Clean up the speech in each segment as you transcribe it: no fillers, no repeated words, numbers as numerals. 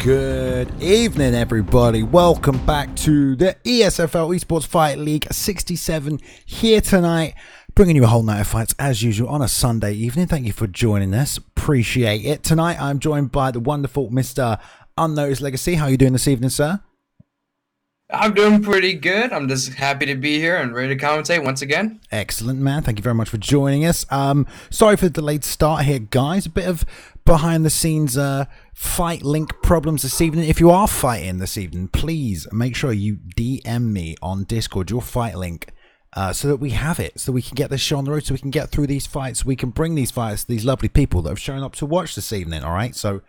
Good evening, everybody. Welcome back to the ESFL Esports Fight League 67 here tonight, bringing you a whole night of fights as usual on a Sunday evening. Thank you for joining us. Appreciate it. Tonight, I'm joined by the wonderful Mr. Unnoticed Legacy. How are you doing this evening, sir? I'm doing pretty good. I'm just happy to be here and ready to commentate once again. Excellent, man. Thank you very much for joining us. Sorry for the delayed start here, guys. A bit of behind the scenes fight link problems this evening. If you are fighting this evening, please make sure you DM me on Discord your fight link so that we have it, so we can get this show on the road, so we can get through these fights, we can bring these fights to these lovely people that have shown up to watch this evening. All right, so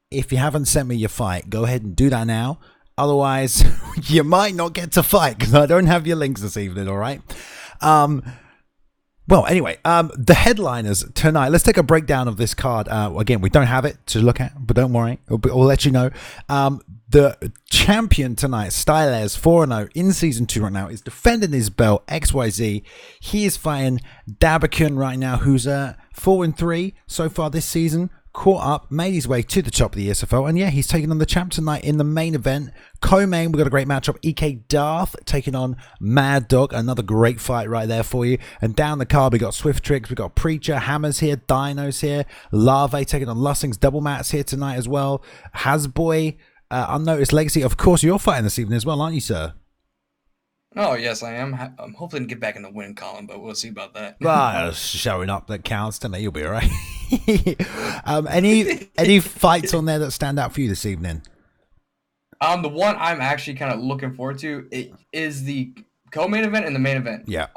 if you haven't sent me your fight, go ahead and do that now. Otherwise, you might not get to fight because I don't have your links this evening, all right? Well, anyway, the headliners tonight. Let's take a breakdown of this card. Again, we don't have it to look at, but don't worry. We'll let you know. The champion tonight, Stylez, 4-0 in Season 2 right now, is defending his belt, XYZ. He is fighting Dabiken right now, who's 4-3 so far this season. Caught up, made his way to the top of the ESFL, and yeah, he's taking on the champ tonight in the main event. Co-main, we've got a great matchup. EK Darth taking on Mad Dog, another great fight right there for you. And down the card, we got Swift Tricks, we got Preacher, Hammers here, Dino's here, Larvae taking on Lussing's Double Mats here tonight as well. Hasboy, Unnoticed Legacy. Of course, you're fighting this evening as well, aren't you, sir? Oh, yes, I am. I'm hoping to get back in the win column, but we'll see about that. Well, showing up that counts, doesn't it? You'll be all right. Any fights on there that stand out for you this evening? The one I'm actually kind of looking forward to is the co-main event and the main event. Yeah.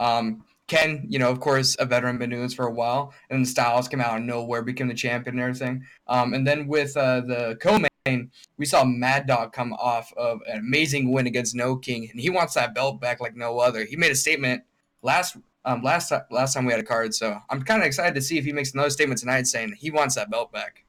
Ken, of course, a veteran, been doing this for a while, and the Stylez came out of nowhere, became the champion and everything. And then with the co-main, we saw Mad Dog come off of an amazing win against No King, and he wants that belt back like no other. He made a statement last time we had a card, so I'm kind of excited to see if he makes another statement tonight saying he wants that belt back.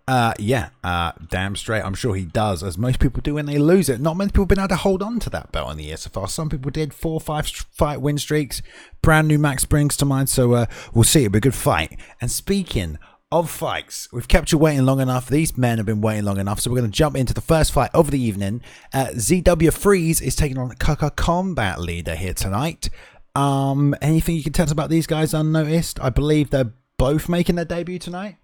Damn straight. I'm sure he does, as most people do when they lose it. Not many people have been able to hold on to that belt in the ESFL. Some people did 4 or 5 fight win streaks. Brand new Max brings to mind, so we'll see. It'll be a good fight. And speaking of fights, we've kept you waiting long enough. These men have been waiting long enough, so we're going to jump into the first fight of the evening. ZW Freeze is taking on Kaka Combat Leader here tonight. Anything you can tell us about these guys unnoticed? I believe they're both making their debut tonight.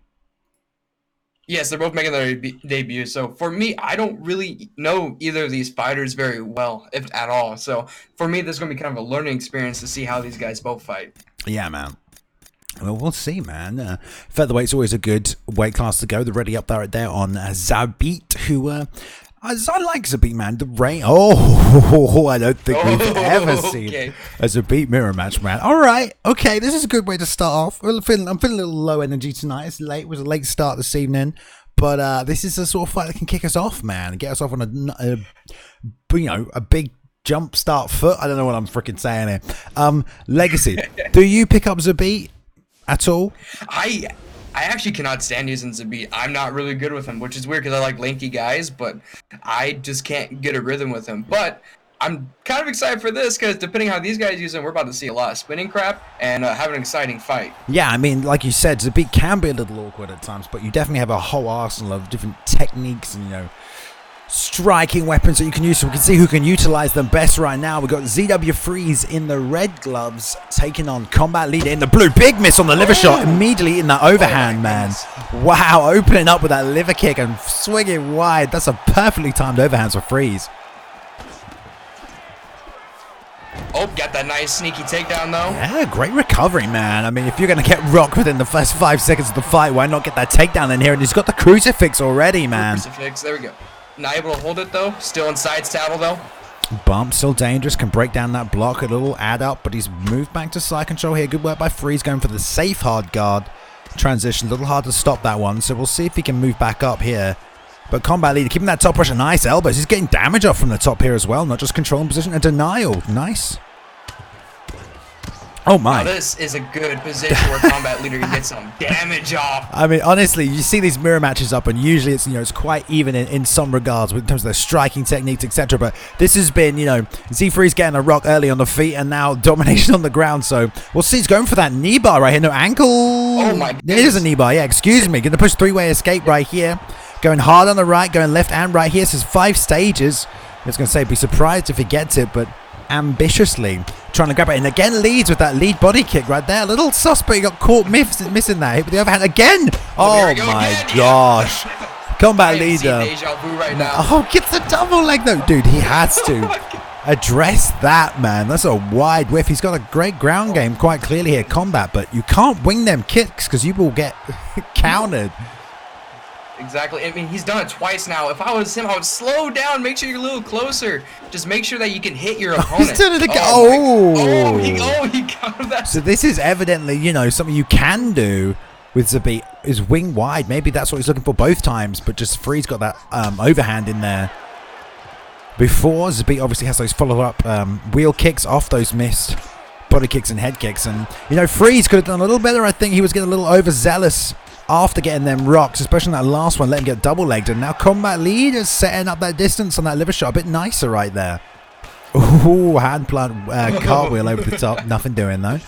Yes, they're both making their debut. So for me, I don't really know either of these fighters very well, if at all. So for me, this is going to be kind of a learning experience to see how these guys both fight. Yeah, man. Well, we'll see, man. Featherweight's always a good weight class to go. They're already up there on Zabit, who I like Zabit, man. The rain. Oh, I don't think we've ever seen a Zabit mirror match, man. All right, okay, this is a good way to start off. I'm feeling a little low energy tonight. It's late. It was a late start this evening, but this is the sort of fight that can kick us off, man. Get us off on a big jump start foot. I don't know what I'm freaking saying here. Legacy, do you pick up Zabit at all? I actually cannot stand using Zabit. I'm not really good with him, which is weird because I like lanky guys, but I just can't get a rhythm with him. But I'm kind of excited for this because depending on how these guys use him, we're about to see a lot of spinning crap and have an exciting fight. Yeah, I mean, like you said, Zabit can be a little awkward at times, but you definitely have a whole arsenal of different techniques and, striking weapons that you can use, so we can see who can utilize them best right now. We've got ZW Freeze in the red gloves taking on Combat Leader in the blue. Big miss on the liver shot immediately in that overhand, man. Wow, opening up with that liver kick and swinging wide. That's a perfectly timed overhand for Freeze. Oh, got that nice sneaky takedown though. Yeah, great recovery, man. I mean, if you're going to get rocked within the first 5 seconds of the fight, why not get that takedown in here? And he's got the crucifix already, man. Crucifix, there we go. Not able to hold it though. Still inside saddle though. Bump, still dangerous. Can break down that block. A little add up, but he's moved back to side control here. Good work by Freeze, going for the safe hard guard transition. A little hard to stop that one, so we'll see if he can move back up here. But Combat Leader keeping that top pressure. Nice elbows. He's getting damage off from the top here as well. Not just controlling position, a denial. Nice. Oh my. Now this is a good position where Combat Leader can get some damage off. I mean, honestly, you see these mirror matches up and usually it's, it's quite even in some regards in terms of their striking techniques, etc. But this has been, Z3's getting a rock early on the feet and now domination on the ground. So we'll see. He's going for that knee bar right here. No, ankle. Oh my goodness. It is a knee bar. Yeah, excuse me. Going to push three-way escape right here. Going hard on the right, going left and right here. So it's 5 stages. I was going to say, be surprised if he gets it, but ambitiously trying to grab it. And again, leads with that lead body kick right there. A little suspect, he got caught missing that hit with the other hand again. Oh my gosh. Combat leader. Right now. Oh, gets the double leg though. Dude, he has to address that, man. That's a wide whiff. He's got a great ground game quite clearly here, combat, but you can't wing them kicks because you will get countered. Exactly. I mean, he's done it twice now. If I was him, I would slow down, make sure you're a little closer. Just make sure that you can hit your opponent. He's done it again. He got that. So this is evidently, you know, something you can do with Zabit is wing wide. Maybe that's what he's looking for both times, but just Free's got that overhand in there. Before, Zabit obviously has those follow-up wheel kicks off those missed body kicks and head kicks. And, you know, Freeze could have done a little better. I think he was getting a little overzealous after getting them rocks, especially that last one, let him get double-legged. And now Combat Leader's setting up that distance on that liver shot a bit nicer right there. Ooh, hand plant cartwheel over the top. Nothing doing, though.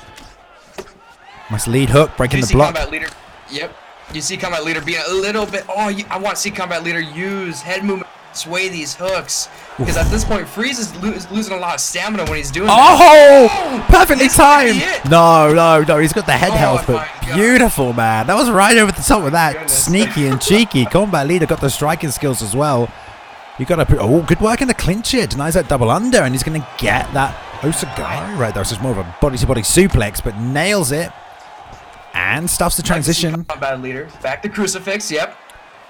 Nice lead hook, breaking the block. Combat Leader, yep. You see Combat Leader being a little bit... I want to see Combat Leader use head movement, sway these hooks. Because at this point, Freeze is losing a lot of stamina when he's doing that. Perfectly timed. No. He's got the head health, but beautiful, man. That was right over the top with that. Sneaky and cheeky. Combat Leader got the striking skills as well. You got to put... Oh, good work in the clinch here. Denies that double under, and he's going to get that Osagari right there. So it's more of a body-to-body suplex, but nails it. And stuffs the transition. Combat Leader. Back to Crucifix, yep.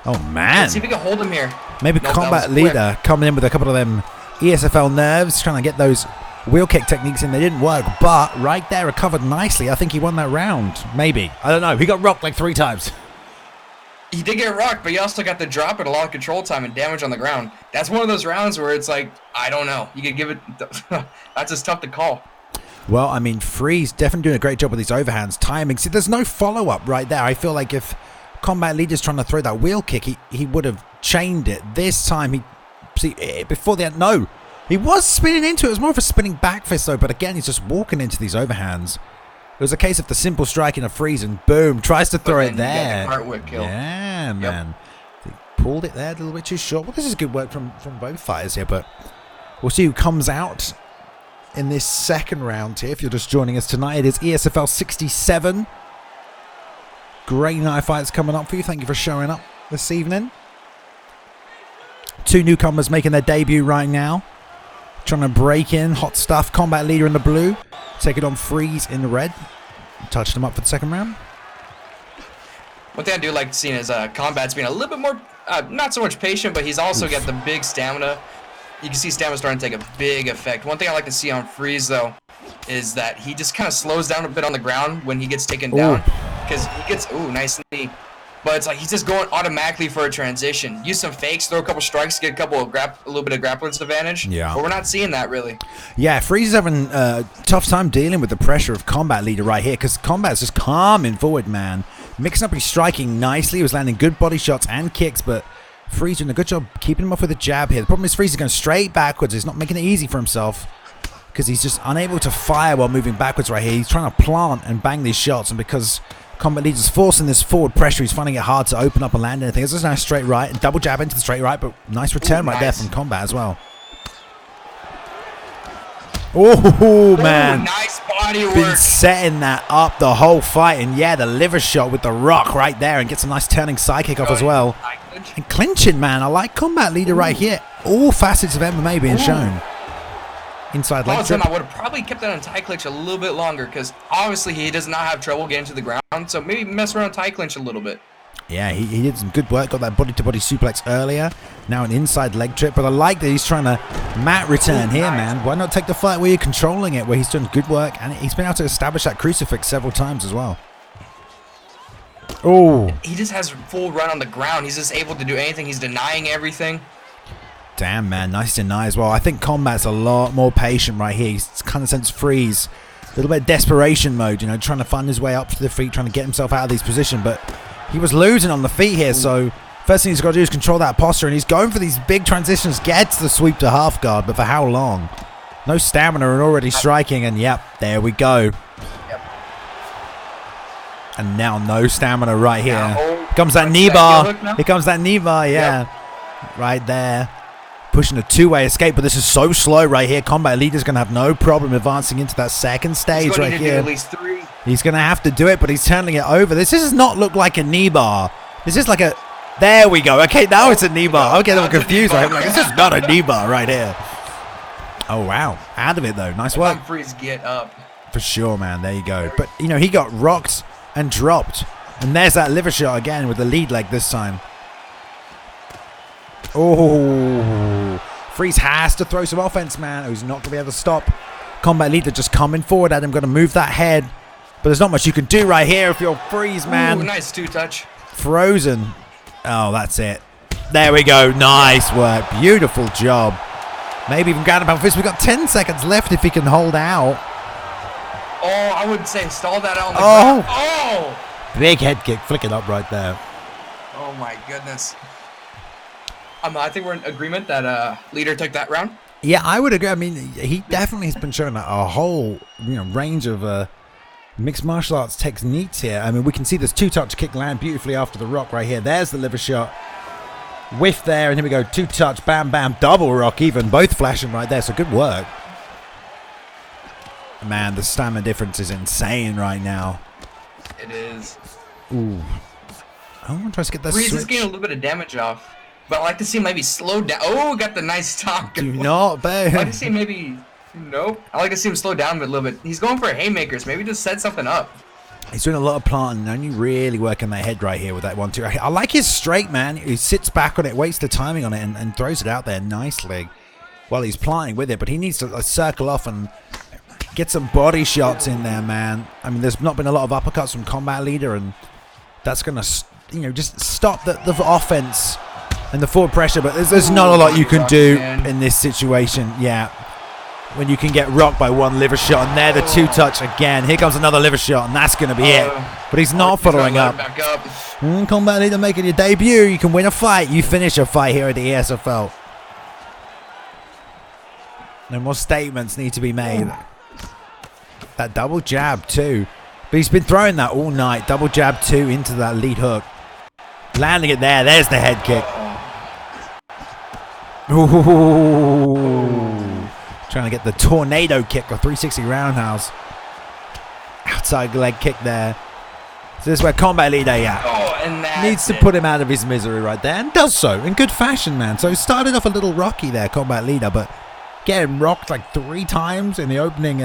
Oh, man. Let's see if we can hold him here. Maybe Combat Leader coming in with a couple of them ESFL nerves, trying to get those wheel kick techniques in. They didn't work, but right there, recovered nicely. I think he won that round. Maybe. I don't know. He got rocked like 3 times. He did get rocked, but he also got the drop and a lot of control time and damage on the ground. That's one of those rounds where it's like, I don't know. You could give it... That's just tough to call. Well, I mean, Freeze definitely doing a great job with these overhands. Timing. See, there's no follow-up right there. I feel like if Combat Leader's trying to throw that wheel kick, he would have chained it. This time, before the end, no. He was spinning into it. It was more of a spinning back fist, though. But again, he's just walking into these overhands. It was a case of the simple striking of Freeze, and boom, tries to throw it there. Yeah, man. He pulled it there a little bit too short. Well, this is good work from both fighters here, but we'll see who comes out in this second round here. If you're just joining us tonight, it is ESFL 67. Great night of fights coming up for you. Thank you for showing up this evening. 2 newcomers making their debut right now. Trying to break in. Hot stuff. Combat Leader in the blue. Take it on Freeze in the red. Touched him up for the second round. One thing I do like seeing is Combat's being a little bit more, not so much patient, but he's also got the big stamina. You can see stamina starting to take a big effect. One thing I like to see on Freeze, though, is that he just kind of slows down a bit on the ground when he gets taken down. Because he gets, nice knee. But it's like he's just going automatically for a transition. Use some fakes, throw a couple strikes, get a little bit of grappler's advantage. Yeah. But we're not seeing that, really. Yeah, Freeze is having a tough time dealing with the pressure of Combat Leader right here. Because Combat's just calming forward, man. Mixing up his striking nicely. He was landing good body shots and kicks, but Freeze doing a good job keeping him off with a jab here. The problem is Freeze is going straight backwards. He's not making it easy for himself because he's just unable to fire while moving backwards right here. He's trying to plant and bang these shots, and because Combat Leader's forcing this forward pressure, he's finding it hard to open up and land anything. It's just a nice straight right and double jab into the straight right, but nice return right there from Combat as well. Oh, man. Nice body work. Been setting that up the whole fight, and yeah, the liver shot with the rock right there, and gets a nice turning side kick off as well. And clinching, man. I like Combat Leader right here. All facets of MMA being shown. Inside leg trip. I would have probably kept that on tie clinch a little bit longer because obviously he does not have trouble getting to the ground. So maybe mess around tie clinch a little bit. Yeah, he did some good work. Got that body-to-body suplex earlier. Now an inside leg trip. But I like that he's trying to mat return here, man. Why not take the fight where you're controlling it, where he's done good work. And he's been able to establish that crucifix several times as well. Oh. He just has full run on the ground. He's just able to do anything. He's denying everything. Damn, man. Nice deny as well. I think Combat's a lot more patient right here. He's kind of sense Freeze. A little bit of desperation mode, you know, trying to find his way up to the feet, trying to get himself out of these positions. But he was losing on the feet here, so first thing he's got to do is control that posture, and he's going for these big transitions, gets the sweep to half guard, but for how long? No stamina and already striking, and yep, there we go. Yep. And now no stamina right here. Comes that knee bar. Here comes that knee bar, yeah. Yep. Right there. Pushing a two-way escape, but this is so slow right here. Combat Leader's going to have no problem advancing into that second stage right here. At least 3. He's going to have to do it, but he's turning it over. This does not look like a knee bar. This is like a... There we go. Okay, now it's a knee bar. Okay, I'm confused. Right? Like, this is not a knee bar right here. Oh, wow. Out of it, though. Nice work. Freeze, get up. For sure, man. There you go. But, you know, he got rocked and dropped. And there's that liver shot again with the lead leg this time. Oh, Freeze has to throw some offense, man. Oh, he's not going to be able to stop. Combat Leader just coming forward at him. Going to move that head. But there's not much you can do right here if you're Freeze, man. Ooh, nice 2-touch. Frozen. Oh, that's it. There we go. Nice work. Beautiful job. Maybe even ground about fist. We've got 10 seconds left if he can hold out. Oh, I would say stall that out on the ground. Oh! Big head kick flicking up right there. Oh, my goodness. I think we're in agreement that Leader took that round. Yeah, I would agree. I mean, he definitely has been showing a whole range of mixed martial arts techniques here. I mean, we can see this 2-touch kick land beautifully after the rock right here. There's the liver shot. Whiff there, and here we go. 2-touch, bam, bam, double rock even. Both flashing right there, so good work. Man, the stamina difference is insane right now. It is. Ooh. Oh, I'm trying to get that Freeze switch. is getting a little bit of damage off. But I like to see him maybe slow down. Oh, got the nice top. Do not, babe. I like to see him maybe... Nope. I like to see him slow down a little bit. He's going for haymakers. Maybe just set something up. He's doing a lot of planting, only really working that head right here with that 1-2. I like his straight, man. He sits back on it, waits the timing on it, and throws it out there nicely while he's planting with it. But he needs to circle off and get some body shots in there, man. I mean, there's not been a lot of uppercuts from Combat Leader, and that's going to, just stop the offense and the forward pressure. But there's not a lot you can do in this situation. Yeah. When you can get rocked by one liver shot, and there the 2-touch again. Here comes another liver shot, and that's going to be it. But he's not following up. Combat Leader making your debut. You can win a fight. You finish a fight here at the ESFL. No more statements need to be made. That double jab too. But he's been throwing that all night. Double jab 2 into that lead hook. Landing it there. There's the head kick. Ooh. Trying to get the tornado kick, a 360 roundhouse. Outside leg kick there. So this is where Combat Leader needs to put him out of his misery right there, and does so in good fashion, man. So he started off a little rocky there, Combat Leader, but getting rocked like 3 times in the opening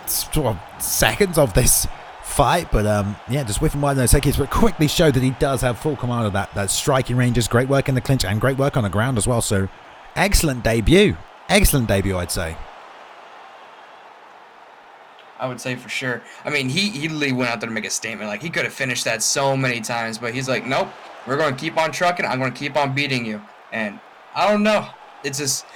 seconds of this fight. But yeah, just whiffing wide those head kicks, but quickly showed that he does have full command of that striking ranges. Great work in the clinch and great work on the ground as well. So excellent debut. Excellent debut, I'd say. I would say for sure. I mean, he literally went out there to make a statement. Like, he could have finished that so many times, but he's like, nope, we're going to keep on trucking. I'm going to keep on beating you. And I don't know. It's just,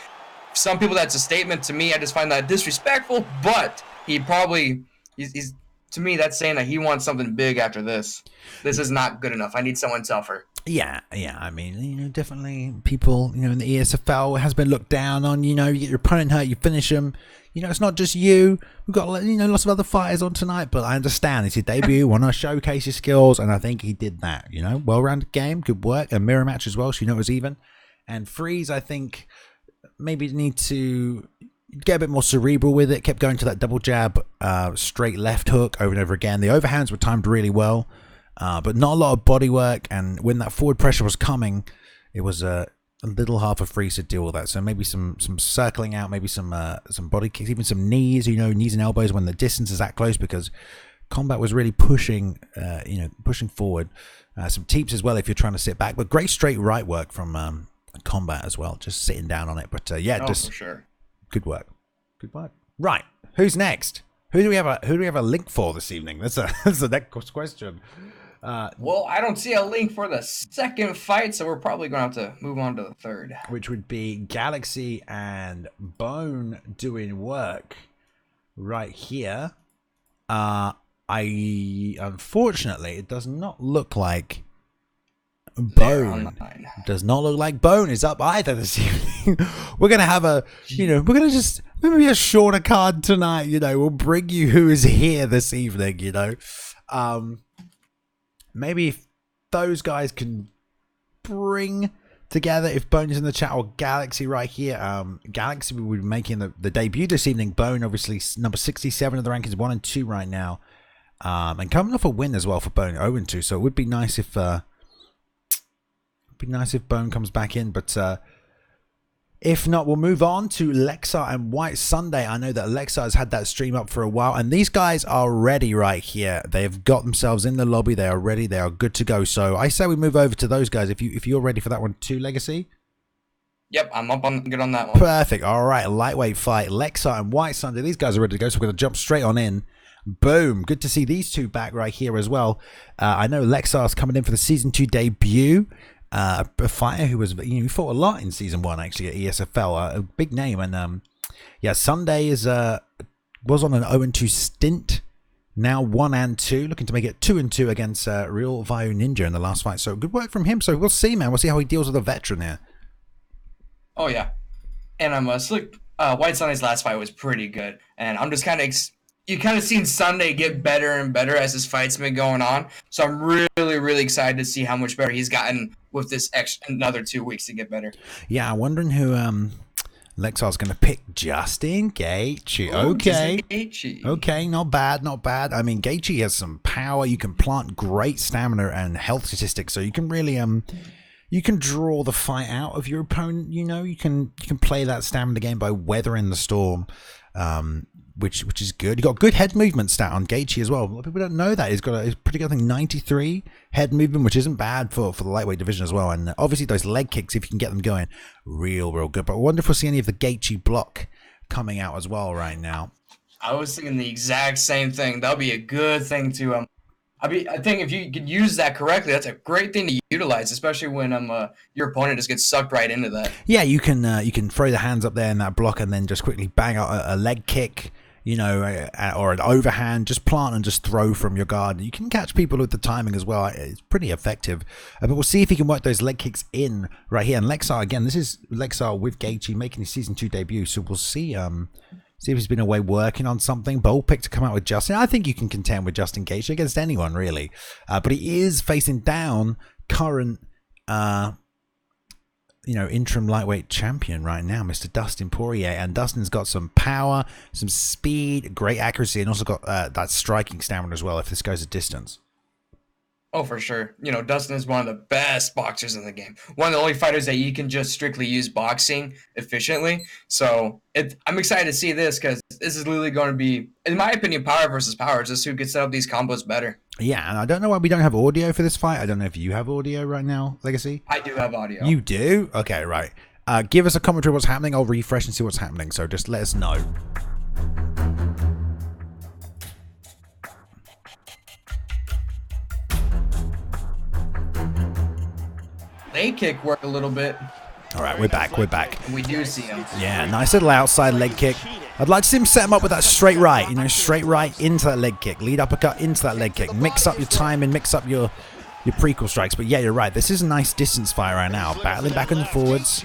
some people that's a statement. To me, I just find that disrespectful, but he probably, he's to me, that's saying that he wants something big after this. This is not good enough. I need someone tougher. Yeah. I mean, definitely people, in the ESFL has been looked down on. You get your opponent hurt, you finish them. It's not just you. We've got, lots of other fighters on tonight, but I understand it's your debut. Want to showcase your skills, and I think he did that. Well-rounded game, good work, a mirror match as well, so it was even. And Freeze, I think, maybe need to get a bit more cerebral with it. Kept going to that double jab, straight left hook over and over again. The overhands were timed really well. But not a lot of body work, and when that forward pressure was coming, it was a little hard for Freeze to deal with that. So maybe some circling out, maybe some body kicks, even some knees, knees and elbows when the distance is that close, because Combat was really pushing, pushing forward. Some teeps as well if you're trying to sit back, but great straight right work from Combat as well, just sitting down on it. But just for sure. Good work. Right, who's next? Who do we have a link for this evening? That's the next question. Well, I don't see a link for the second fight, so we're probably going to have to move on to the third. Which would be Galaxy and Bone doing work right here. Unfortunately, it does not look like Bone. Does not look like Bone is up either this evening. We're going to have maybe a shorter card tonight, We'll bring you who is here this evening, Maybe those guys can bring together. If Bone is in the chat, or Galaxy right here. Galaxy will be making the debut this evening. Bone, obviously, number 67 of the rankings, 1 and 2 right now. And coming off a win as well for Bone, 0 and 2. So it would be nice if Bone comes back in, but if not, we'll move on to LexA and White Sunday. I know that LexA has had that stream up for a while, and these guys are ready right here. They've got themselves in the lobby. They are ready. They are good to go. So I say we move over to those guys. If you're ready for that one too, Legacy. Yep, I'm good on that one. Perfect. All right, lightweight fight. LexA and White Sunday. These guys are ready to go. So we're going to jump straight on in. Boom. Good to see these two back right here as well. I know LexA is coming in for the Season 2 debut. A fighter who was, he fought a lot in Season 1 actually at ESFL, a big name. And yeah, Sunday was on an 0 and 2 stint, now 1 and 2, looking to make it 2 and 2 against Real Vayu Ninja in the last fight. So good work from him. So we'll see, man. We'll see how he deals with a veteran here. Oh yeah, and I'm slick. White Sunday's last fight was pretty good, and I'm just kind of you kind of seen Sunday get better and better as his fight's been going on. So I'm really excited to see how much better he's gotten with this another 2 weeks to get better. Yeah, I'm wondering who LexA's going to pick. Justin Gaethje. Okay. Okay, not bad, not bad. I mean, Gaethje has some power. You can plant great stamina and health statistics, so you can really you can draw the fight out of your opponent. You know, you can play that stamina game by weathering the storm. Which is good. You got good head movement stat on Gaethje as well. A lot of people don't know that. He's got a pretty good, I think, 93 head movement, which isn't bad for the lightweight division as well. And obviously those leg kicks, if you can get them going, real good. But I wonder if we'll see any of the Gaethje block coming out as well right now. I was thinking the exact same thing. That'll be a good thing to I think if you can use that correctly, that's a great thing to utilize, especially when your opponent just gets sucked right into that. Yeah, you can throw the hands up there in that block and then just quickly bang out a leg kick. You know, or an overhand, just plant and just throw from your guard. You can catch people with the timing as well. It's pretty effective. But we'll see if he can work those leg kicks in right here. And LexA, again, this is LexA with Gaethje making his Season 2 debut. So we'll see if he's been away working on something. Bold pick to come out with Justin. I think you can contend with Justin Gaethje against anyone, really. But he is facing down current... interim lightweight champion right now, Mr. Dustin Poirier. And Dustin's got some power, some speed, great accuracy, and also got that striking stamina as well if this goes a distance. Oh, for sure. You know, Dustin is one of the best boxers in the game. One of the only fighters that you can just strictly use boxing efficiently. So I'm excited to see this because this is literally going to be, in my opinion, power versus power. Just who can set up these combos better. Yeah, and I don't know why we don't have audio for this fight. I don't know if you have audio right now, Legacy. I do have audio. You do? Okay, right. Give us a commentary of what's happening. I'll refresh and see what's happening. So just let us know. Leg kick worked a little bit. All right, we're back. We do see him. Yeah, nice little outside leg kick. I'd like to see him set him up with that straight right. Straight right into that leg kick. Lead uppercut into that leg kick. Mix up your timing, mix up your prequel strikes. But yeah, you're right. This is a nice distance fight right now. Battling back and forwards.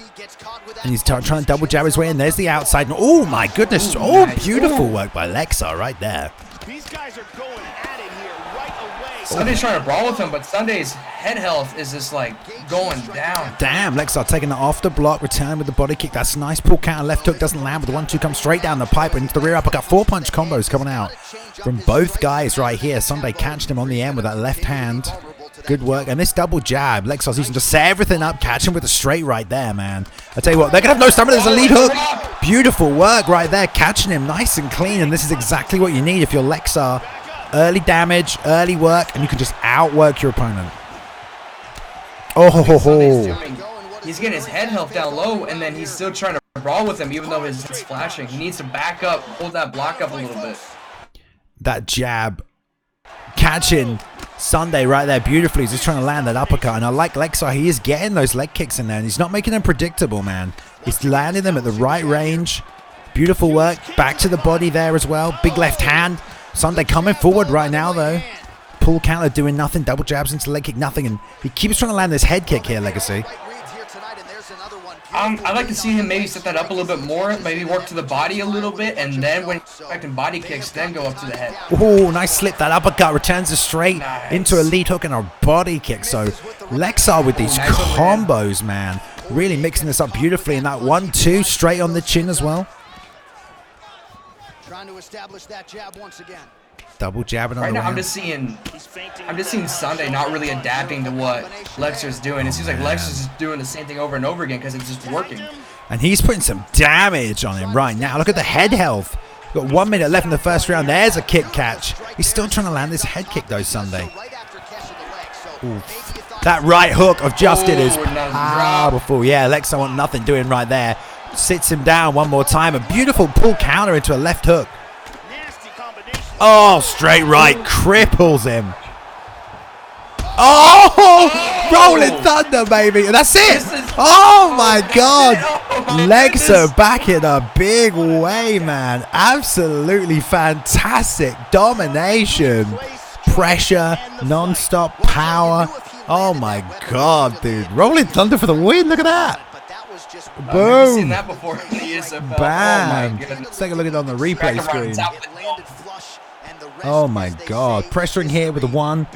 And he's trying to double jab his way in. There's the outside. Oh, my goodness. Oh, beautiful work by LexA right there. These guys are going at it here right away. Sunday's trying to brawl with him, but Sunday's head health is just like going down. Damn, LexA taking the off the block, return with the body kick. That's nice. Pull counter, left hook doesn't land, but the 1-2 comes straight down the pipe into the rear uppercut. 4-punch combos coming out from both guys right here. Sunday catched him on the end with that left hand. Good work. And this double jab, LexA's using to set everything up, catch him with a straight right there, man. I tell you what, they're going to have no stamina. There's a lead hook. Beautiful work right there, catching him nice and clean. And this is exactly what you need if you're LexA. Early damage, early work, and you can just outwork your opponent. Oh, ho, ho, ho. He's getting his head health down low, and then he's still trying to brawl with him, even though his head's flashing. He needs to back up, hold that block up a little bit. That jab, catching Sunday right there beautifully. He's just trying to land that uppercut, and I like LexA. He is getting those leg kicks in there, and he's not making them predictable, man. He's landing them at the right range. Beautiful work. Back to the body there as well. Big left hand. Sunday coming forward right now, though. Pull counter doing nothing. Double jabs into leg kick, nothing. And he keeps trying to land this head kick here, Legacy. I'd like to see him maybe set that up a little bit more, maybe work to the body a little bit, and then when expecting body kicks, then go up to the head. Oh, nice slip. That uppercut returns us straight Nice. into a lead hook and a body kick. So LexA with these nice combos, man. Really mixing this up beautifully. And that 1-2 straight on the chin as well. Trying to establish that jab once again. Double jabbing on Right the now, way. I'm just seeing Sunday not really adapting to what LexA's doing. It seems like LexA's just doing the same thing over and over again because it's just working. And he's putting some damage on him right now. Look at the head health. Got 1 minute left in the first round. There's a kick catch. He's still trying to land this head kick though, Sunday. Oof. That right hook of Justin is powerful. Yeah, LexA want nothing doing right there. Sits him down one more time. A beautiful pull counter into a left hook. Oh, straight right. Cripples him. Oh, rolling thunder, baby. And that's it. Oh, my God. LexA back in a big way, man. Absolutely fantastic domination. Pressure, non-stop power. Oh, my God, dude. Rolling thunder for the win. Look at that. I've never seen Boom. that before in the ESFL. Bam. Oh my goodness. Let's take a look at it on the replay Crack around screen. top of the wall. Oh my God. Pressuring here with a 1.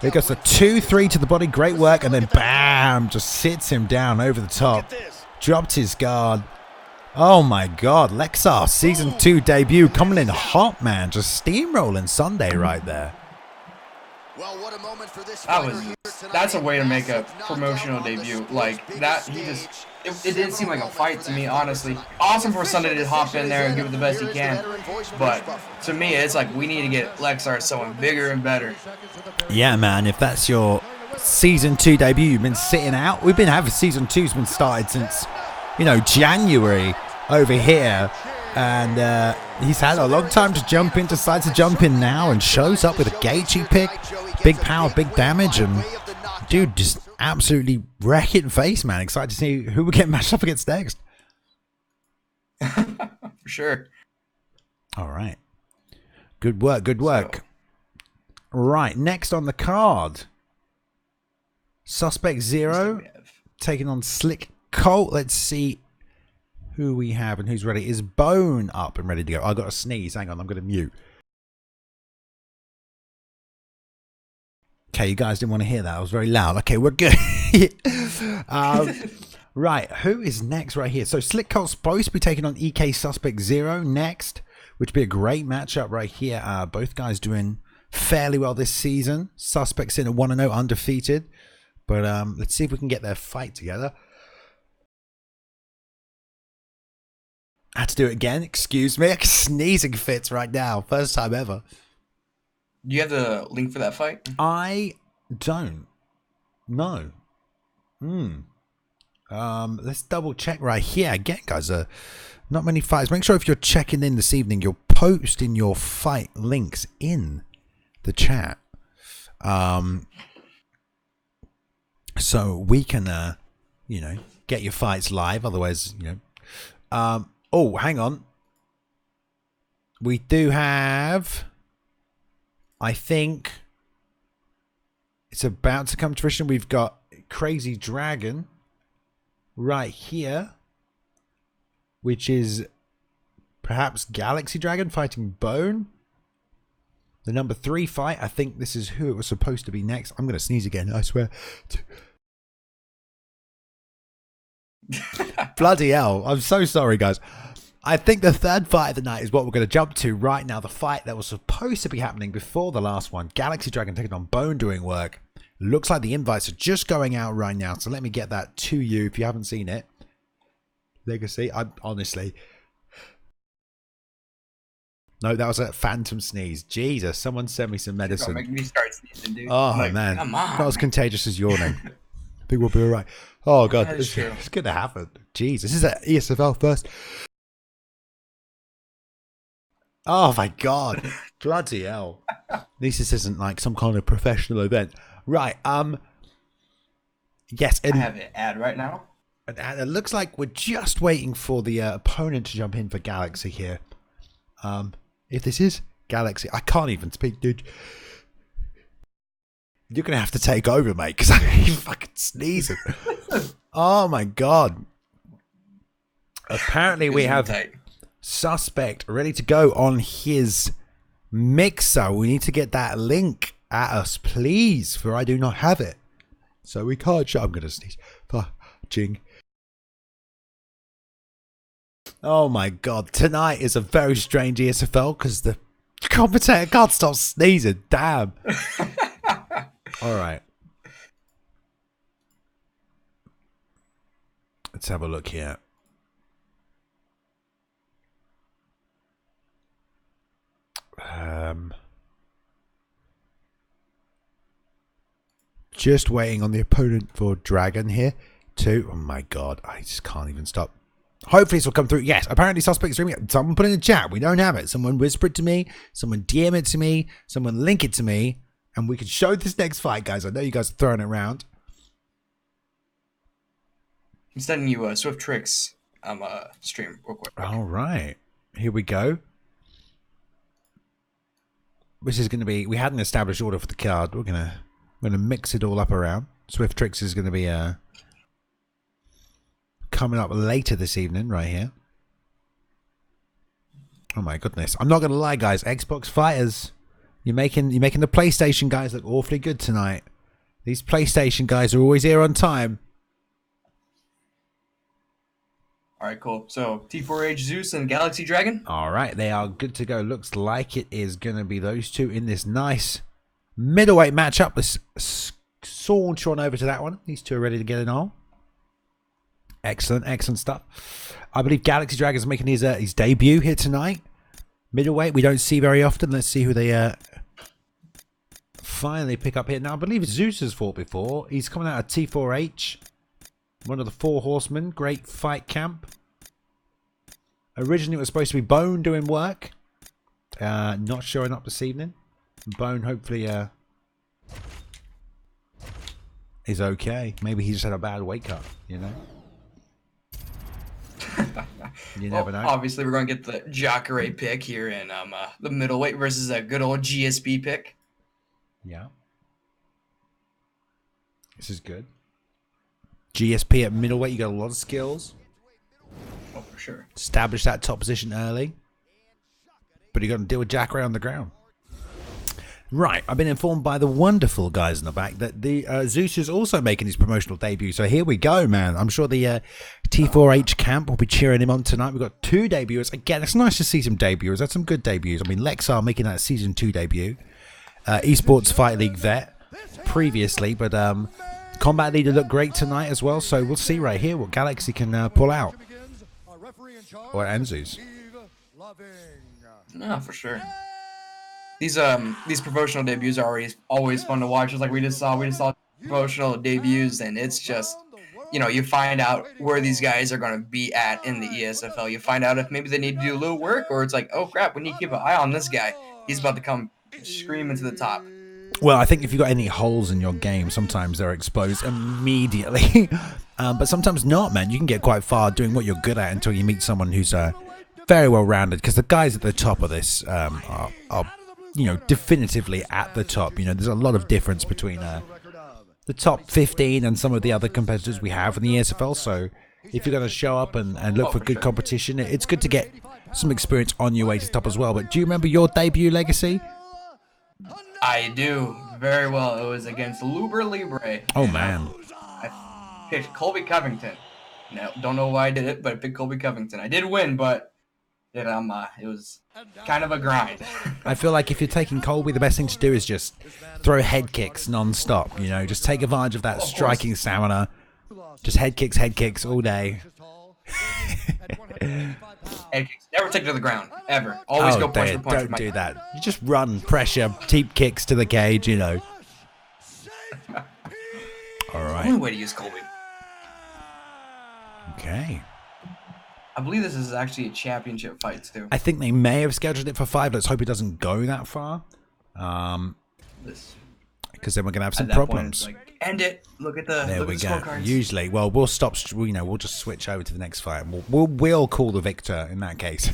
There goes a 2-3 to the body. Great work. And then bam. Just sits him down over the top. Dropped his guard. Oh my God. LexA season 2 debut coming in hot, man. Just steamrolling Sunday right there. Well, what a moment for this That's a way to make a promotional debut. Like that, it didn't seem like a fight to me, honestly. Awesome for Sunday to hop in there and give it the best he can. But to me, it's like we need to get LexA going bigger and better. Yeah, man. If that's your season 2 debut, you've been sitting out. We've been having season 2's been started since, January over here. And he's had a long time to jump in, decides to jump in now and shows up with a Gaethje pick. Big power, big damage, and dude just absolutely wrecking face, man. Excited to see who we get matched up against next. For sure. All right. Good work, good work. Right, next on the card. Suspect Zero taking on Slick Colt. Let's see who we have and who's ready. Is Bone up and ready to go? I got a sneeze. Hang on, I'm going to mute. Okay, you guys didn't want to hear that. I was very loud. Okay, we're good. Right, who is next right here? So Slick Colt's supposed to be taking on EK Suspect Zero next, which would be a great matchup right here. Both guys doing fairly well this season. Suspects in a 1-0 undefeated. But let's see if we can get their fight together. I had to do it again. Excuse me. Sneezing fits right now. First time ever. Do you have the link for that fight? I don't. No. Let's double check right here. Again, guys, not many fights. Make sure if you're checking in this evening, you're posting your fight links in the chat. So we can, get your fights live. Otherwise, oh, hang on. We do have... I think it's about to come to fruition. We've got Crazy Dragon right here, which is perhaps Galaxy Dragon fighting Bone. The number 3 fight. I think this is who it was supposed to be next. I'm going to sneeze again, I swear. Bloody hell. I'm so sorry, guys. I think the third fight of the night is what we're going to jump to right now. The fight that was supposed to be happening before the last one. Galaxy Dragon taking on Bone doing work. Looks like the invites are just going out right now. So let me get that to you if you haven't seen it. Legacy. Honestly. No, that was a phantom sneeze. Jesus, someone send me some medicine. Don't make me start sneezing, dude. Oh, Like, man. come on. Not as contagious as yawning. I think we'll be all right. Oh, God. That is true. It's going to happen. Jesus, this is at ESFL first. Oh my God. Bloody hell. At least this isn't like some kind of professional event. Right. Yes. I have an ad right now. And it looks like we're just waiting for the opponent to jump in for Galaxy here. If this is Galaxy, I can't even speak, dude. You're going to have to take over, mate, because I'm fucking sneezing. Oh my God. Apparently, we have tight. suspect ready to go on his mixer. We need to get that link at us, please, for I do not have it. So we can't show. I'm going to sneeze. Jing. Oh my god. Tonight is a very strange ESFL because the commentator can't stop sneezing. Damn. Alright. Let's have a look here. Just waiting on the opponent for Dragon here. Oh my god, I just can't even stop. Hopefully this will come through. Yes, apparently suspect streaming. Someone put in the chat. We don't have it. Someone whisper it to me. Someone DM it to me. Someone link it to me. And we can show this next fight, guys. I know you guys are throwing it around. I'm sending you Swift Tricks stream real quick. All right. Here we go. This is going to be... We had an established order for the card. We're going to mix it all up around. Swift Tricks is going to be... coming up later this evening right here. Oh my goodness. I'm not gonna lie, guys. Xbox fighters, you're making the PlayStation guys look awfully good tonight. These PlayStation guys are always here on time. Alright, cool. So T4H Zeus and Galaxy Dragon. Alright, they are good to go. Looks like it is gonna be those two in this nice middleweight matchup. Let's saunter on over to that one. These two are ready to get it on. Excellent, excellent stuff. I believe Galaxy Dragon is making his debut here tonight. Middleweight, we don't see very often. Let's see who they finally pick up here. Now, I believe Zeus has fought before. He's coming out of T4H. One of the 4 horsemen. Great fight camp. Originally, it was supposed to be Bone doing work. Not showing up this evening. Bone, hopefully, is okay. Maybe he just had a bad wake up, you know? You never know. Obviously, we're going to get the Jacare pick here in the middleweight versus a good old GSP pick. Yeah. This is good. GSP at middleweight, you got a lot of skills. Oh, for sure. Establish that top position early. But you're going to deal with Jacare on the ground. Right, I've been informed by the wonderful guys in the back that the Zeus is also making his promotional debut. So here we go, man. I'm sure the T4H camp will be cheering him on tonight. We've got 2 debuts. Again, it's nice to see some debuts. That's some good debuts. I mean, LexA making that Season 2 debut. Esports Fight League vet previously. But Combat Leader looked great tonight as well. So we'll see right here what Galaxy can pull out. Or and Zeus. No, for sure. These promotional debuts are always fun to watch. Just like we just saw promotional debuts, and it's just, you know, you find out where these guys are going to be at in the ESFL. You find out if maybe they need to do a little work, or it's like, oh crap, we need to keep an eye on this guy. He's about to come screaming to the top. Well, I think if you've got any holes in your game, sometimes they're exposed immediately. But sometimes not, man. You can get quite far doing what you're good at until you meet someone who's very well-rounded. Because the guys at the top of this are you know, definitively at the top. You know, there's a lot of difference between the top 15 and some of the other competitors we have in the ESFL. So if you're going to show up and look for good competition, it's good to get some experience on your way to the top as well. But do you remember your debut, Legacy? I do very well. It was against Luber Libre. Oh, man. I picked Colby Covington. No, don't know why I did it, but I picked Colby Covington. I did win, but it was kind of a grind. I feel like if you're taking Colby, the best thing to do is just throw head kicks non-stop. You know, just take advantage of that striking stamina. Just head kicks all day. Head kicks. Never take it to the ground, ever. Always go punch for punch. Don't do that. You just run, pressure, deep kicks to the cage, you know. All right. Only way to use Colby. Okay. I believe this is actually a championship fight too. I think they may have scheduled it for 5. Let's hope it doesn't go that far. Because then we're gonna have some problems. Point, like, end it. Look at the there we go. Scorecards. Usually, well, we'll stop. You know, we'll just switch over to the next fight. And we'll call the victor in that case.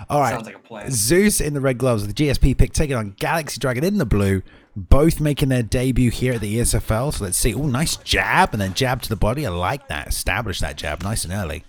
All right. Sounds like a plan. Zeus in the red gloves, the GSP pick taking on Galaxy Dragon in the blue. Both making their debut here at the ESFL. So let's see. Oh, nice jab and then jab to the body. I like that. Establish that jab nice and early.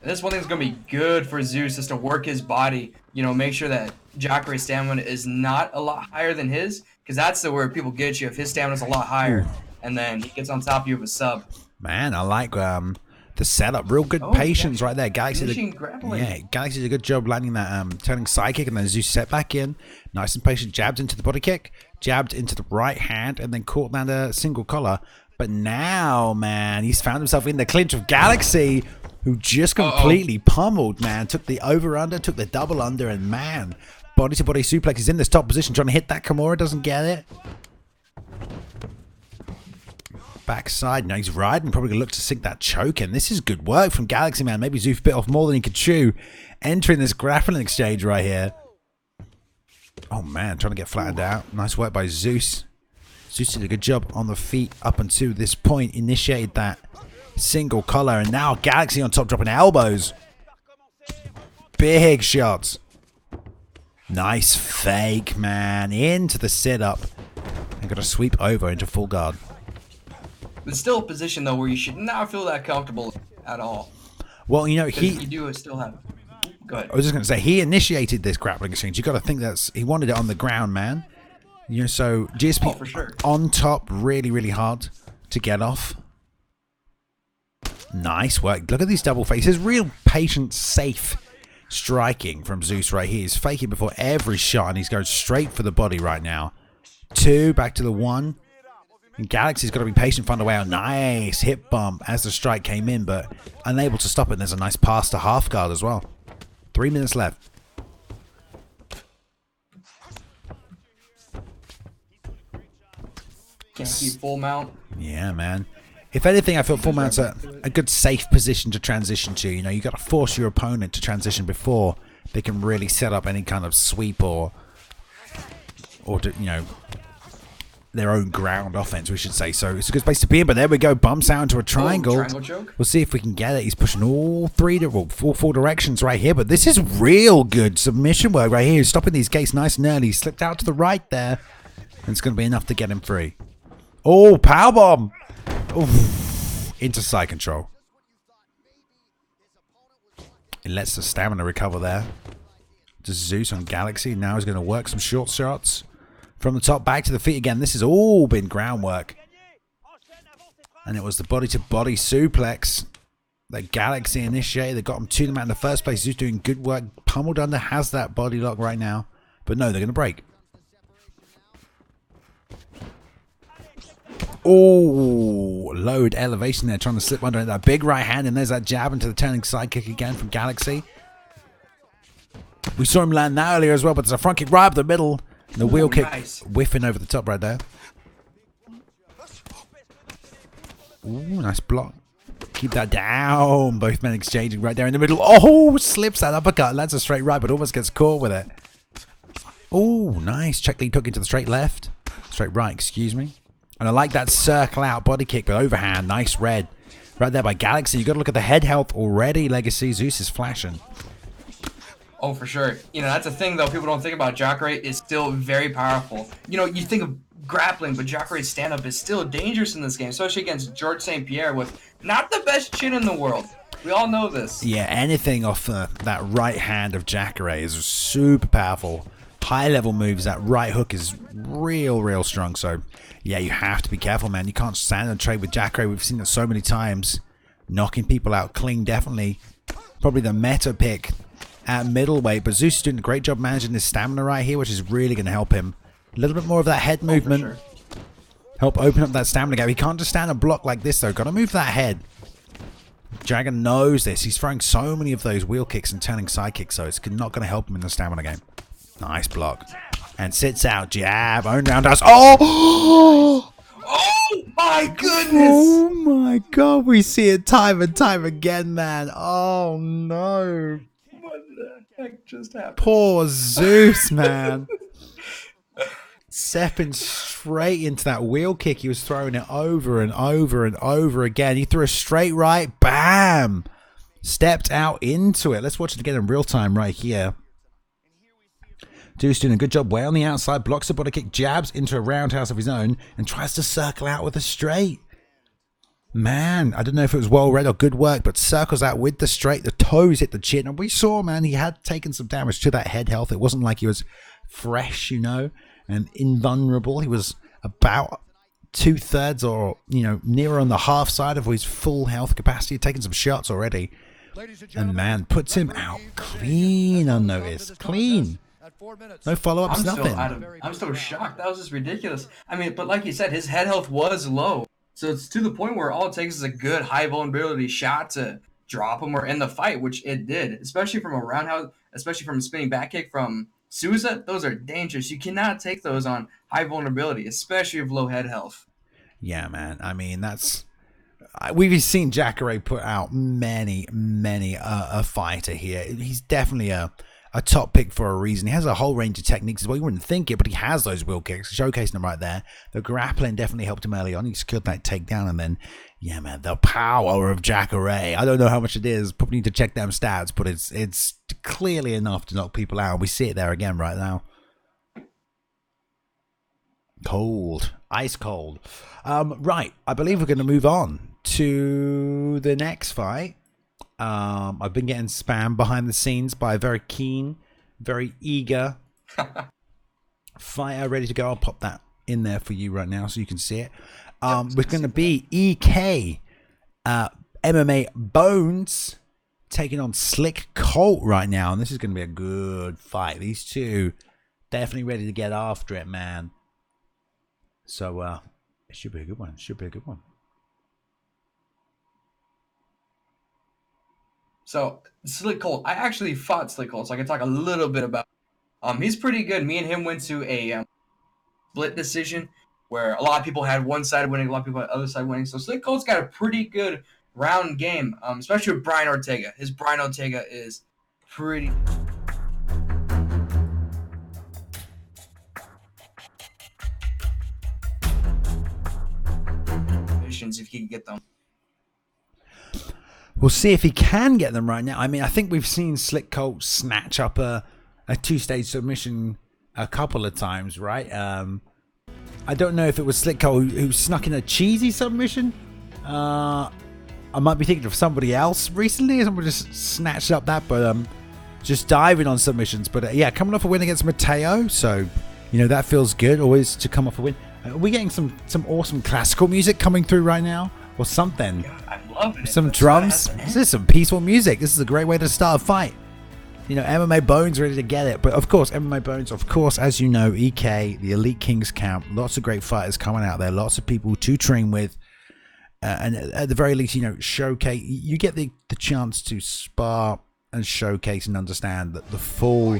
And this one thing's going to be good for Zeus is to work his body, you know, make sure that Jacare's stamina is not a lot higher than his, because that's the where people get you if his stamina's a lot higher, and then he gets on top of you with a sub. Man, I like the setup. Real good patience right there. Galaxy did a good job landing that turning side kick, and then Zeus set back in. Nice and patient. Jabbed into the body kick, jabbed into the right hand, and then caught down a single collar. But now, man, he's found himself in the clinch of Galaxy, who just completely pummeled, man. Took the over-under, took the double under, and man, body-to-body suplex. He's in this top position, trying to hit that Kimura, doesn't get it. Backside, now he's riding, probably going to look to sink that choke in. This is good work from Galaxy, man. Maybe Zeus bit off more than he could chew. Entering this grappling exchange right here. Oh, man, trying to get flattened out. Nice work by Zeus. Zeus did a good job on the feet up until this point. Initiated that single collar, and now Galaxy on top, dropping elbows. Big shots. Nice fake, man. Into the sit-up. And got to sweep over into full guard. It's still a position, though, where you should not feel that comfortable at all. Well, you know, you do still have... Go ahead. I was just going to say, he initiated this grappling exchange. You got to think he wanted it on the ground, man. You know, so GSP for sure. On top, really, really hard to get off. Nice work. Look at these double faces. Real patient, safe striking from Zeus right here. He's faking before every shot, and he's going straight for the body right now. 2, back to the 1. And Galaxy's got to be patient, find a way out. Nice hip bump as the strike came in, but unable to stop it. And there's a nice pass to half guard as well. 3 minutes left. Can't keep full mount. Yeah, man. If anything, I feel full mount's a good safe position to transition to. You know, you got to force your opponent to transition before they can really set up any kind of sweep or you know, their own ground offense, we should say. So it's a good space to be in, but there we go. Bumps out into a triangle. Triangle choke. We'll see if we can get it. He's pushing all four directions right here, but this is real good submission work right here. He's stopping these gates nice and early. He slipped out to the right there, and it's going to be enough to get him free. Oh, powerbomb! Into side control. It lets the stamina recover there. Just Zeus on Galaxy. Now he's going to work some short shots. From the top back to the feet again. This has all been groundwork. And it was the body-to-body suplex that Galaxy initiated. They got him to the mat in the first place. Zeus doing good work. Pummeled under has that body lock right now. But no, they're going to break. Oh, load elevation there. Trying to slip under that big right hand. And there's that jab into the turning side kick again from Galaxy. We saw him land that earlier as well. But there's a front kick right up the middle. The wheel kick whiffing over the top right there. Ooh, nice block. Keep that down. Both men exchanging right there in the middle. Oh, slips that uppercut. Lands a straight right, but almost gets caught with it. Oh, nice. Check lead took into the straight left. Straight right, excuse me. And I like that circle out body kick, but overhand. Nice red. Right there by Galaxy. You got to look at the head health already. Legacy Zeus is flashing. Oh, for sure. You know, that's the thing, though, people don't think about. Jacare is still very powerful. You know, you think of grappling, but Jacare's stand-up is still dangerous in this game, especially against George St. Pierre with not the best chin in the world. We all know this. Yeah, anything off that right hand of Jacare is super powerful. High-level moves, that right hook is real strong. So, yeah, you have to be careful, man. You can't stand and trade with Jacare. We've seen it so many times. Knocking people out clean, definitely. Probably the meta pick at middleweight, but Zeus is doing a great job managing his stamina right here, which is really going to help him. A little bit more of that head movement. Sure. Help open up that stamina gap. He can't just stand and block like this, though. Got to move that head. Dragon knows this. He's throwing so many of those wheel kicks and turning side kicks, so it's not going to help him in the stamina game. Nice block. And sits out. Jab. Own roundhouse. Oh! Oh, my goodness! Oh, my God. We see it time and time again, man. Oh, no. Heck just happened? Poor Zeus, man. Stepping straight into that wheel kick. He was throwing it over and over and over again. He threw a straight right. Bam! Stepped out into it. Let's watch it again in real time right here. Zeus doing a good job way on the outside. Blocks the body kick. Jabs into a roundhouse of his own. And tries to circle out with a straight. Man, I don't know if it was well read or good work, but circles out with the straight. The toes hit the chin. And we saw, man, he had taken some damage to that head health. It wasn't like he was fresh, you know, and invulnerable. He was about 2/3 or, you know, nearer on the half side of his full health capacity, taking some shots already. And man, puts him out clean, unnoticed. Clean. No follow-ups, nothing. I'm so shocked. That was just ridiculous. I mean, but like you said, his head health was low. So it's to the point where all it takes is a good high vulnerability shot to drop him or end the fight, which it did. Especially from a roundhouse, especially from a spinning back kick from Sousa. Those are dangerous. You cannot take those on high vulnerability, especially with low head health. Yeah, man. I mean, that's... We've seen Jacare put out many a fighter here. He's definitely a top pick for a reason. He has a whole range of techniques as well. You wouldn't think it, but he has those wheel kicks, showcasing them right there. The grappling definitely helped him early on. He secured that takedown, and then, yeah, man, the power of Jacare. I don't know how much it is. Probably need to check them stats, but it's clearly enough to knock people out. We see it there again right now. Cold. Ice cold. Right, I believe we're going to move on to the next fight. I've been getting spammed behind the scenes by a very keen, very eager fighter ready to go. I'll pop that in there for you right now so you can see it. We're going to be EK MMA Bones taking on Slick Colt right now, and this is going to be a good fight. These two definitely ready to get after it, man. So it should be a good one. Should be a good one. So Slick Colt, I actually fought Slick Colt, so I can talk a little bit about. He's pretty good. Me and him went to a split decision where a lot of people had one side winning, a lot of people had the other side winning. So Slick Colt's got a pretty good round game, especially with Brian Ortega. His Brian Ortega is pretty. If he can get them. We'll see if he can get them right now. I mean, I think we've seen Slick Colt snatch up a two-stage submission a couple of times, right? I don't know if it was Slick Colt who snuck in a cheesy submission. I might be thinking of somebody else recently. Someone just snatched up that, but just diving on submissions. But yeah, coming off a win against Mateo, so you know that feels good. Always to come off a win. Are we getting some awesome classical music coming through right now, or something? God, I'm loving it. Some drums. This is some peaceful music. This is a great way to start a fight. You know, MMA Bones ready to get it. But of course, MMA Bones, of course, as you know, EK, the Elite Kings camp, lots of great fighters coming out there, lots of people to train with. And at the very least, you know, showcase. You get the chance to spar and showcase and understand that the full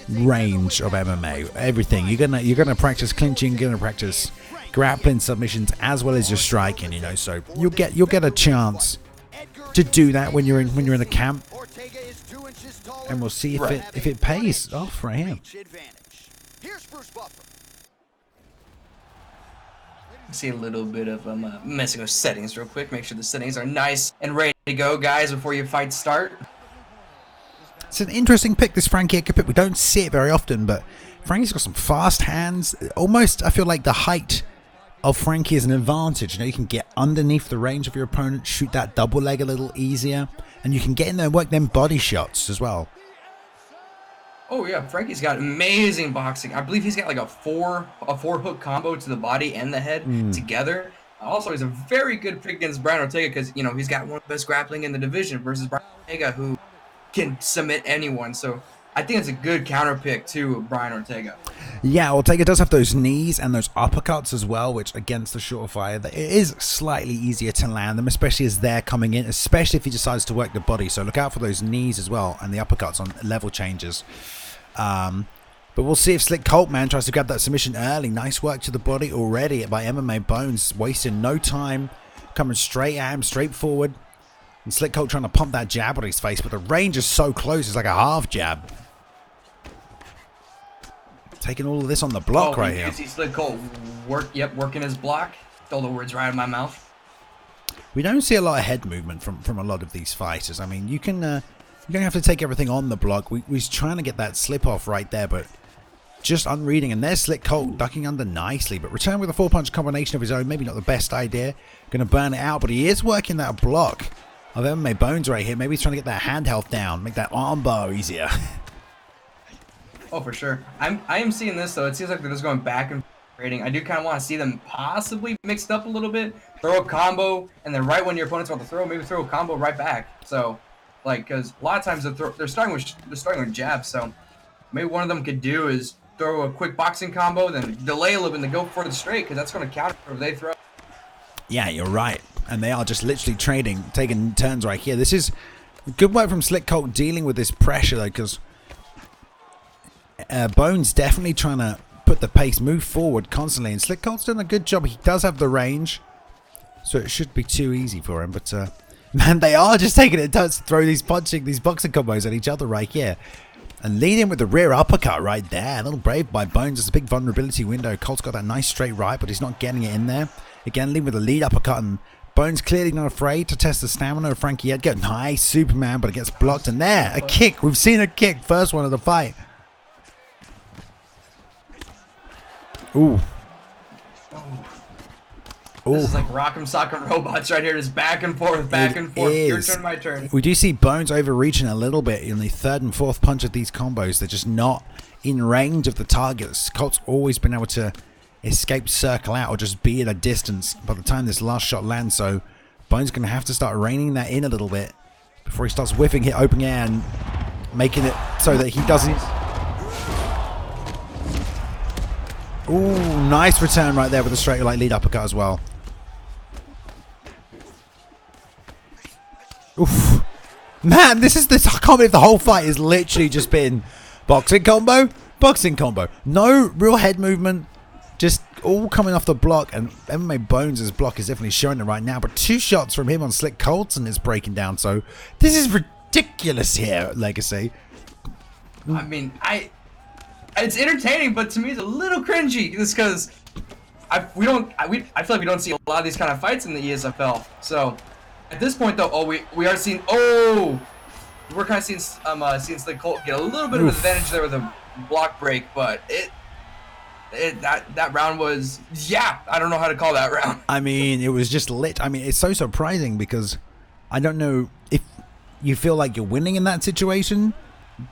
range of MMA, everything. You're gonna practice clinching, you're gonna practice grappling, submissions, as well as your striking. You know, so you'll get a chance to do that when you're in the camp, and we'll see if it pays off right here. See a little bit of messing with settings real quick. Make sure the settings are nice and ready to go, guys, before your fights start. It's an interesting pick, this Frankie pick. We don't see it very often, but Frankie's got some fast hands. Almost, I feel like the height of Frankie is an advantage. You know, you can get underneath the range of your opponent, shoot that double leg a little easier, and you can get in there and work them body shots as well. Oh yeah, Frankie's got amazing boxing. I believe he's got like a four hook combo to the body and the head together. Also, he's a very good pick against Brian Ortega because, you know, he's got one of the best grappling in the division versus Brian Ortega, who can submit anyone. So I think it's a good counter pick to Brian Ortega. Yeah, Ortega does have those knees and those uppercuts as well, which against the shorter fighter, it is slightly easier to land them, especially as they're coming in, especially if he decides to work the body. So look out for those knees as well and the uppercuts on level changes. But we'll see if Slick Colt, man, tries to grab that submission early. Nice work to the body already by MMA Bones, wasting no time, coming straight at him, straight forward. And Slick Colt trying to pump that jab on his face, but the range is so close, it's like a half jab. Taking all of this on the block right here. You see Slick Colt working his block. Stole the words right out of my mouth. We don't see a lot of head movement from a lot of these fighters. I mean, you don't have to take everything on the block. We're trying to get that slip off right there, but just unreading. And there's Slick Colt ducking under nicely, but return with a 4-punch combination of his own. Maybe not the best idea. Going to burn it out, but he is working that block. of MMA Bones right here. Maybe he's trying to get that hand health down, make that arm bar easier. Oh, for sure. I am seeing this though. It seems like they're just going back and trading. I do kind of want to see them possibly mixed up a little bit. Throw a combo, and then right when your opponent's about to throw, maybe throw a combo right back. So, like, because a lot of times they're starting with jabs. So maybe one of them could do is throw a quick boxing combo, then delay a little bit, and then go for the straight, because that's going to counter if they throw. Yeah, you're right. And they are just literally trading, taking turns right here. This is good work from Slick Colt dealing with this pressure, though, because Bones definitely trying to put the pace, move forward constantly. And Slick Colt's done a good job. He does have the range, so it shouldn't be too easy for him. But, man, they are just taking it to throw these boxing combos at each other right here. And lead in with the rear uppercut right there. A little brave by Bones. It's a big vulnerability window. Colt's got that nice straight right, but he's not getting it in there. Again, lead with a lead uppercut, and Bones clearly not afraid to test the stamina of Frankie Edgar. Nice Superman, but it gets blocked. And there, a kick. We've seen a kick. First one of the fight. Ooh. This is like Rock'em Sock'em Robots right here, just back and forth, back and forth. Your turn, my turn. We do see Bones overreaching a little bit in the third and fourth punch of these combos. They're just not in range of the targets. Colt's always been able to escape, circle out, or just be at a distance by the time this last shot lands. So Bones going to have to start reining that in a little bit before he starts whiffing hit open air and making it so that he doesn't. Ooh, nice return right there with a straight like lead uppercut as well. Oof. Man, this. I can't believe the whole fight has literally just been boxing combo, boxing combo. No real head movement, just all coming off the block. And MMA Bones' block is definitely showing it right now. But 2 shots from him on Slick Colt and it's breaking down. So this is ridiculous here at Legacy. I mean, it's entertaining, but to me it's a little cringy just because I feel like we don't see a lot of these kind of fights in the ESFL. So at this point though, we are seeing we're kind of seeing Slick Colt get a little bit of an advantage there with a block break, but that round was, yeah, I don't know how to call that round. I mean, it was just lit. I mean, it's so surprising because I don't know if you feel like you're winning in that situation,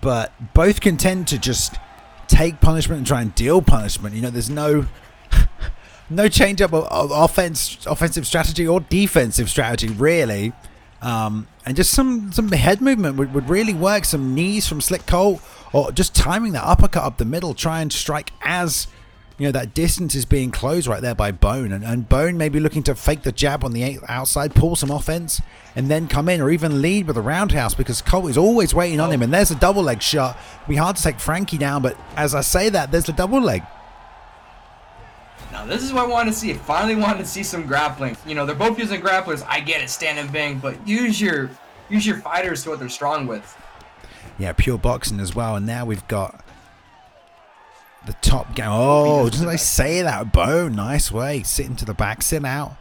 but both can tend to just take punishment and try and deal punishment. You know, there's no change up of offensive strategy or defensive strategy really, and just some head movement would really work. Some knees from Slick Colt, or just timing that uppercut up the middle, try and strike as that distance is being closed right there by Bone, and Bone maybe looking to fake the jab on the outside, pull some offense, and then come in, or even lead with a roundhouse, because Colt is always waiting on him. And there's a double leg shot. It'd be hard to take Frankie down, but as I say that, there's the double leg. Now this is what I wanted to see. I finally wanted to see some grappling. They're both using grapplers. I get it, stand and bang, but use your fighters to what they're strong with. Yeah, pure boxing as well. And now we've got the top game. Oh, didn't I say that? Bone, nice way. Sitting to the back, sit out.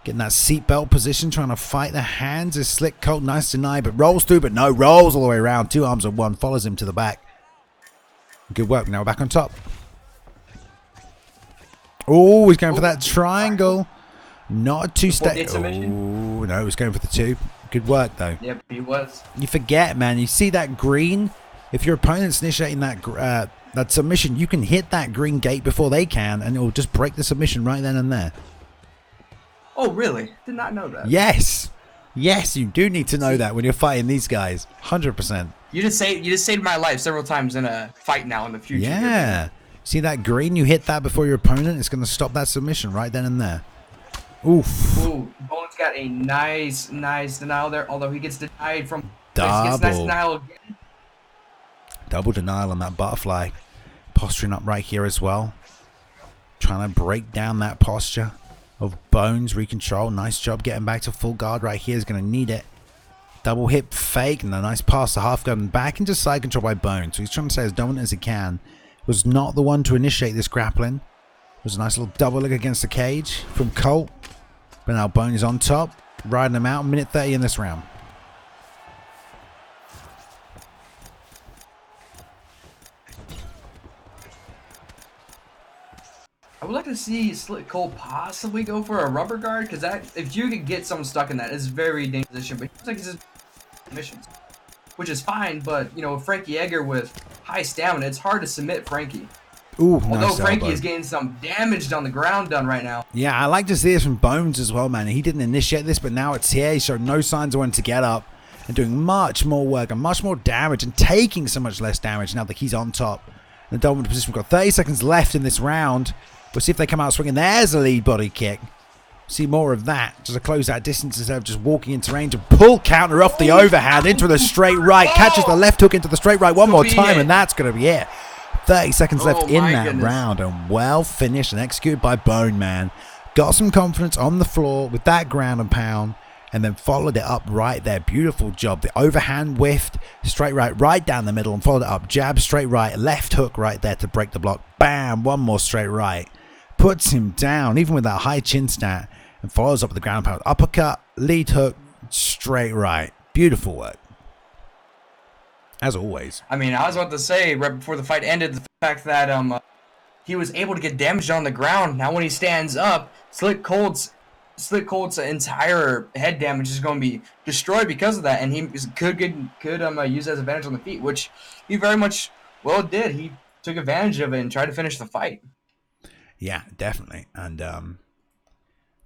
Getting that seatbelt position, trying to fight the hands. Is Slick Colt, nice deny, but rolls through, but no, rolls all the way around. 2 arms on one, follows him to the back. Good work. Now we're back on top. Oh, he's going for that triangle. Not a 2-step. Oh, no, he's going for the 2. Good work, though. Yep, he was. You forget, man. You see that green? If your opponent's initiating that submission, you can hit that green gate before they can, and it will just break the submission right then and there. Oh, really? Did not know that. Yes. Yes, you do need to know that when you're fighting these guys. 100%. You just saved my life several times in a fight now in the future. Yeah. See that green? You hit that before your opponent. It's going to stop that submission right then and there. Oof. Ooh, Bones got a nice denial there, although he gets denied from... Double. Nice denial again. Double denial on that butterfly. Posturing up right here as well. Trying to break down that posture of Bones. Recontrol. Nice job getting back to full guard right here. Is going to need it. Double hip fake and a nice pass to half guard and back into side control by Bones. So he's trying to stay as dominant as he can. Was not the one to initiate this grappling. It was a nice little double leg against the cage from Colt. But now Bone is on top, riding him out. Minute 30 in this round. I would like to see Slick Cole possibly go for a rubber guard, because that, if you could get someone stuck in that, it's a very dangerous position. But he looks like he's just missions, which is fine. But you know, Frankie Edgar with high stamina, it's hard to submit Frankie. Ooh, Although nice Frankie elbow. is getting some damage on the ground done right now. Yeah, I like to see this from Bones as well, man. He didn't initiate this, but now it's here. He showed no signs of wanting to get up and doing much more work and much more damage and taking so much less damage now that he's on top. In the dominant position, we've got 30 seconds left in this round. We'll see if they come out swinging. There's a lead body kick. See more of that, just to close that distance instead of just walking into range and pull counter off the overhand into the straight right. Catches the left hook into the straight right one more time, and that's going to be it. 30 seconds left in that round, and well finished and executed by Bone Man. Got some confidence on the floor with that ground and pound, and then followed it up right there. Beautiful job. The overhand whiffed, straight right down the middle, and followed it up. Jab, straight right, left hook right there to break the block. Bam, one more straight right. Puts him down, even with that high chin stat, and follows up with the ground pound. Uppercut, lead hook, straight right. Beautiful work. As always. I mean, I was about to say right before the fight ended, the fact that he was able to get damaged on the ground. Now when he stands up, Slick Colt's entire head damage is going to be destroyed because of that, and he could use that as advantage on the feet, which he very much did. He took advantage of it and tried to finish the fight. Yeah, definitely, and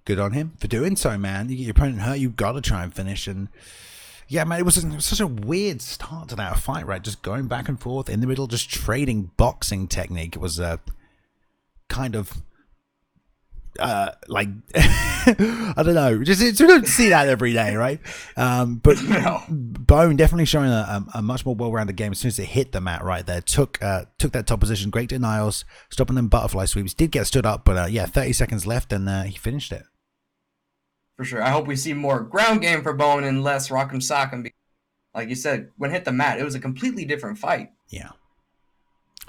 good on him for doing so, man. You get your opponent hurt, you've got to try and finish. And yeah, man, it was such a weird start to that fight, right? Just going back and forth in the middle, just trading boxing technique. It was kind of like I don't know, just you don't see that every day, right? But No. Bone definitely showing a much more well-rounded game as soon as it hit the mat right there. Took that top position, great denials, stopping them butterfly sweeps. Did get stood up, but yeah, 30 seconds left, and he finished it. For sure. I hope we see more ground game for Bone and less rock'em sock'em. Like you said, when it hit the mat, it was a completely different fight. Yeah.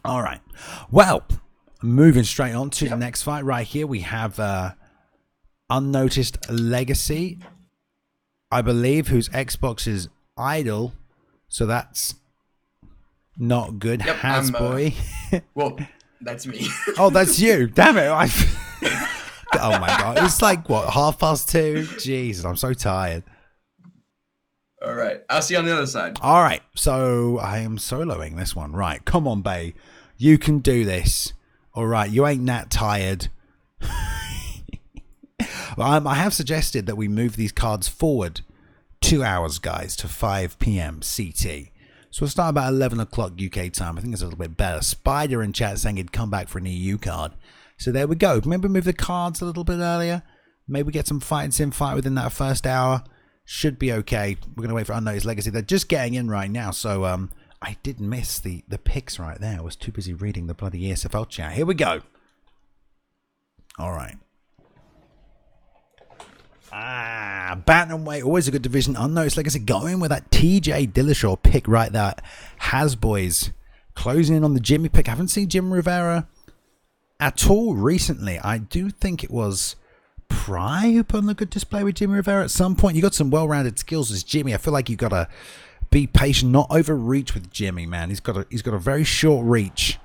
All right. Well, moving straight on to the next fight right here, we have unnoticed Legacy, I believe, who's Xbox's idol. So that's not good. Yep, Hasboy. Well, that's me. Oh, that's you. Damn it. Oh my God. It's like, what, 2:30? Jesus, I'm so tired. All right. I'll see you on the other side. All right. So I am soloing this one. Right. Come on, Bay. You can do this. All right. You ain't that tired. I have suggested that we move these cards forward 2 hours, guys, to 5 p.m. CT. So we'll start about 11 o'clock UK time. I think it's a little bit better. Spider in chat saying he'd come back for an EU card. So there we go. Maybe move the cards a little bit earlier. Maybe get some fights in fight within that first hour. Should be okay. We're going to wait for Unnoticed Legacy. They're just getting in right now. So I did miss the picks right there. I was too busy reading the bloody ESFL chat. Here we go. All right. Bantamweight, always a good division. Unnoticed Legacy going with that TJ Dillashaw pick right there. Hasboys closing in on the Jimmy pick. I haven't seen Jim Rivera at all recently. I do think it was Pry who put on the good display with Jimmy Rivera at some point. You got some well-rounded skills as Jimmy. I feel like you got to be patient, not overreach with Jimmy, man. He's got a very short reach.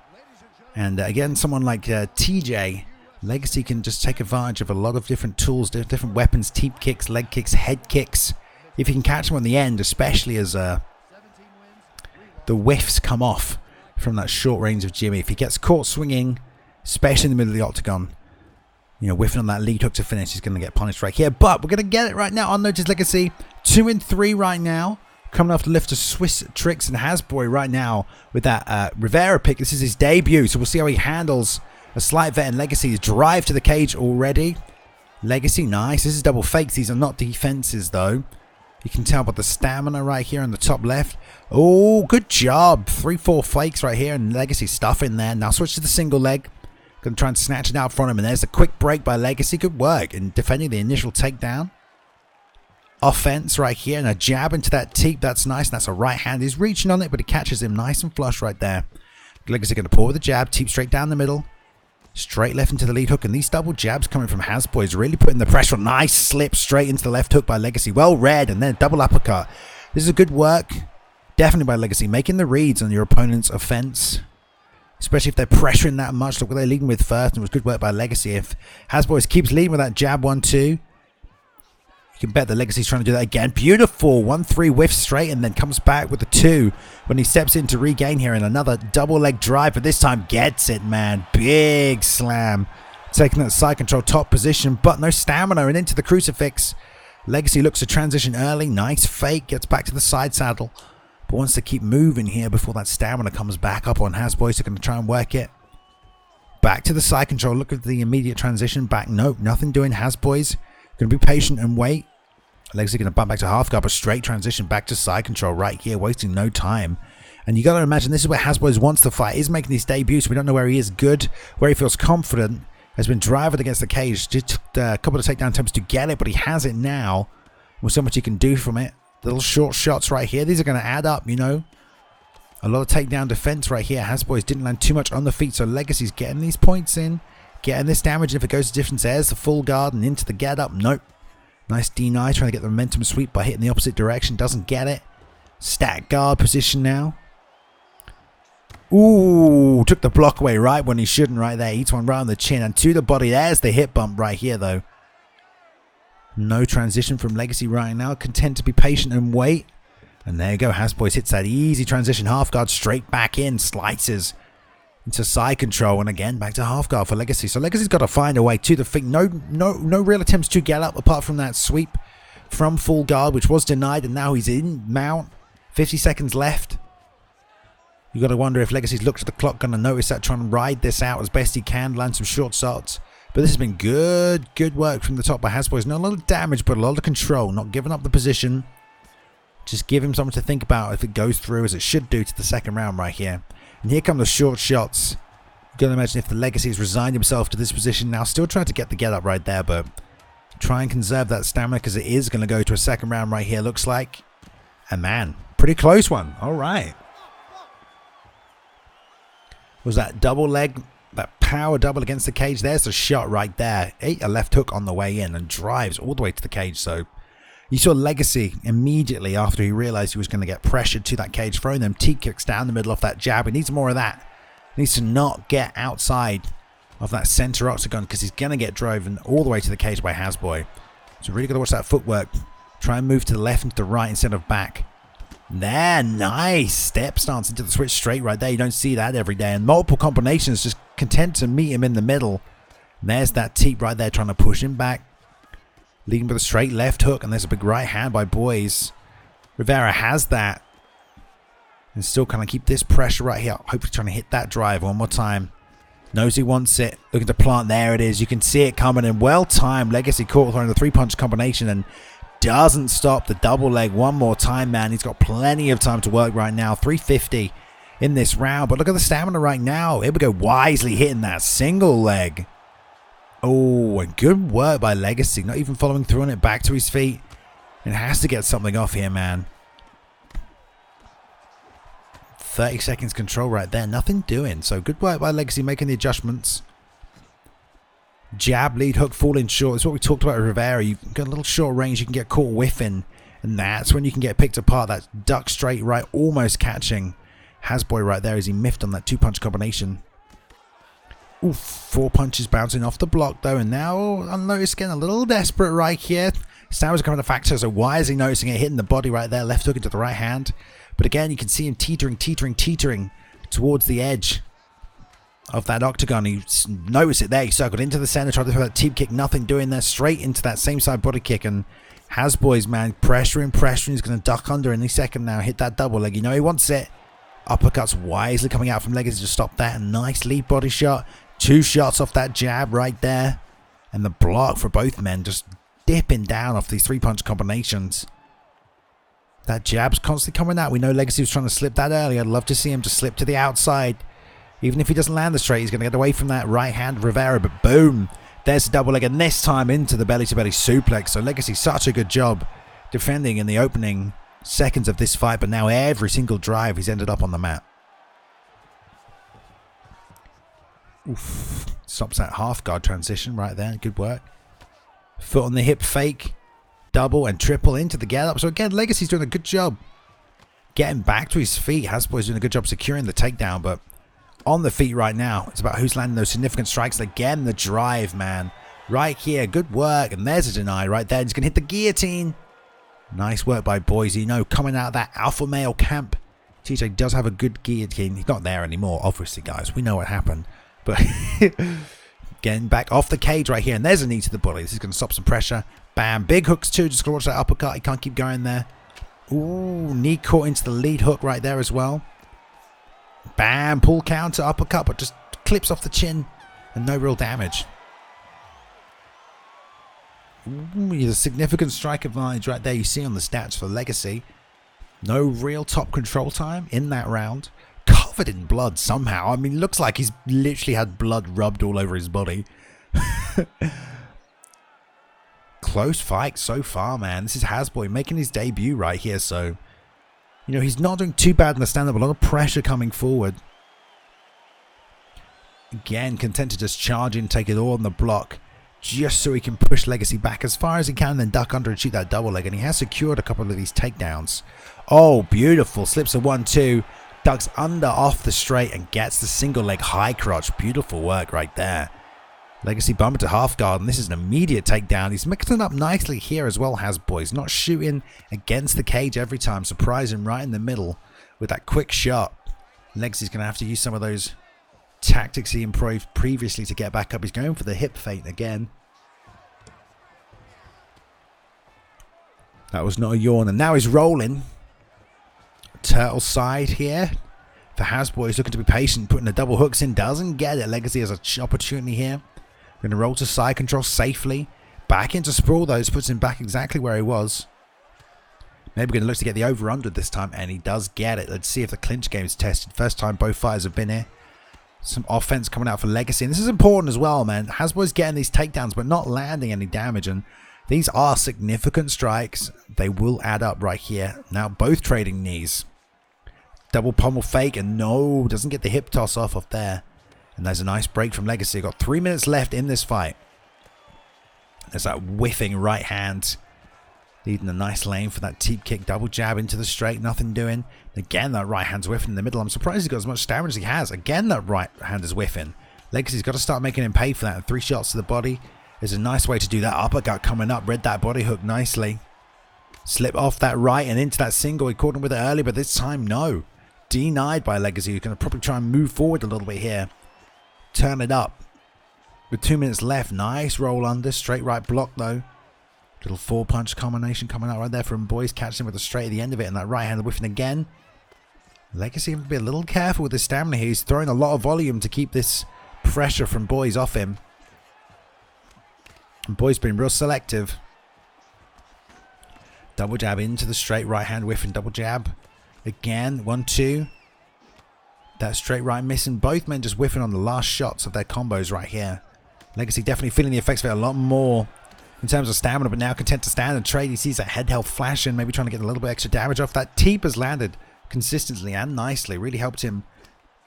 And again, someone like TJ Legacy can just take advantage of a lot of different tools, different weapons, teep kicks, leg kicks, head kicks. If you can catch him on the end, especially as the whiffs come off from that short range of Jimmy. If he gets caught swinging, especially in the middle of the octagon, you know, whiffing on that lead hook to finish, he's going to get punished right here. But we're going to get it right now. Unnoticed Legacy, 2-3 right now. Coming off the lift of Swiss Tricks and Hasboy right now with that Rivera pick. This is his debut, so we'll see how he handles a slight vet and Legacy's drive to the cage already. Legacy, nice. This is double fakes. These are not defenses, though. You can tell by the stamina right here on the top left. Oh, good job. 3-4 fakes right here, and Legacy stuff in there. Now switch to the single leg. Going to try and snatch it out from him, and there's a quick break by Legacy. Good work in defending the initial takedown. Offense right here, and a jab into that teep. That's nice. That's a right hand. He's reaching on it, but it catches him nice and flush right there. Legacy going to pull with a jab. Teep straight down the middle. Straight left into the lead hook, and these double jabs coming from Hasboy is really putting the pressure on. Nice slip straight into the left hook by Legacy. Well read, and then double uppercut. This is a good work. Definitely by Legacy. Making the reads on your opponent's offense. especially if they're pressuring that much. Look what they're leading with first, and it was good work by LexA. If Hasboys keeps leading with that jab 1-2, you can bet the Legacy's trying to do that again. Beautiful 1-3 whiff straight, and then comes back with the 2 when he steps in to regain here, and another double leg drive, but this time gets it, man. Big slam, taking that side control top position, but no stamina, and into the crucifix. Legacy looks to transition early. Nice fake, gets back to the side saddle, but wants to keep moving here before that stamina comes back up on Hasboys. They're going to try and work it. Back to the side control. Look at the immediate transition back. Nope, nothing doing. Hasboys going to be patient and wait. Legacy going to bump back to half guard, but straight transition back to side control right here, wasting no time. And you got to imagine this is where Hasboys wants to fight. He's making his debut, so we don't know where he is good, where he feels confident. Has been driving against the cage. Just took a couple of takedown attempts to get it, but he has it now. With so much he can do from it. Little short shots right here. These are going to add up, you know. A lot of takedown defense right here. Hasboys didn't land too much on the feet, so Legacy's getting these points in. Getting this damage. And if it goes to different airs, the full guard and into the get up. Nope. Nice deny, trying to get the momentum sweep by hitting the opposite direction. Doesn't get it. Stack guard position now. Ooh, took the block away right when he shouldn't right there. Eats one right on the chin and to the body. There's the hip bump right here, though. No transition from Legacy right now. Content to be patient and wait. And there you go. Hasboys hits that easy transition. Half guard straight back in. Slices into side control. And again, back to half guard for Legacy. So Legacy's got to find a way to the feet. No real attempts to get up apart from that sweep from full guard, which was denied. And now he's in mount. 50 seconds left. You got to wonder if Legacy's looked at the clock, going to notice that, trying to ride this out as best he can, land some short shots. But this has been good work from the top by Hasboys. Not a lot of damage, but a lot of control. Not giving up the position. Just give him something to think about if it goes through, as it should do to the second round right here. And here come the short shots. You got to imagine if the Legacy has resigned himself to this position now, still trying to get the get up right there, but try and conserve that stamina because it is going to go to a second round right here, looks like. And man, pretty close one. All right. Was that double leg, that power double against the cage? There's the shot right there. Ate a left hook on the way in and drives all the way to the cage. So you saw Legacy immediately after he realized he was going to get pressured to that cage, throwing them teep kicks down the middle off that jab. He needs more of that. He needs to not get outside of that center octagon because he's going to get driven all the way to the cage by Hasboy. So really got to watch that footwork. Try and move to the left and to the right instead of back. There, nice step stance into the switch straight right there. You don't see that every day. And multiple combinations, just content to meet him in the middle. And there's that teep right there trying to push him back. Leading with a straight left hook. And there's a big right hand by Boys. Rivera has that. And still kind of keep this pressure right here. Hopefully trying to hit that drive one more time. Knows he wants it. Looking to plant. There it is. You can see it coming in. Well timed. Legacy caught throwing the 3-punch combination and doesn't stop the double leg one more time, man. He's got plenty of time to work right now. 350 in this round. But look at the stamina right now. Here we go. Wisely hitting that single leg. Oh, and good work by Legacy. Not even following through on it. Back to his feet. And has to get something off here, man. 30 seconds control right there. Nothing doing. So good work by Legacy making the adjustments. Jab, lead hook, falling short. It's what we talked about with Rivera. You've got a little short range. You can get caught whiffing. And that's when you can get picked apart. That duck straight right, almost catching Hasboy right there as he miffed on that 2-punch combination. Oof, 4 punches bouncing off the block though. And now unnoticed, getting a little desperate right here. Stamina's coming to factor, so why is he noticing it? Hitting the body right there. Left hook into the right hand. But again, you can see him teetering towards the edge of that octagon. You notice it there. He circled into the center, tried to throw that teep kick. Nothing doing there. Straight into that same side body kick. And Hasboy's, man, pressuring. He's going to duck under any second now. Hit that double leg. You know he wants it. Uppercuts wisely coming out from Legacy to stop that. Nice lead body shot. 2 shots off that jab right there. And the block for both men just dipping down off these 3-punch combinations. That jab's constantly coming out. We know Legacy was trying to slip that early. I'd love to see him just slip to the outside. Even if he doesn't land the straight, he's going to get away from that right hand of Rivera. But boom, there's the double leg. And this time into the belly-to-belly suplex. So Legacy, such a good job defending in the opening seconds of this fight. But now every single drive, he's ended up on the mat. Oof. Stops that half guard transition right there. Good work. Foot on the hip fake. Double and triple into the get up. So again, Legacy's doing a good job getting back to his feet. Hasboy's doing a good job securing the takedown, but on the feet right now. It's about who's landing those significant strikes. Again, the drive, man. Right here. Good work. And there's a deny right there. He's going to hit the guillotine. Nice work by Boise. Coming out of that alpha male camp. TJ does have a good guillotine. He's not there anymore, obviously, guys. We know what happened. But getting back off the cage right here. And there's a knee to the body. This is going to stop some pressure. Bam. Big hooks too. Just going to watch that uppercut. He can't keep going there. Ooh, knee caught into the lead hook right there as well. Bam. Pull counter uppercut, but just clips off the chin. And no real damage. Ooh, a significant strike advantage right there. You see on the stats for Legacy. No real top control time in that round. Covered in blood somehow. I mean, looks like he's literally had blood rubbed all over his body. Close fight so far, man. This is Hasboy making his debut right here. So, he's not doing too bad in the stand-up. A lot of pressure coming forward. Again, content to just charge in, take it all on the block. Just so he can push Legacy back as far as he can, then duck under and shoot that double leg. And he has secured a couple of these takedowns. Oh, beautiful. Slips a 1-2. Ducks under off the straight and gets the single leg high crotch. Beautiful work right there. Legacy bumper to half guard, and this is an immediate takedown. He's mixing up nicely here as well, Hasboy. He's not shooting against the cage every time. Surprising right in the middle with that quick shot. Legacy's going to have to use some of those tactics he improved previously to get back up. He's going for the hip feint again. That was not a yawn, and now he's rolling. Turtle side here for Hasboy. He's looking to be patient, putting the double hooks in. Doesn't get it. Legacy has an opportunity here. Going to roll to side control safely. Back into sprawl, though. Puts him back exactly where he was. Maybe going to look to get the over-under this time, and he does get it. Let's see if the clinch game is tested. First time both fighters have been here. Some offense coming out for Legacy, and this is important as well, man. Hasboy's getting these takedowns, but not landing any damage, and these are significant strikes. They will add up right here. Now both trading knees. Double pommel fake, and no, doesn't get the hip toss off there. And there's a nice break from Legacy. Got 3 minutes left in this fight. There's that whiffing right hand. Leading a nice lane for that teep kick. Double jab into the straight. Nothing doing. Again, that right hand's whiffing in the middle. I'm surprised he's got as much stamina as he has. Again, that right hand is whiffing. Legacy's got to start making him pay for that. And 3 shots to the body is a nice way to do that. Uppercut coming up. Read that body hook nicely. Slip off that right and into that single. He caught him with it early, but this time, no. Denied by Legacy. He's going to probably try and move forward a little bit here. Turn it up. With 2 minutes left. Nice roll under. Straight right block, though. Little 4-punch combination coming out right there from Boys. Catching him with a straight at the end of it. And that right hand whiffing again. Legacy have to be a little careful with his stamina here. He's throwing a lot of volume to keep this pressure from Boys off him. And Boys been real selective. Double jab into the straight right hand whiffing. Double jab. Again. 1-2. That straight right missing. Both men just whiffing on the last shots of their combos right here. Legacy definitely feeling the effects of it a lot more in terms of stamina, but now content to stand and trade. He sees that head health flashing, maybe trying to get a little bit extra damage off. That teep has landed consistently and nicely. Really helped him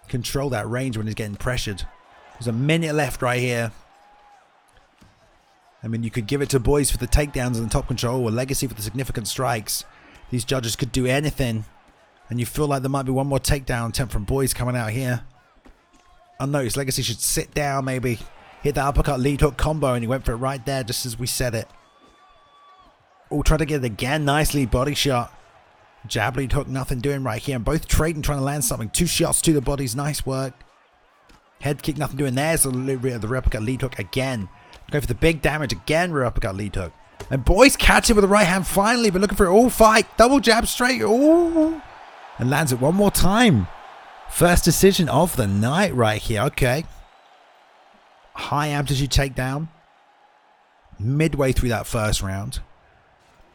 control that range when he's getting pressured. There's a minute left right here. I mean, you could give it to Boys for the takedowns and the top control, or Legacy for the significant strikes. These judges could do anything. And you feel like there might be one more takedown attempt from Boys coming out here. Unnoticed. Legacy should sit down maybe. Hit that uppercut lead hook combo, and he went for it right there just as we said it. Oh, try to get it again nicely. Body shot. Jab lead hook, nothing doing right here. And both trading, trying to land something. 2 shots to the bodies. Nice work. Head kick, nothing doing. There's the rear uppercut lead hook again. Go for the big damage again. Rear uppercut lead hook. And Boys catch it with the right hand finally, but looking for it all fight. Double jab straight. Oh. And lands it one more time. First decision of the night right here. Okay. High amplitude takedown. Midway through that first round.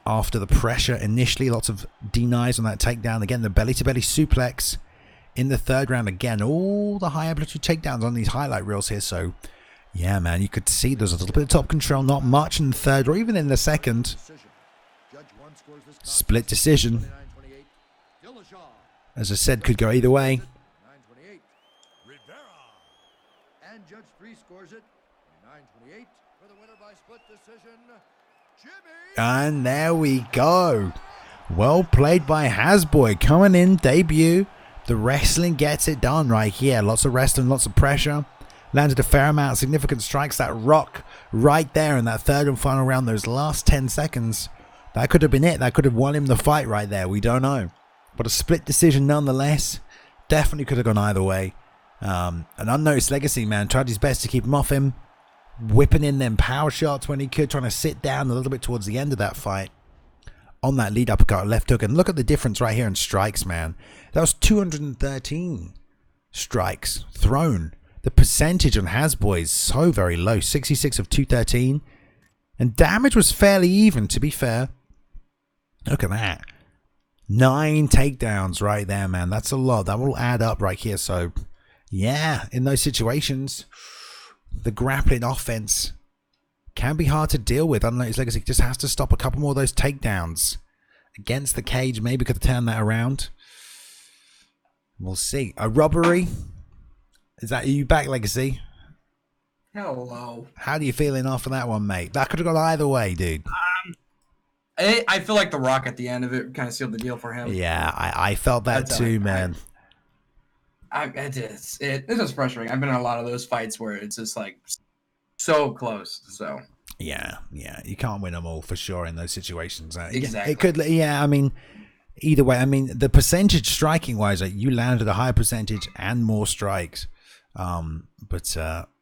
After the pressure initially. Lots of denies on that takedown. Again, the belly-to-belly suplex. In the third round again. All the high amplitude takedowns on these highlight reels here. So, yeah, man. You could see there's a little bit of top control. Not much in the third or even in the second. Split decision. As I said, could go either way. And Judge 3 scores it. 9-28 for the winner by split decision. Jimmy. And there we go. Well played by Hasboy. Coming in, debut. The wrestling gets it done right here. Lots of wrestling, lots of pressure. Landed a fair amount of significant strikes. That rock right there in that third and final round, those last 10 seconds, that could have been it. That could have won him the fight right there. We don't know. But a split decision nonetheless. Definitely could have gone either way. An unnoticed Legacy, man, tried his best to keep him off him. Whipping in them power shots when he could, trying to sit down a little bit towards the end of that fight. On that lead uppercut, left hook. And look at the difference right here in strikes, man. That was 213 strikes thrown. The percentage on Hasboy is so very low. 66 of 213. And damage was fairly even, to be fair. Look at that. 9 takedowns right there, man. That's a lot. That will add up right here. So, yeah, in those situations, the grappling offense can be hard to deal with. Unlike Legacy, just has to stop a couple more of those takedowns against the cage. Maybe could turn that around. We'll see. A robbery. Is that you back, Legacy? Hello. How do you feeling after that one, mate? That could have gone either way, dude. I feel like the Rock at the end of it kind of sealed the deal for him. Yeah, I felt that too, man. It is frustrating. I've been in a lot of those fights where it's just like so close. So yeah, you can't win them all for sure in those situations. Exactly. It could, yeah. I mean, either way. I mean, the percentage striking wise, you landed a higher percentage and more strikes. But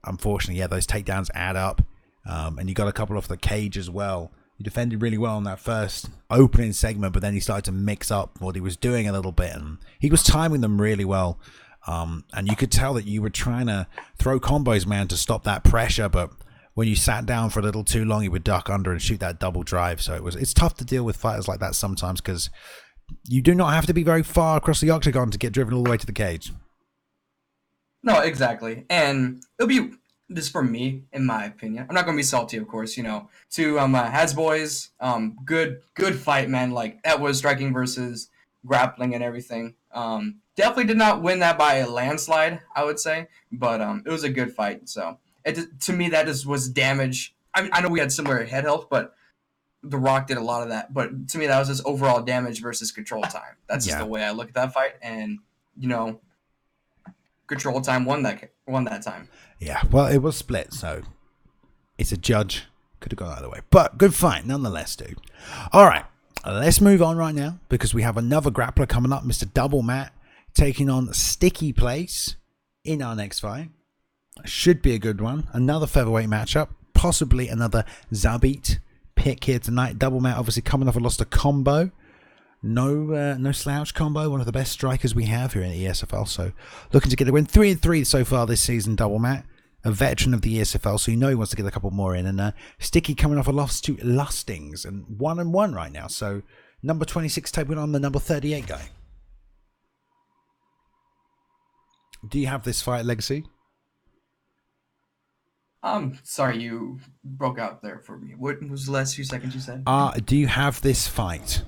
unfortunately, yeah, those takedowns add up. And you got a couple off the cage as well. He defended really well on that first opening segment, but then he started to mix up what he was doing a little bit, and he was timing them really well. And you could tell that you were trying to throw combos, man, to stop that pressure, but when you sat down for a little too long, he would duck under and shoot that double drive. So it's tough to deal with fighters like that sometimes, because you do not have to be very far across the octagon to get driven all the way to the cage. No, exactly. And it'll be this for me, in my opinion. I'm not gonna be salty, of course, to Hasboys, good fight, man. Like, that was striking versus grappling and everything. Definitely did not win that by a landslide, I would say, but it was a good fight. So to me, that just was damage. I know we had similar head health, but The Rock did a lot of that. But to me, that was just overall damage versus control time. That's just the way I look at that fight, and control time won that time. Yeah, well, it was split, so it's a judge. Could have gone either way. But good fight, nonetheless, dude. All right, let's move on right now, because we have another grappler coming up, Mr. Double Matt, taking on Sticky Place in our next fight. Should be a good one. Another featherweight matchup. Possibly another Zabit pick here tonight. Double Matt obviously coming off a loss to Combo. No slouch. Combo, one of the best strikers we have here in the ESFL. So looking to get a win. 3-3 so far this season, Double Matt. A veteran of the ESFL, so he wants to get a couple more in. And Sticky coming off a loss to Lustings, and 1-1 right now. So number 26 taking on the number 38 guy. Do you have this fight, Legacy? Sorry, you broke out there for me. What was the last few seconds you said? Do you have this fight?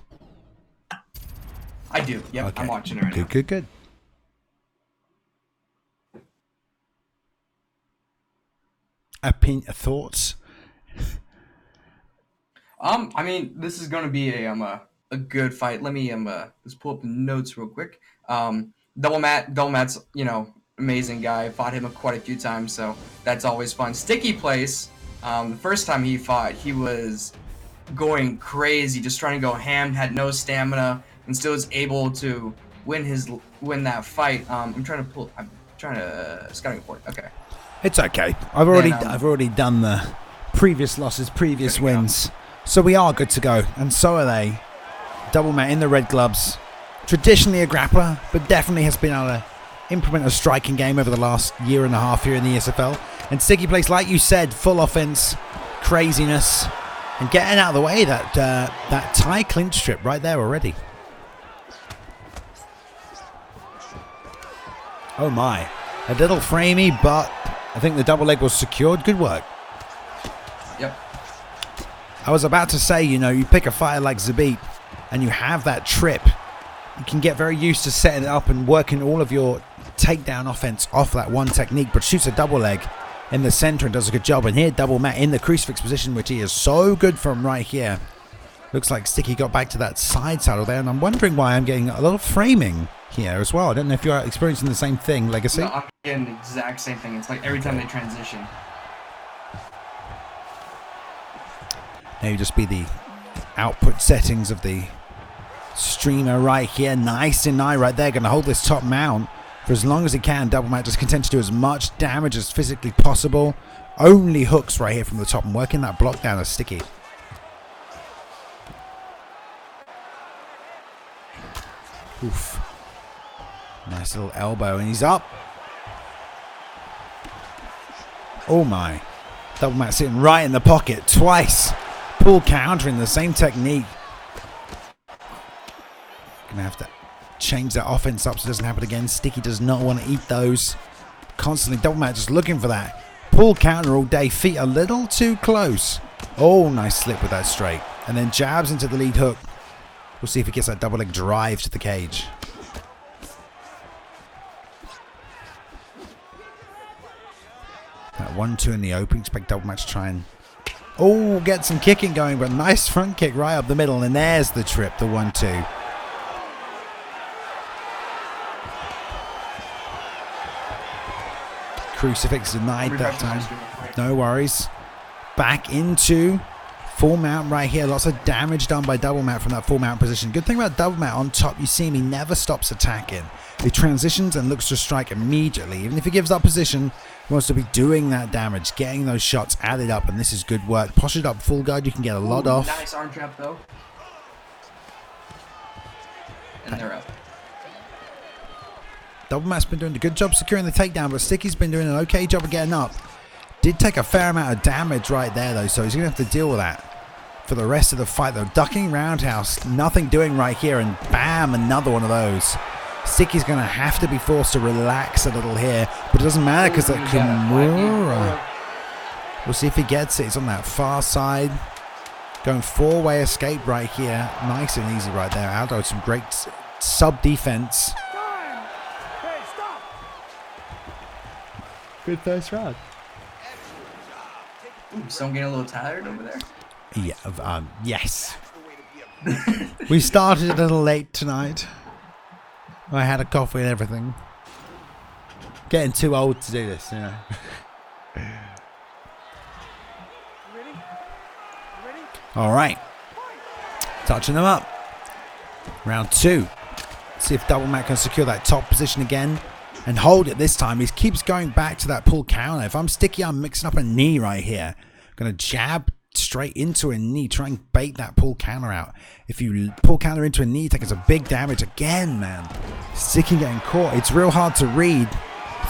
I do. Yep, okay. I'm watching it right now. Good. Thoughts? I mean, this is gonna be a good fight. Let me just pull up the notes real quick. Double Matt's amazing guy. Fought him quite a few times, so that's always fun. Sticky Place. The first time he fought, he was going crazy, just trying to go ham. Had no stamina, and still was able to win that fight. I'm trying to scouting report. Okay. It's okay. I've already done the previous losses, previous wins. So we are good to go. And so are they. Double Matt in the red gloves. Traditionally a grappler, but definitely has been able to implement a striking game over the last year and a half here in the ESFL. And Sticky Place, like you said, full offense, craziness, and getting out of the way that tie clinch strip right there already. Oh my. A little framey, but I think the double leg was secured. Good work. Yep. I was about to say, you pick a fighter like Zabit and you have that trip. You can get very used to setting it up and working all of your takedown offense off that one technique, but shoots a double leg in the center and does a good job. And here, Double Matt in the crucifix position, which he is so good from right here. Looks like Sticky got back to that side saddle there, and I'm wondering why I'm getting a little framing here as well. I don't know if you're experiencing the same thing, Legacy. No, I'm getting the exact same thing. It's like every time they transition. Maybe just be the output settings of the streamer right here. Nice and nice right there. Going to hold this top mount for as long as he can. Double Matt just content to do as much damage as physically possible. Only hooks right here from the top and working that block down as Sticky. Oof. Nice little elbow and he's up. Oh my. Double Matt sitting right in the pocket twice. Pull counter in the same technique. Gonna have to change that offense up so it doesn't happen again. Sticky does not want to eat those. Constantly Double Matt just looking for that. Pull counter all day. Feet a little too close. Oh, nice slip with that straight. And then jabs into the lead hook. We'll see if he gets that double leg drive to the cage. That 1-2 in the open. Expect Double Matt to try and get some kicking going, but nice front kick right up the middle, and there's the trip, the 1-2. Crucifix denied that time. No worries. Back into full mount right here. Lots of damage done by Double Matt from that full mount position. Good thing about Double Matt on top, you see him, he never stops attacking. He transitions and looks to strike immediately. Even if he gives up position, he wants to be doing that damage, getting those shots added up, and this is good work. Postured up full guard, you can get a lot off. Nice arm trap though. And they're up. Double Matt's been doing a good job securing the takedown, but Sticky's been doing an okay job of getting up. Did take a fair amount of damage right there though, so he's going to have to deal with that for the rest of the fight though. Ducking roundhouse, nothing doing right here, and bam, another one of those. Sticky's going to have to be forced to relax a little here, but it doesn't matter because that Kimura. We'll see if he gets it. He's on that far side. Going four-way escape right here. Nice and easy right there. Aldo, some great sub-defense. Good first round. So I'm getting a little tired over there. Yeah, yes. We started a little late tonight. I had a coffee and everything. Getting too old to do this, you know. All right. Touching them up. Round 2. See if Double Matt can secure that top position again and hold it this time. He keeps going back to that pull counter. If I'm Sticky, I'm mixing up a knee right here. Going to jab straight into a knee. Try and bait that pull counter out. If you pull counter into a knee, you take some big damage again, man. Sticky getting caught. It's real hard to read.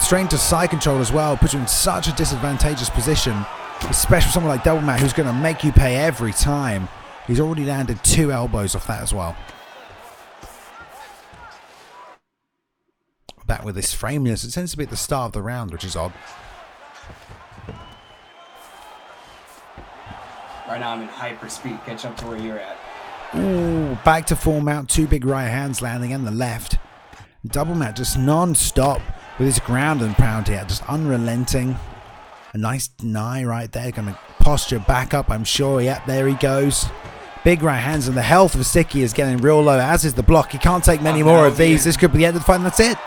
Straight into side control as well. Puts you in such a disadvantageous position. Especially someone like Double Matt who's going to make you pay every time. He's already landed 2 elbows off that as well. Back with this frameness. It tends to be at the start of the round, which is odd. Right now I'm in hyper speed. Catch up to where you're at. Ooh, back to full mount. 2 big right hands landing and the left. Double Matt just non-stop with his ground and pound here. Just unrelenting. A nice deny right there. Going to posture back up, I'm sure. Yep, there he goes. Big right hands, and the health of Sticky is getting real low, as is the block. He can't take many more of these. This could be the end of the fight, and that's it.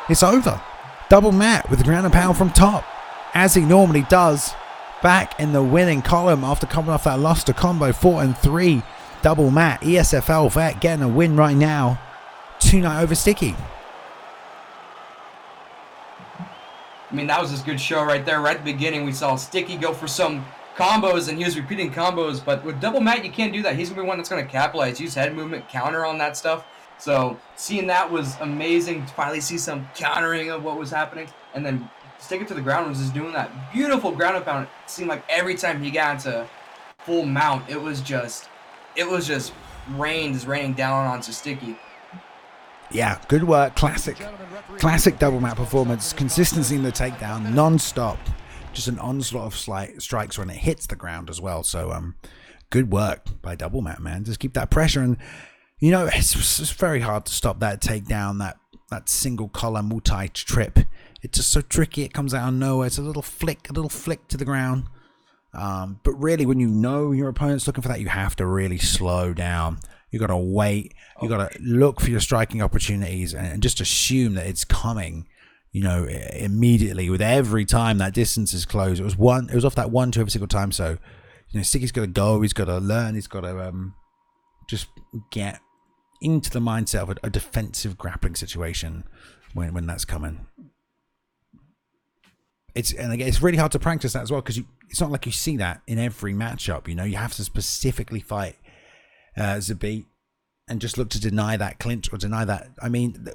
It's over. Double Matt with the ground and pound from top, as he normally does. Back in the winning column after coming off that loss to combo 4-3. Double Matt, ESFL vet, getting a win right now. 2-0 over Sticky. I mean, that was a good show right there. Right at the beginning, we saw Sticky go for some combos, and he was repeating combos. But with Double Matt, you can't do that. He's going to be one that's going to capitalize. Use head movement, counter on that stuff. So seeing that was amazing. To finally see some countering of what was happening. And then stick it to the ground was just doing that beautiful ground and pound. It seemed like every time he got into full mount, it was just raining down onto Sticky. Yeah, good work. Classic Double Matt performance. Consistency in the takedown, non-stop. Just an onslaught of strikes when it hits the ground as well. So good work by Double Matt, man. Just keep that pressure. And, you know, it's very hard to stop that takedown, that single collar multi-trip. It's just so tricky. It comes out of nowhere. It's a little flick to the ground. But really, when you know your opponent's looking for that, you have to really slow down You got to wait. You got to look for your striking opportunities and just assume that it's coming, you know, immediately with every time that distance is closed. It was off that 1-2 every single time. So, you know, Sticky's got to go. He's got to learn. He's got to just get into the mindset of a defensive grappling situation when that's coming. And again, it's really hard to practice that as well, because it's not like you see that in every matchup. You know, you have to specifically fight Zabit and just look to deny that clinch or deny that. I mean,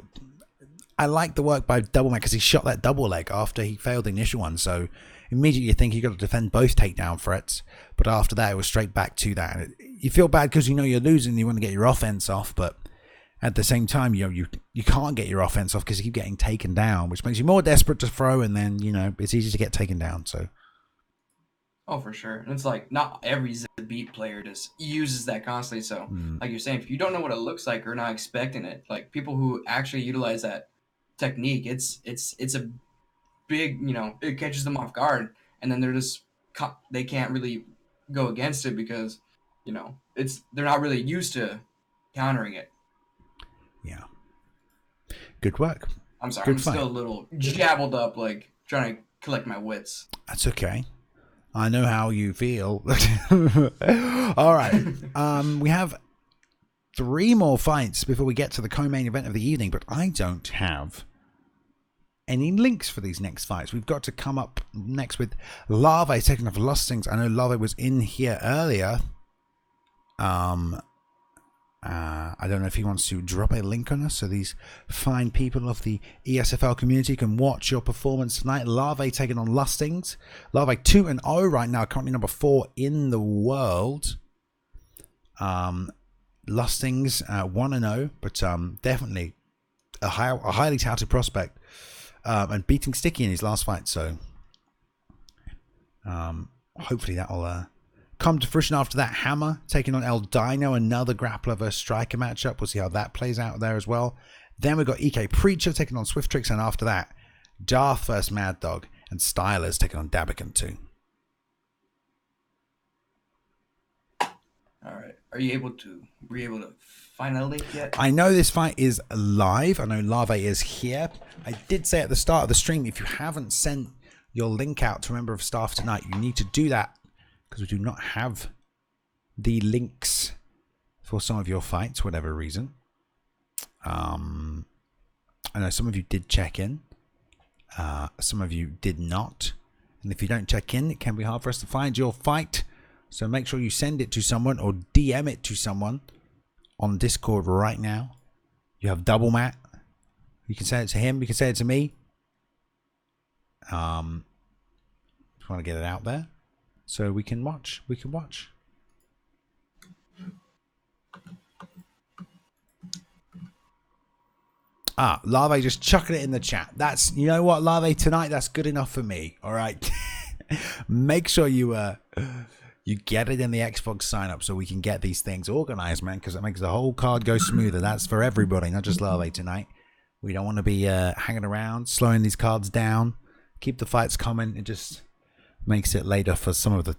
I like the work by Double Man because he shot that double leg after he failed the initial one. So immediately you think you got to defend both takedown threats, but after that it was straight back to that. And you feel bad because you know you're losing. You want to get your offense off, but at the same time, you can't get your offense off because you keep getting taken down, which makes you more desperate to throw, and then, you know, it's easy to get taken down. So, oh, for sure. And it's like not every Zabit player just uses that constantly. So, like you're saying, if you don't know what it looks like or not expecting it, like people who actually utilize that technique, it's a big, you know, it catches them off guard, and then they can't really go against it because, you know, they're not really used to countering it. Yeah. Good work. I'm sorry. Good I'm fight. still a little jabbled up, like trying to collect my wits. That's okay. I know how you feel. All right. We have 3 more fights before we get to the co-main event of the evening, but I don't have any links for these next fights. We've got to come up next with Larvae taking off Lustings. I know Larvae was in here earlier. I don't know if he wants to drop a link on us so these fine people of the ESFL community can watch your performance tonight. Larvae taking on Lustings. Larvae 2-0 right now, currently number 4 in the world. Lustings 1-0, but definitely a highly touted prospect, and beating Sticky in his last fight. So hopefully that will come to fruition after that. Hammer taking on Dino, another grappler versus striker matchup. We'll see how that plays out there as well. Then we've got EK Preacher taking on Swift Tricks, and after that, Darth versus Mad Dog, and Stylez taking on Dabiken too. All right. Were you able to find a link yet? I know this fight is live. I know Larvae is here. I did say at the start of the stream, if you haven't sent your link out to a member of staff tonight, you need to do that, because we do not have the links for some of your fights, whatever reason. I know some of you did check in. Some of you did not. And if you don't check in, it can be hard for us to find your fight. So make sure you send it to someone or DM it to someone on Discord right now. You have Double Matt. You can send it to him. You can send it to me. Just want to get it out there so we can watch. Larvae just chucking it in the chat. That's, you know what, Larvae, tonight that's good enough for me. All right. Make sure you get it in the Xbox sign up so we can get these things organized, man, because it makes the whole card go smoother. That's for everybody, not just Larvae tonight. We don't want to be hanging around, slowing these cards down. Keep the fights coming. It just makes it later for some of the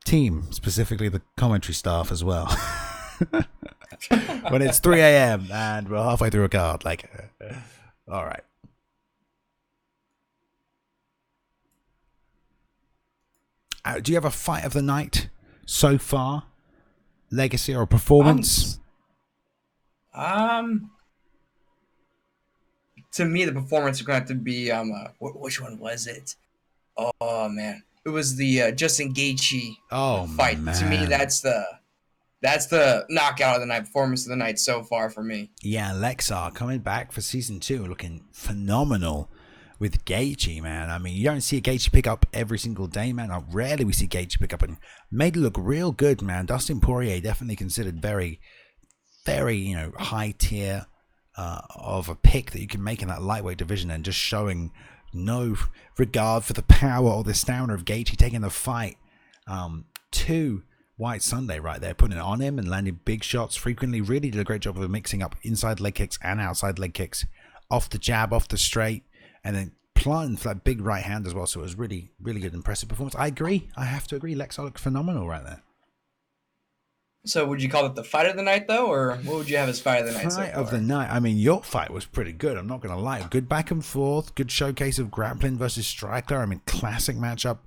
team, specifically the commentary staff as well. When it's 3 a.m. and we're halfway through a card, like, all right. Do you have a fight of the night so far? Legacy or performance? To me, the performance is going to have to be which one was it? Oh man, it was the Justin Gaethje fight. Man. To me, that's the knockout of the night, performance of the night so far for me. Yeah, LexA coming back for season 2, looking phenomenal with Gaethje, man. I mean, you don't see a Gaethje pick up every single day, man. Rarely we see Gaethje pick up, and made it look real good, man. Dustin Poirier definitely considered very, very, you know, high tier of a pick that you can make in that lightweight division, and just showing no regard for the power or the stamina of Gaethje, taking the fight to White Sunday right there, putting it on him and landing big shots frequently. Really did a great job of mixing up inside leg kicks and outside leg kicks, off the jab, off the straight, and then planting for that big right hand as well. So it was really, really good, impressive performance. I agree. I have to agree. LexA looked phenomenal right there. So would you call it the fight of the night though, or what would you have as fight of the night so Fight far? of the night. I mean, your fight was pretty good. I'm not going to lie. Good back and forth. Good showcase of grappling versus striker. I mean, classic matchup.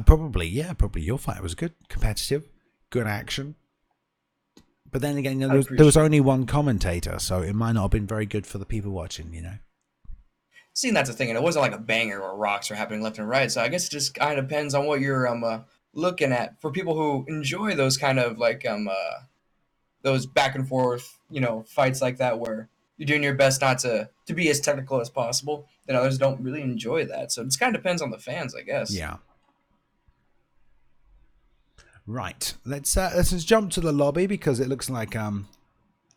Probably your fight was good. Competitive. Good action. But then again, there was only one commentator, so it might not have been very good for the people watching, See, that's the thing, and it wasn't like a banger or rocks were happening left and right. So I guess it just kind of depends on what you're looking at. For people who enjoy those kind of like those back and forth, fights like that where you're doing your best not to be as technical as possible, then others don't really enjoy that. So it just kind of depends on the fans, I guess. Yeah. Right. Let's just jump to the lobby because it looks like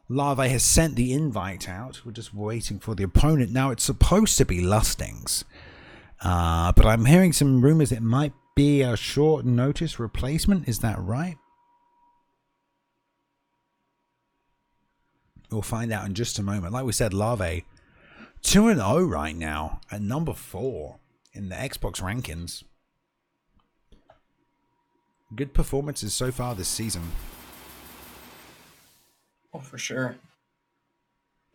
Larvae has sent the invite out. We're just waiting for the opponent. Now it's supposed to be Lustings. But I'm hearing some rumors it might be a short notice replacement. Is that right? We'll find out in just a moment. Like we said, Larvae 2-0 right now at number 4 in the Xbox rankings. Good performances so far this season. Oh, for sure.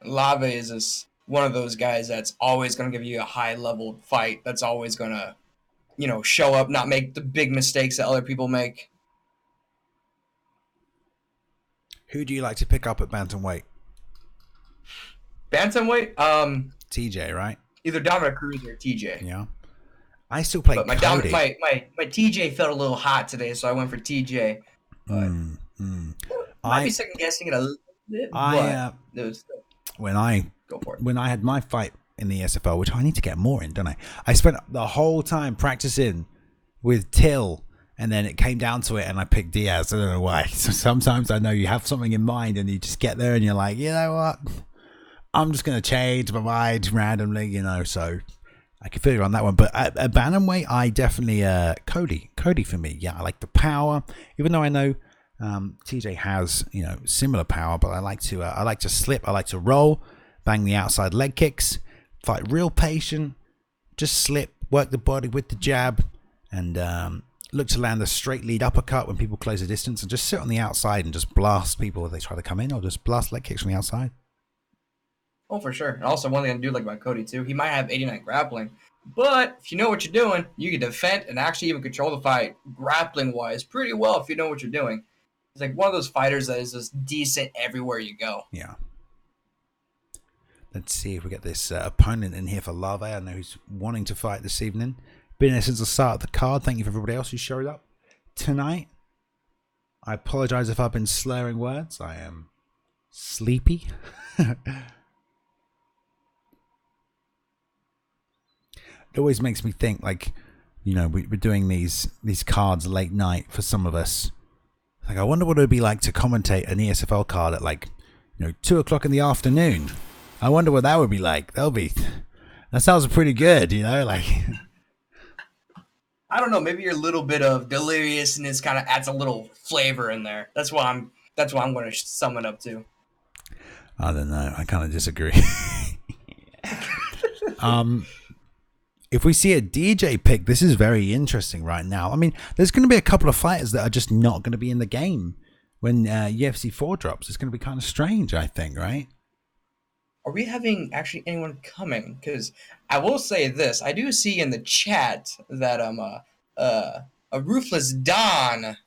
Larvae is just one of those guys that's always going to give you a high-level fight. That's always going to, show up, not make the big mistakes that other people make. Who do you like to pick up at bantamweight? Bantamweight? TJ, right? Either Dominic Cruz or TJ. Yeah. I still play But Cody. my TJ felt a little hot today, so I went for TJ. But might be second guessing it a little bit. When I go for it. When I had my fight in the ESFL, which I need to get more in, don't I? I spent the whole time practicing with Till, and then it came down to it, and I picked Diaz. I don't know why. So sometimes I know you have something in mind, and you just get there, and you're like, you know what? I'm just gonna change my mind randomly, So I can figure on that one. But at bantamweight, I definitely Cody for me. Yeah, I like the power, even though I know TJ has similar power, but I like to slip, I like to roll, bang the outside leg kicks, fight real patient, just slip, work the body with the jab, and look to land a straight lead uppercut when people close the distance, and just sit on the outside and just blast people if they try to come in, or just blast leg kicks from the outside. Oh, for sure. And also, one thing I do like about Cody, too, he might have 89 grappling, but if you know what you're doing, you can defend and actually even control the fight grappling-wise pretty well if you know what you're doing. He's like one of those fighters that is just decent everywhere you go. Yeah. Let's see if we get this opponent in here for Larvae. I know he's wanting to fight this evening. Been there since the start of the card. Thank you for everybody else who showed up tonight. I apologize if I've been slurring words. I am sleepy. It always makes me think, like, we're doing these cards late night for some of us. Like, I wonder what it would be like to commentate an ESFL card at 2 o'clock in the afternoon. I wonder what that would be like. That sounds pretty good, like. I don't know. Maybe your little bit of deliriousness kind of adds a little flavor in there. That's what I'm going to sum it up to. I don't know. I kind of disagree. If we see a DJ pick, this is very interesting right now. I mean, there's going to be a couple of fighters that are just not going to be in the game when UFC 4 drops. It's going to be kind of strange, I think, right? Are we having actually anyone coming? Because I will say this. I do see in the chat that a Ruthless Don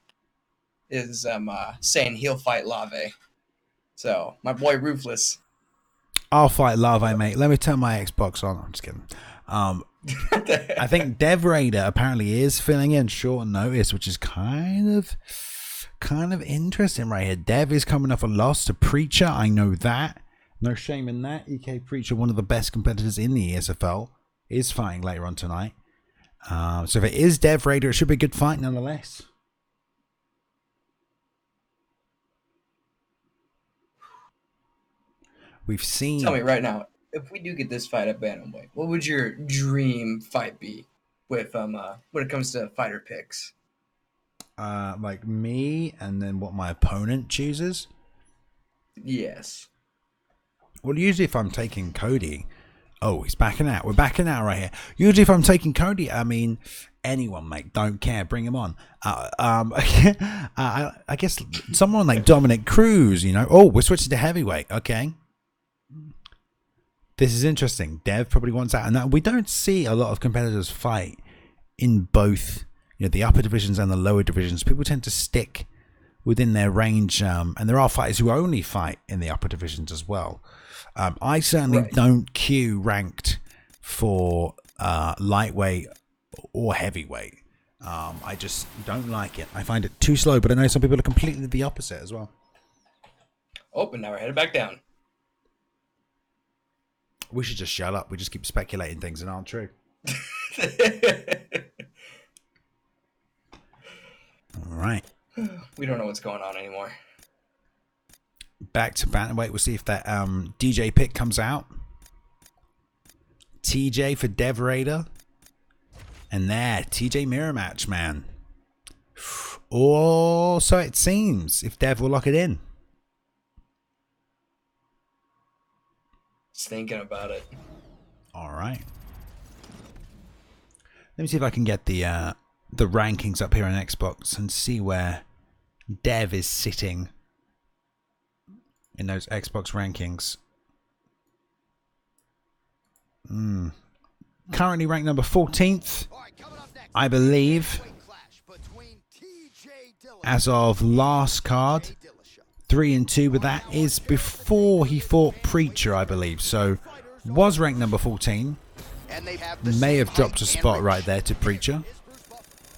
is saying he'll fight Larvae. So, my boy Ruthless. I'll fight Larvae, mate. Let me turn my Xbox on. I'm just kidding. I think Dev Raider apparently is filling in short notice, which is kind of interesting right here. Dev is coming off a loss to Preacher. I know that. No shame in that. EK Preacher, one of the best competitors in the ESFL, is fighting later on tonight. So if it is Dev Raider, it should be a good fight nonetheless. We've seen... Tell me right now, if we do get this fight at bantamweight, what would your dream fight be with when it comes to fighter picks? Like me, and then what my opponent chooses? Yes. Well, usually if I'm taking Cody... Oh, he's backing out. We're backing out right here. Usually if I'm taking Cody, I mean, anyone, mate. Don't care. Bring him on. I guess someone like Dominic Cruz, you know. Oh, we're switching to heavyweight. Okay. This is interesting. Dev probably wants out. And we don't see a lot of competitors fight in both, you know, the upper divisions and the lower divisions. People tend to stick within their range. And there are fighters who only fight in the upper divisions as well. I certainly don't queue ranked for lightweight or heavyweight. I just don't like it. I find it too slow, but I know some people are completely the opposite as well. Oh, and now we're headed back down. We should just shut up. We just keep speculating things that aren't true. All right. We don't know what's going on anymore. Back to bantamweight. We'll see if that DJ pick comes out. TJ for Dev Raider. And there, TJ mirror match, man. Or so it seems, if Dev will lock it in. Just thinking about it. All right. Let me see if I can get the rankings up here on Xbox and see where Dev is sitting in those Xbox rankings. Currently ranked number 14th, I believe, as of last card. 3-2, but that is before he fought Preacher, I believe. So was ranked number 14. May have dropped a spot right there to Preacher.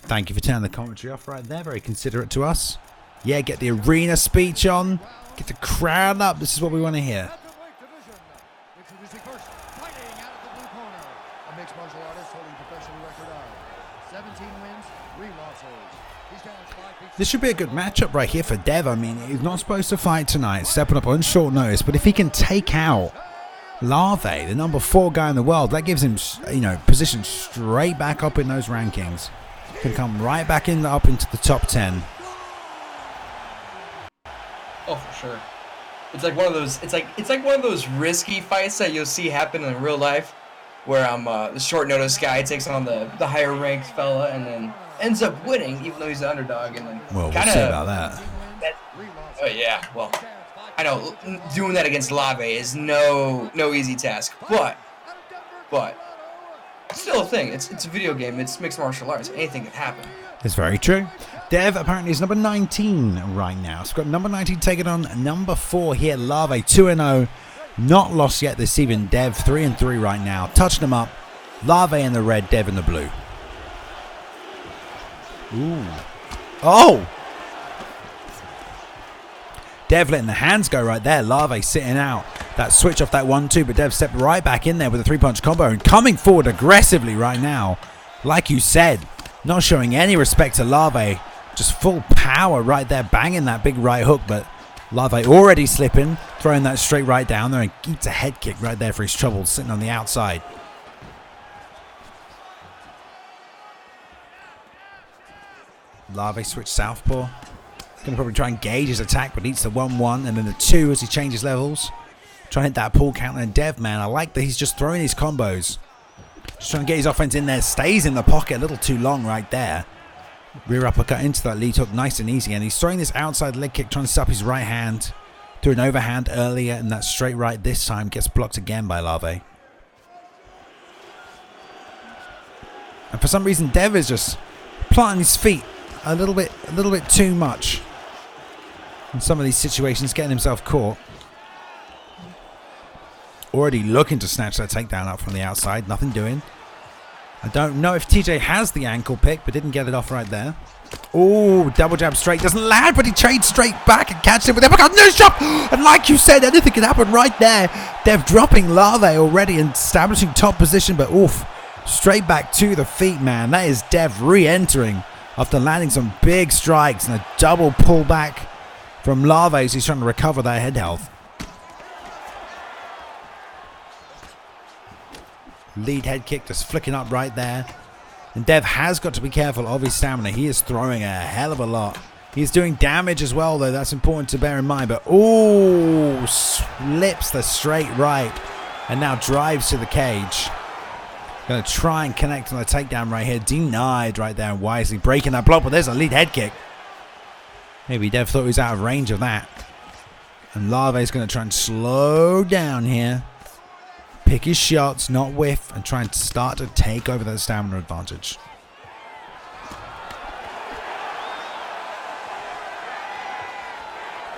Thank you for turning the commentary off right there. Very considerate to us. Yeah, get the arena speech on. Get the crowd up. This is what we want to hear. Introducing first, fighting out of the blue corner, a mixed martial artist holding professional record of 17 wins, 3 losses. He stands 5 feet. This should be a good matchup right here for Dev. I mean, he's not supposed to fight tonight, stepping up on short notice, but if he can take out Larvae, the number 4 guy in the world, that gives him, you know, position straight back up in those rankings. Can come right back in up into the top 10. Oh, for sure. It's like one of those. It's like one of those risky fights that you'll see happen in real life, where the short notice guy takes on the higher ranked fella and then ends up winning, even though he's the underdog. And then Well, we'll see about that. Oh yeah. Well, I know doing that against Larvae is no easy task, but still a thing. It's a video game. It's mixed martial arts. Anything can happen. It's very true. Dev apparently is number 19 right now. So we've got number 19 taking on number 4 here. Larvae 2-0. Not lost yet this evening. Dev 3-3 right now. Touching them up. Larvae in the red, Dev in the blue. Ooh. Oh! Dev letting the hands go right there. Larvae sitting out. That switch off that 1-2, but Dev stepped right back in there with a 3-punch combo and coming forward aggressively right now. Like you said, not showing any respect to Larvae. Just full power right there, banging that big right hook, but Larvae already slipping, throwing that straight right down there and eats a head kick right there for his trouble, sitting on the outside. Larvae switch southpaw. Going to probably try and gauge his attack, but eats the 1-1 and then the 2 as he changes levels. Trying to hit that pull counter. And Dev, man, I like that he's just throwing his combos. Just trying to get his offense in there. Stays in the pocket a little too long right there. Rear uppercut into that lead hook, nice and easy. And he's throwing this outside leg kick, trying to stop his right hand. Threw an overhand earlier, and that straight right this time gets blocked again by Larvae. And for some reason, Dev is just planting his feet a little bit too much in some of these situations, getting himself caught. Already looking to snatch that takedown up from the outside, nothing doing. I don't know if TJ has the ankle pick, but didn't get it off right there. Oh, double jab straight. Doesn't land, but he trades straight back and catches it with a no shot. And like you said, anything can happen right there. Dev dropping Larvae already and establishing top position, but oof. Straight back to the feet, man. That is Dev re-entering after landing some big strikes and a double pullback from Larvae as he's trying to recover that head health. Lead head kick just flicking up right there. And Dev has got to be careful of his stamina. He is throwing a hell of a lot. He's doing damage as well, though. That's important to bear in mind. But, oh, slips the straight right. And now drives to the cage. Going to try and connect on the takedown right here. Denied right there, and wisely breaking that block, but there's a lead head kick. Maybe Dev thought he was out of range of that. And Larvae's going to try and slow down here. Pick his shots, not whiff, and try and start to take over that stamina advantage.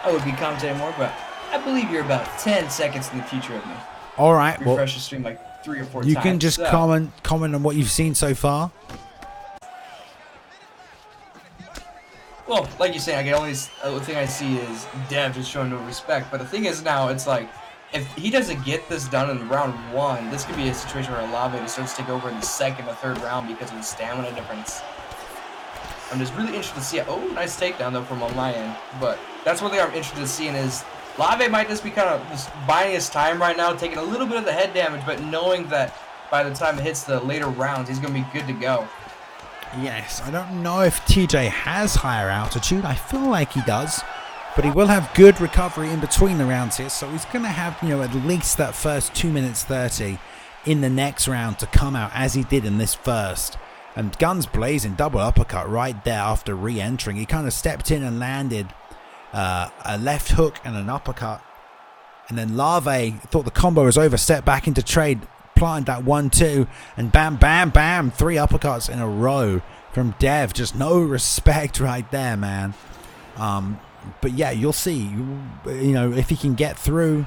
I would be commentating more, but I believe you're about 10 seconds in the future of me. All right, well, Refresh the stream like 3 or 4 times. you can just comment on what you've seen so far. Well, like you're saying, the thing I see is Dev just showing no respect. But the thing is now, it's like, if he doesn't get this done in round 1, this could be a situation where Larvae starts to take over in the 2nd or 3rd round because of the stamina difference. I'm just really interested to see it. Oh, nice takedown, though, from on my end. But that's one thing I'm interested in seeing is Larvae might just be kind of just biding his time right now, taking a little bit of the head damage, but knowing that by the time it hits the later rounds, he's going to be good to go. Yes, I don't know if TJ has higher altitude. I feel like he does. But he will have good recovery in between the rounds here. So he's going to have, at least that first 2 minutes 30 in the next round to come out as he did in this first. And guns blazing, double uppercut right there after re-entering. He kind of stepped in and landed a left hook and an uppercut. And then Larvae thought the combo was over, stepped back into trade, planted that 1-2, and bam, bam, bam, 3 uppercuts in a row from Dev. Just no respect right there, man. But yeah, you'll see, if he can get through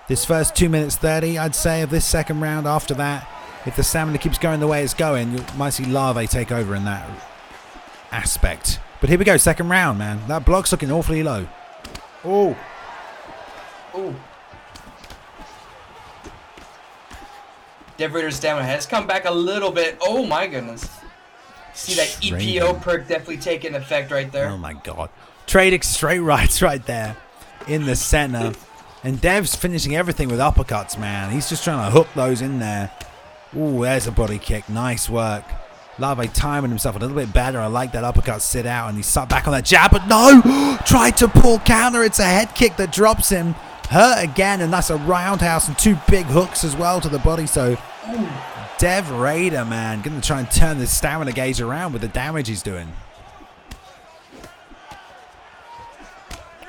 this first 2 minutes 30, I'd say, of this second round. After that, if the stamina keeps going the way it's going, you might see Larvae take over in that aspect. But here we go, second round, man. That block's looking awfully low. Oh. Oh. Dev Raider's stamina has come back a little bit. Oh my goodness. See that EPO perk definitely taking effect right there. Oh my god. Trading straight rights right there in the center. And Dev's finishing everything with uppercuts, man. He's just trying to hook those in there. Ooh, there's a body kick. Nice work. Larvae timing himself a little bit better. I like that uppercut sit out, and he's stuck back on that jab, but no! Tried to pull counter. It's a head kick that drops him. Hurt again, and that's a roundhouse and 2 big hooks as well to the body. So Dev Raider, man, going to try and turn the stamina gauge around with the damage he's doing.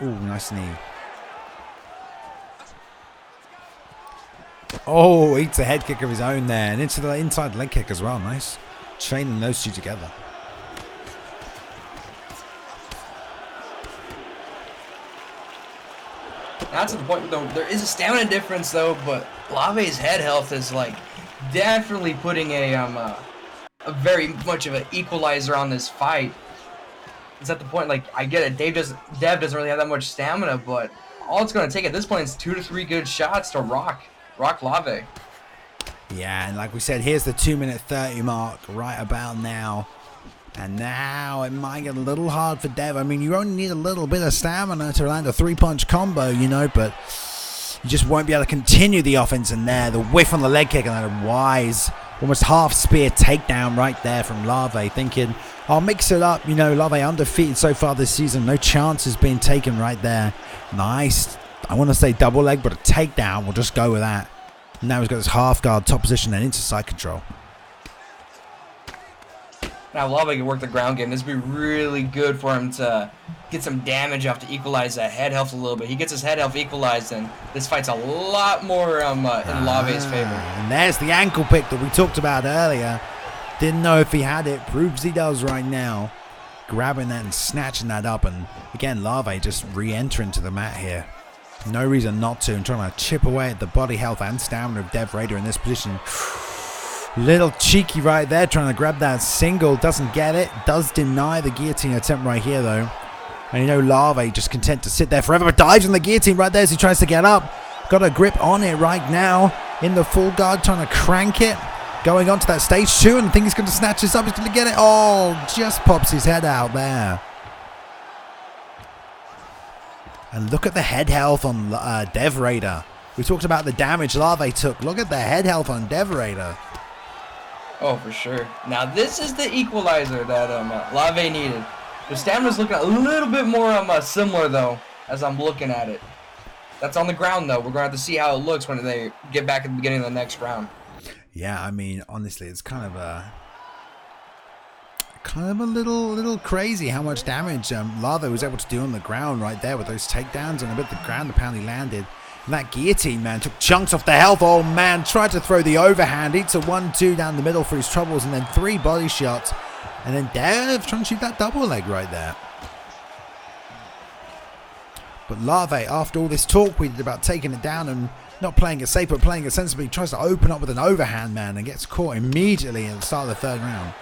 Ooh, nice knee. Oh, eats a head kick of his own there, and into the inside leg kick as well. Nice. Chaining those 2 together. Now to the point, though, there is a stamina difference, though, but Larvae's head health is, like, definitely putting a very much of an equalizer on this fight. It's at the point, like, I get it, Dev doesn't really have that much stamina, but all it's going to take at this point is 2 to 3 good shots to rock Larvae. Yeah, and like we said, here's the 2 minute 30 mark right about now. And now it might get a little hard for Dev. I mean, you only need a little bit of stamina to land a 3-punch combo, but you just won't be able to continue the offense in there. The whiff on the leg kick and then a wise, almost half spear takedown right there from Larvae, thinking, I'll mix it up. Larvae undefeated so far this season. No chances being taken right there. Nice. I want to say double leg, but a takedown. We'll just go with that. Now he's got his half guard, top position, and into side control. Now Larvae can work the ground game. This would be really good for him to get some damage off to equalize that head health a little bit. He gets his head health equalized, and this fight's a lot more in Larvae's favor. And there's the ankle pick that we talked about earlier. Didn't know if he had it. Proves he does right now. Grabbing that and snatching that up. And again, Larvae just re-entering to the mat here. No reason not to. And trying to chip away at the body health and stamina of Dev Raider in this position. Little cheeky right there, trying to grab that single. Doesn't get it. Does deny the guillotine attempt right here, though. And Larvae just content to sit there forever, but dives on the guillotine right there as he tries to get up. Got a grip on it right now. In the full guard, trying to crank it. Going on to that stage 2, and I think he's going to snatch this up. He's going to get it. Oh, just pops his head out there. And look at the head health on Dev Raider. We talked about the damage Larvae took. Look at the head health on Dev Raider. Oh, for sure. Now, this is the equalizer that Larvae needed. The stamina's looking a little bit more similar, though, as I'm looking at it. That's on the ground, though. We're going to have to see how it looks when they get back at the beginning of the next round. Yeah, I mean, honestly, it's kind of a little crazy how much damage Larvae was able to do on the ground right there with those takedowns and a bit of the ground the pound he landed. And that guillotine, man, took chunks off the health. Oh, man, tried to throw the overhand. Eats a 1-2 down the middle for his troubles, and then 3 body shots. And then Dev trying to shoot that double leg right there. But Larvae, after all this talk we did about taking it down and not playing it safe but playing it sensibly, tries to open up with an overhand, man, and gets caught immediately at the start of the 3rd round.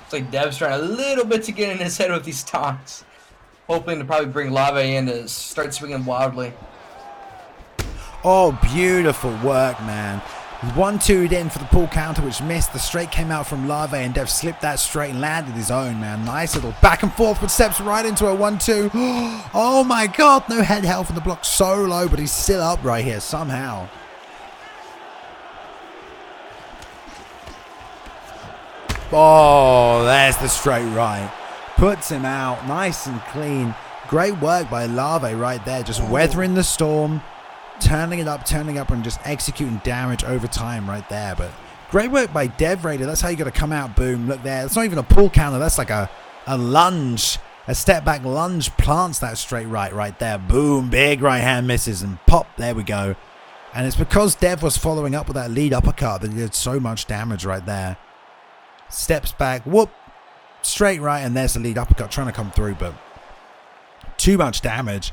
It's like Dev's trying a little bit to get in his head with these taunts. Hoping to probably bring Larvae in to start swinging wildly. Oh, beautiful work, man. 1-2'd in for the pull counter, which missed. The straight came out from Larvae, and Dev slipped that straight and landed his own, man. Nice little back and forth, but steps right into a 1-2. Oh, my God. No head health in the block. So low, but he's still up right here somehow. Oh, there's the straight right. Puts him out nice and clean. Great work by Larvae right there. Just weathering the storm. Turning it up, and just executing damage over time right there. But great work by Dev Raider. That's how you got to come out. Boom. Look there. It's not even a pull counter. That's like a lunge. A step back lunge plants that straight right there. Boom. Big right hand misses and pop. There we go. And it's because Dev was following up with that lead uppercut that he did so much damage right there. Steps back. Whoop. Straight right. And there's the lead uppercut trying to come through. But too much damage.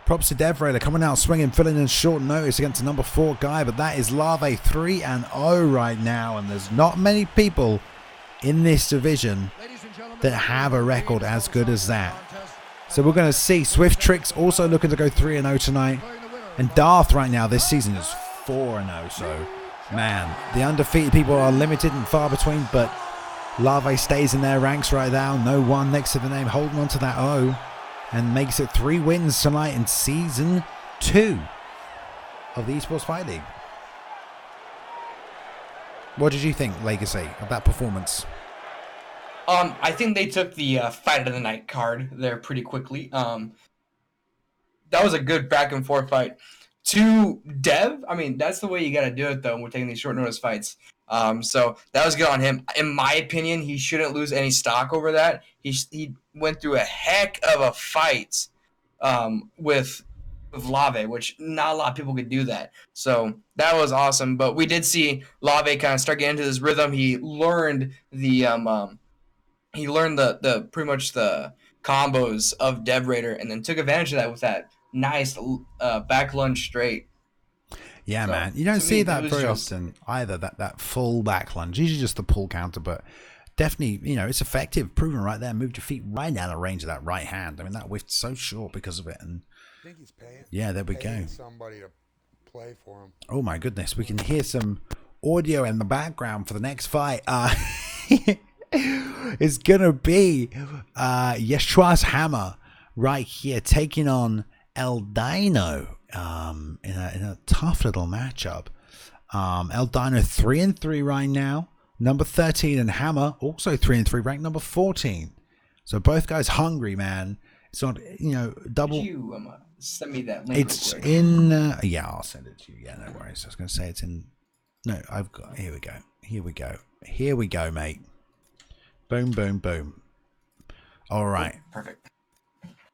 Props to Dev Raider coming out swinging, filling in short notice against the number 4 guy, but that is Larvae 3-0 right now, and there's not many people in this division that have a record as good as that. So we're going to see Swift Tricks also looking to go 3-0 tonight, and Darth right now this season is 4-0. So, man, the undefeated people are limited and far between, but Larvae stays in their ranks right now. No 1 next to the name, holding on to that O. And makes it 3 wins tonight in Season 2 of the Esports Fight League. What did you think, Legacy, of that performance? I think they took the fight of the night card there pretty quickly. That was a good back and forth fight. To Dev, I mean, that's the way you got to do it, though, when we're taking these short notice fights. So that was good on him. In my opinion, he shouldn't lose any stock over that. He went through a heck of a fight with Larvae, which not a lot of people could do that. So that was awesome. But we did see Larvae kind of start getting into this rhythm. He learned the pretty much the combos of Dev Raider, and then took advantage of that with that nice back lunge straight. Yeah, so, man. You don't see that very often either, that full back lunge. Usually just the pull counter, but definitely, it's effective. Proven right there. Moved your feet right down the range of that right hand. I mean, that whiffed so short because of it. And I think he's paying. Yeah, there we go. Somebody to play for him. Oh, my goodness. We can hear some audio in the background for the next fight. It's going to be Yeshua's Hammer right here taking on El Dino. In a tough little matchup. El Dino 3-3 right now. Number 13 and Hammer also 3-3, ranked number 14. So both guys hungry, man. It's not double. Could you send me that link? It's in. Yeah, I'll send it to you. Yeah, no worries. I was going to say it's in. No, I've got. Here we go, mate. Boom, boom, boom. All right. Perfect.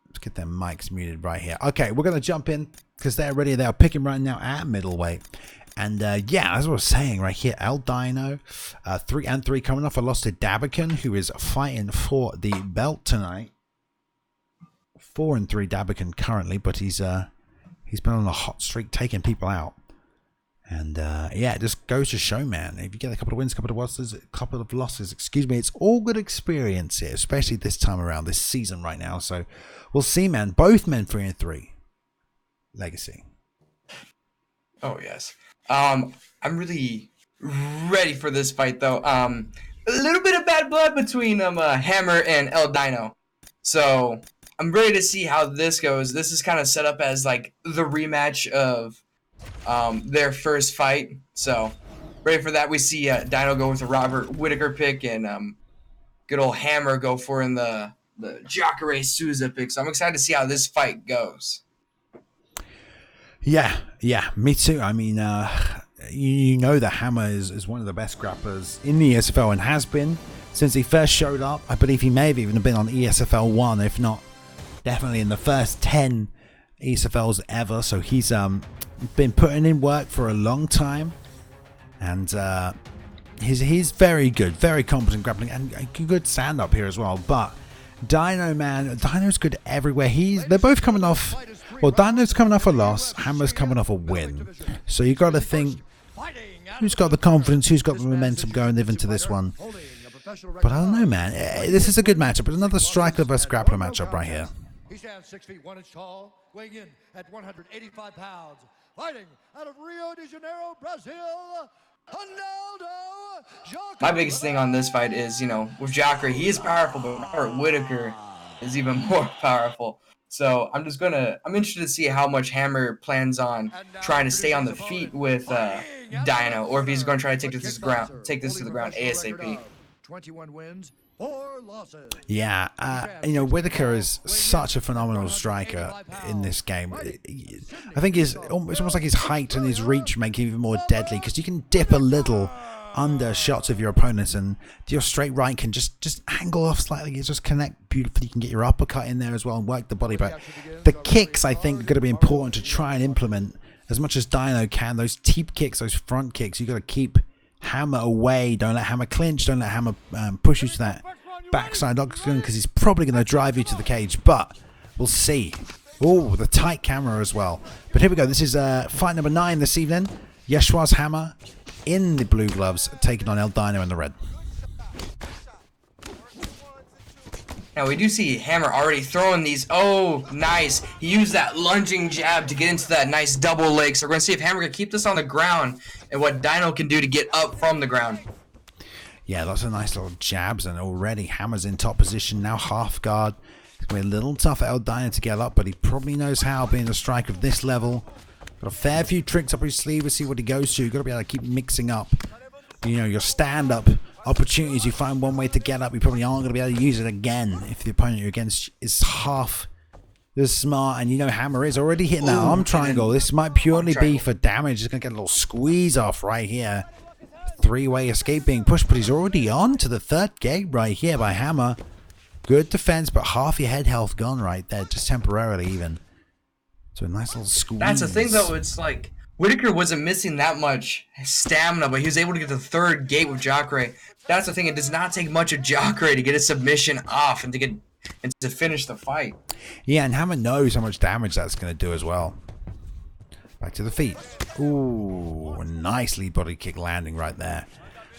Let's get their mics muted right here. Okay, we're going to jump in because they're ready. They're picking right now at middleweight. And yeah, as I was saying right here, El Dino, 3-3 coming off a loss to Dabiken, who is fighting for the belt tonight. 4-3 Dabiken currently, but he's been on a hot streak taking people out. And yeah, it just goes to show, man, if you get a couple of wins, couple of losses, excuse me, it's all good experience here, especially this time around, this season right now. So we'll see, man. Both men 3-3. Legacy. Oh, yes. I'm really ready for this fight, though. A little bit of bad blood between Hammer and El Dino. So I'm ready to see how this goes. This is kind of set up as like the rematch of their first fight. So ready for that. We see Dino go with a Robert Whitaker pick, and good old Hammer go for in the Jacare Souza pick. So I'm excited to see how this fight goes. Yeah, me too. I mean, you know that Hammer is one of the best grapplers in the ESFL and has been since he first showed up. I believe he may have even been on ESFL 1, if not definitely in the first 10 ESFLs ever. So he's been putting in work for a long time, and he's very good, very competent grappling, and a good stand up here as well. But Dino, man, Dino's good everywhere. They're both coming off. Well, Dino's coming off a loss, Hammer's coming off a win. So you got to think, who's got the confidence, who's got the momentum going into this one? But I don't know, man. This is a good matchup. But another striker versus grappler matchup right here. He stands 6 feet 1 inch tall, weighing in at 185 pounds. Fighting out of Rio de Janeiro, Brazil, Ronaldo. My biggest thing on this fight is, with Jacare, he is powerful, but Robert Whittaker is even more powerful. So I'm interested to see how much Hammer plans on trying to stay on the feet with Dino, or if he's going to try to take this to the ground ASAP. 21 wins, 4 losses. Yeah, Whittaker is such a phenomenal striker in this game. I think it's almost like his height and his reach make him even more deadly, because you can dip a little under shots of your opponents, and your straight right can just angle off slightly. You just connect beautifully. You can get your uppercut in there as well and work the body. But the kicks, I think, are going to be important to try and implement as much as Dino can. Those teep kicks, those front kicks, you got to keep Hammer away. Don't let Hammer clinch. Don't let Hammer push you to that backside octagon, because he's probably going to drive you to the cage. But we'll see. Oh, the tight camera as well. But here we go. This is fight number 9 this evening. Yeshua's Hammer in the blue gloves, taking on El Dino in the red. Now we do see Hammer already throwing these. Oh, nice. He used that lunging jab to get into that nice double leg. So we're going to see if Hammer can keep this on the ground and what Dino can do to get up from the ground. Yeah, lots of nice little jabs, and already Hammer's in top position, now half guard. It's going to be a little tough for El Dino to get up, but he probably knows how, being a striker of this level. Got a fair few tricks up his sleeve. We'll see what he goes to. You've got to be able to keep mixing up, your stand-up opportunities. You find one way to get up, you probably aren't going to be able to use it again if the opponent you're against is half as smart. And Hammer is already hitting that arm triangle. This might purely be for damage. He's going to get a little squeeze off right here. 3-way escape being pushed, but he's already on to the 3rd gate right here by Hammer. Good defense, but half your head health gone right there, just temporarily even. So a nice little squeeze. That's the thing, though. It's like Whittaker wasn't missing that much stamina, but he was able to get the 3rd gate with Jacare. That's the thing. It does not take much of Jacare to get a submission off and to finish the fight. Yeah, and Hammer knows how much damage that's going to do as well. Back to the feet. Ooh, nicely body kick landing right there.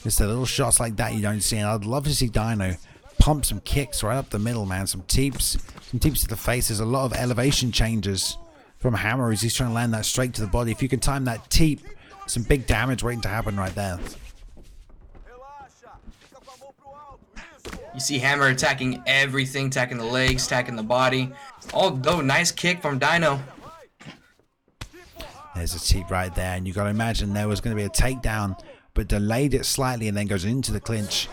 Just the little shots like that you don't see. And I'd love to see Dino pump some kicks right up the middle, man. Some teeps to the face. There's a lot of elevation changes from Hammer as he's trying to land that straight to the body. If you can time that teep, some big damage waiting to happen right there. You see Hammer attacking everything, attacking the legs, attacking the body. Although, nice kick from Dino. There's a teep right there, and you got to imagine there was going to be a takedown, but delayed it slightly and then goes into the clinch.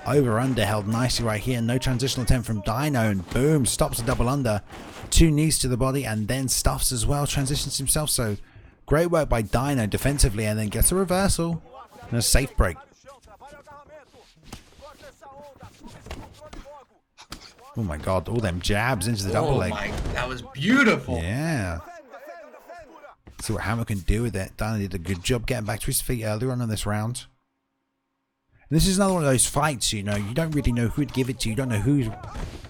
Over under held nicely right here. No transitional attempt from Dino, and boom, stops the double under. 2 knees to the body and then stuffs as well. Transitions himself. So great work by Dino defensively, and then gets a reversal and a safe break. Oh my god, all them jabs into the double leg. That was beautiful. Yeah. See what Hammer can do with it. Dino did a good job getting back to his feet earlier on in this round. And this is another one of those fights, you don't really know who to give it to. You don't know who's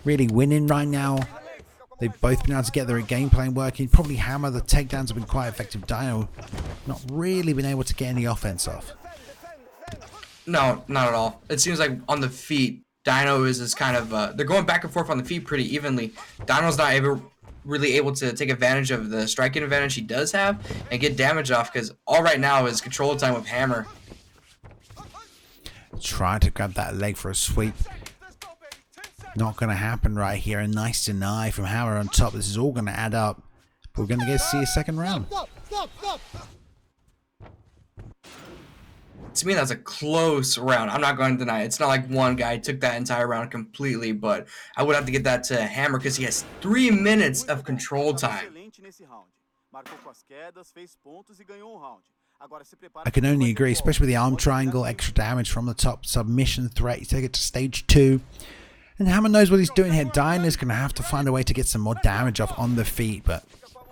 really winning right now. They've both been able to get their game plan working. Probably Hammer, the takedowns have been quite effective. Dino not really been able to get any offense off. No, not at all. It seems like on the feet, Dino is kind of, they're going back and forth on the feet pretty evenly. Dino's not really able to take advantage of the striking advantage he does have and get damage off, because all right now is control time with Hammer. Trying to grab that leg for a sweep. Not going to happen right here. A nice deny from Hammer on top. This is all going to add up. But we're going to get to see a second round. To me, that's a close round. I'm not going to deny it. It's not like one guy took that entire round completely, but I would have to get that to Hammer because he has 3 minutes of control time. I can only agree, especially with the arm triangle, extra damage from the top, submission threat. You take it to stage 2. And Hammer knows what he's doing here. Dino's going to have to find a way to get some more damage off on the feet, but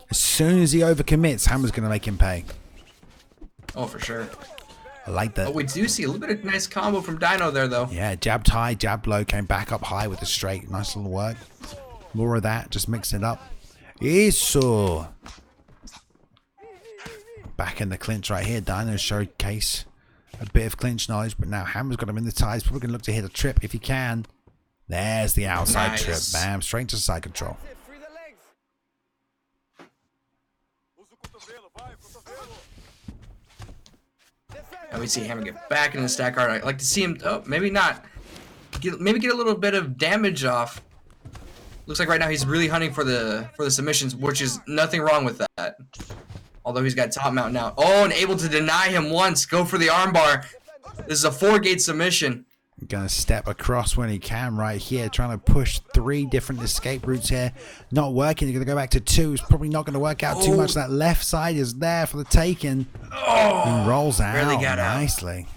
as soon as he overcommits, Hammer's going to make him pay. Oh, for sure. I like that. Oh, we do see a little bit of nice combo from Dino there, though. Yeah, jabbed high, jabbed low, came back up high with a straight. Nice little work. More of that, just mix it up. Eso. Back in the clinch right here. Dino showcase a bit of clinch knowledge, but now Hammer's got him in the ties. Probably going to look to hit a trip if he can. There's the outside trip. Bam, straight to side control. And we see Hammer get back in the stack guard. I'd like to see him, maybe not. Maybe get a little bit of damage off. Looks like right now he's really hunting for the submissions, which is nothing wrong with that. Although he's got top mount now. Oh, and able to deny him once. Go for the armbar. This is a 4-gate submission. Gonna step across when he can right here, trying to push 3 different escape routes here. Not working. You're gonna go back to 2. It's probably not gonna work out too much. That left side is there for the taking. And rolls out nicely.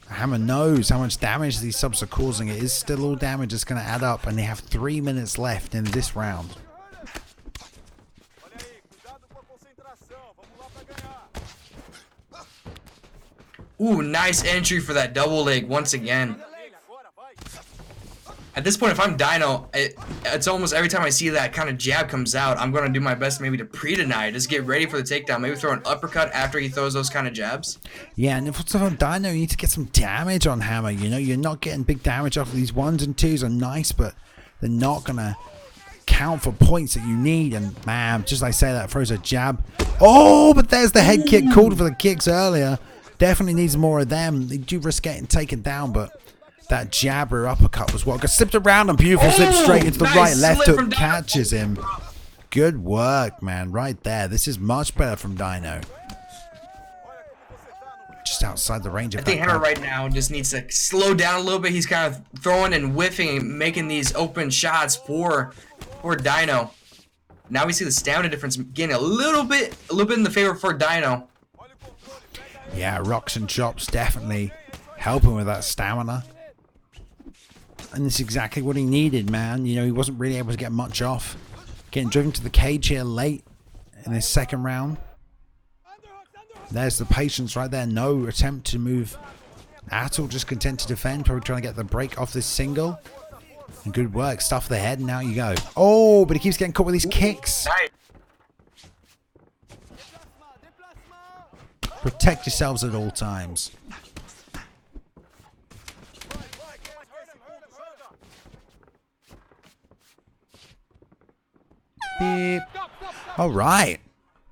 Hammer knows how much damage these subs are causing. It is still all damage. It's gonna add up, and they have 3 minutes left in this round. Ooh, nice entry for that double leg once again. At this point, if I'm Dino, it's almost every time I see that kind of jab comes out, I'm going to do my best maybe to pre-deny, just get ready for the takedown. Maybe throw an uppercut after he throws those kind of jabs. Yeah, and if it's on Dino, you need to get some damage on Hammer. You know, you're not getting big damage off of these 1s and 2s are nice, but they're not going to count for points that you need. And man, just like I say, that throws a jab. Oh, but there's the head kick. Called for the kicks earlier. Definitely needs more of them. They do risk getting taken down, but that jab or uppercut was what got slipped around and beautiful slip straight into the right. Left hook catches him. Good work, man. Right there. This is much better from Dino. Just outside the range of I think Hammer right now just needs to slow down a little bit. He's kind of throwing and whiffing and making these open shots for Dino. Now we see the stamina difference getting a little bit in the favor for Dino. Yeah, rocks and chops definitely helping with that stamina. And it's exactly what he needed, man. You know, he wasn't really able to get much off. Getting driven to the cage here late in his second round. There's the patience right there. No attempt to move at all. Just content to defend. Probably trying to get the break off this single. And good work. Stuff the head and now you go. Oh, but he keeps getting caught with these kicks. Protect yourselves at all times. Beep. All right.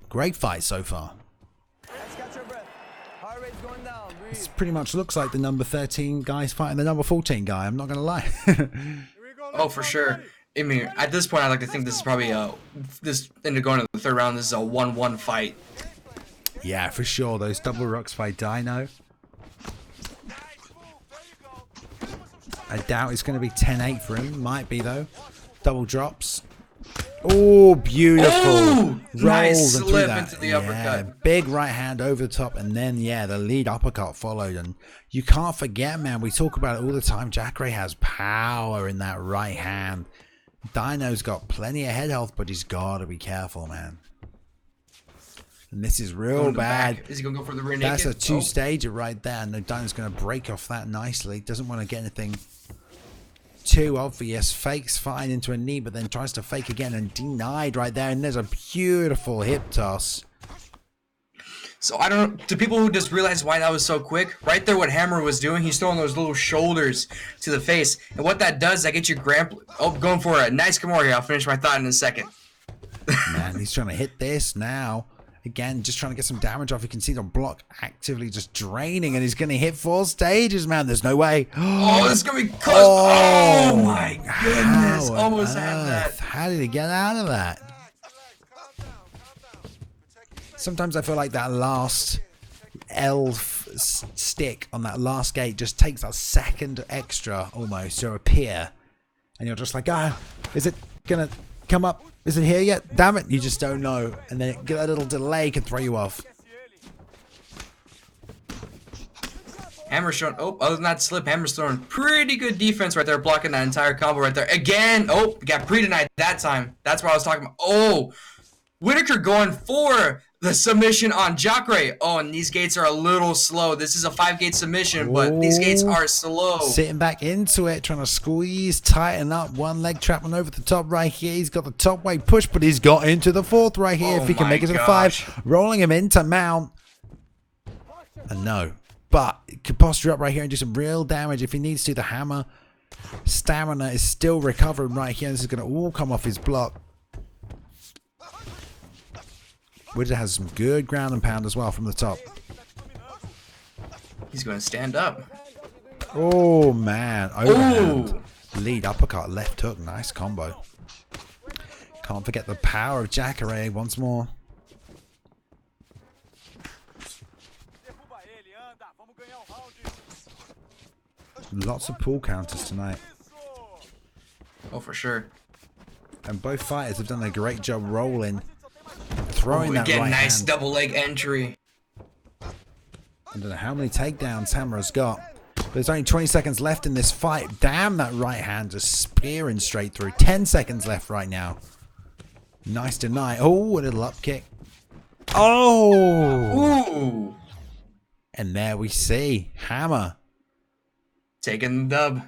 Great fight so far. This pretty much looks like the number 13 guy's fighting the number 14 guy. I'm not going to lie. Oh, for sure. I mean, at this point, I like to think this is probably into going to the third round, this is a 1-1 fight. Yeah, for sure. Those double rocks by Dino. I doubt it's going to be 10-8 for him. Might be, though. Double drops. Oh, beautiful. Ooh, nice slip into the uppercut. Big right hand over the top. And then, yeah, the lead uppercut followed. And you can't forget, man. We talk about it all the time. Jacare has power in that right hand. Dino's got plenty of head health, but he's got to be careful, man. And this is real bad. Is he going to go for the rear naked? That's a 2-stager right there. And Dino's going to break off that nicely. Doesn't want to get anything too obvious. Fakes fine into a knee, but then tries to fake again and denied right there. And there's a beautiful hip toss. So I don't know, to people who just realize why that was so quick, right there what Hammer was doing, he's throwing those little shoulders to the face. And what that does, that gets you going for a nice Kimura here. I'll finish my thought in a second. Man, he's trying to hit this now. Again, just trying to get some damage off. You can see the block actively just draining, and he's going to hit 4 stages, man. There's no way. Oh, this is going to be close. Oh, my goodness. Almost had that. How did he get out of that? Sometimes I feel like that last L stick on that last gate just takes a second extra almost to appear. And you're just like, is it going to come up. Is it here yet? Damn it, you just don't know. And then get a little delay can throw you off. Hammer's showing. Oh, other than that slip, Hammer's throwing pretty good defense right there, blocking that entire combo right there. Again, oh, got pre-denied that time. That's what I was talking about. Oh, Whitaker going for the submission on Jacare. Oh, and these gates are a little slow. This is a 5-gate submission, but these gates are slow. Sitting back into it, trying to squeeze, tighten up. One leg trapping over the top right here. He's got the top weight push, but he's got into the 4th right here. If he can make it to the 5, rolling him into mount. And no. But it could posture up right here and do some real damage if he needs to. The hammer stamina is still recovering right here. This is going to all come off his block. Whitaker has some good ground and pound as well from the top. He's going to stand up. Oh, man. Overhand. Lead uppercut, left hook. Nice combo. Can't forget the power of Jacare once more. Lots of pull counters tonight. Oh, for sure. And both fighters have done a great job rolling. Throwing that again, right nice hand. double leg entry. I don't know how many takedowns Hammer has got. But there's only 20 seconds left in this fight. Damn, that right hand just spearing straight through. 10 seconds left right now. Nice deny. Oh, a little up kick. Oh! Ooh! And there we see Hammer. Taking the dub.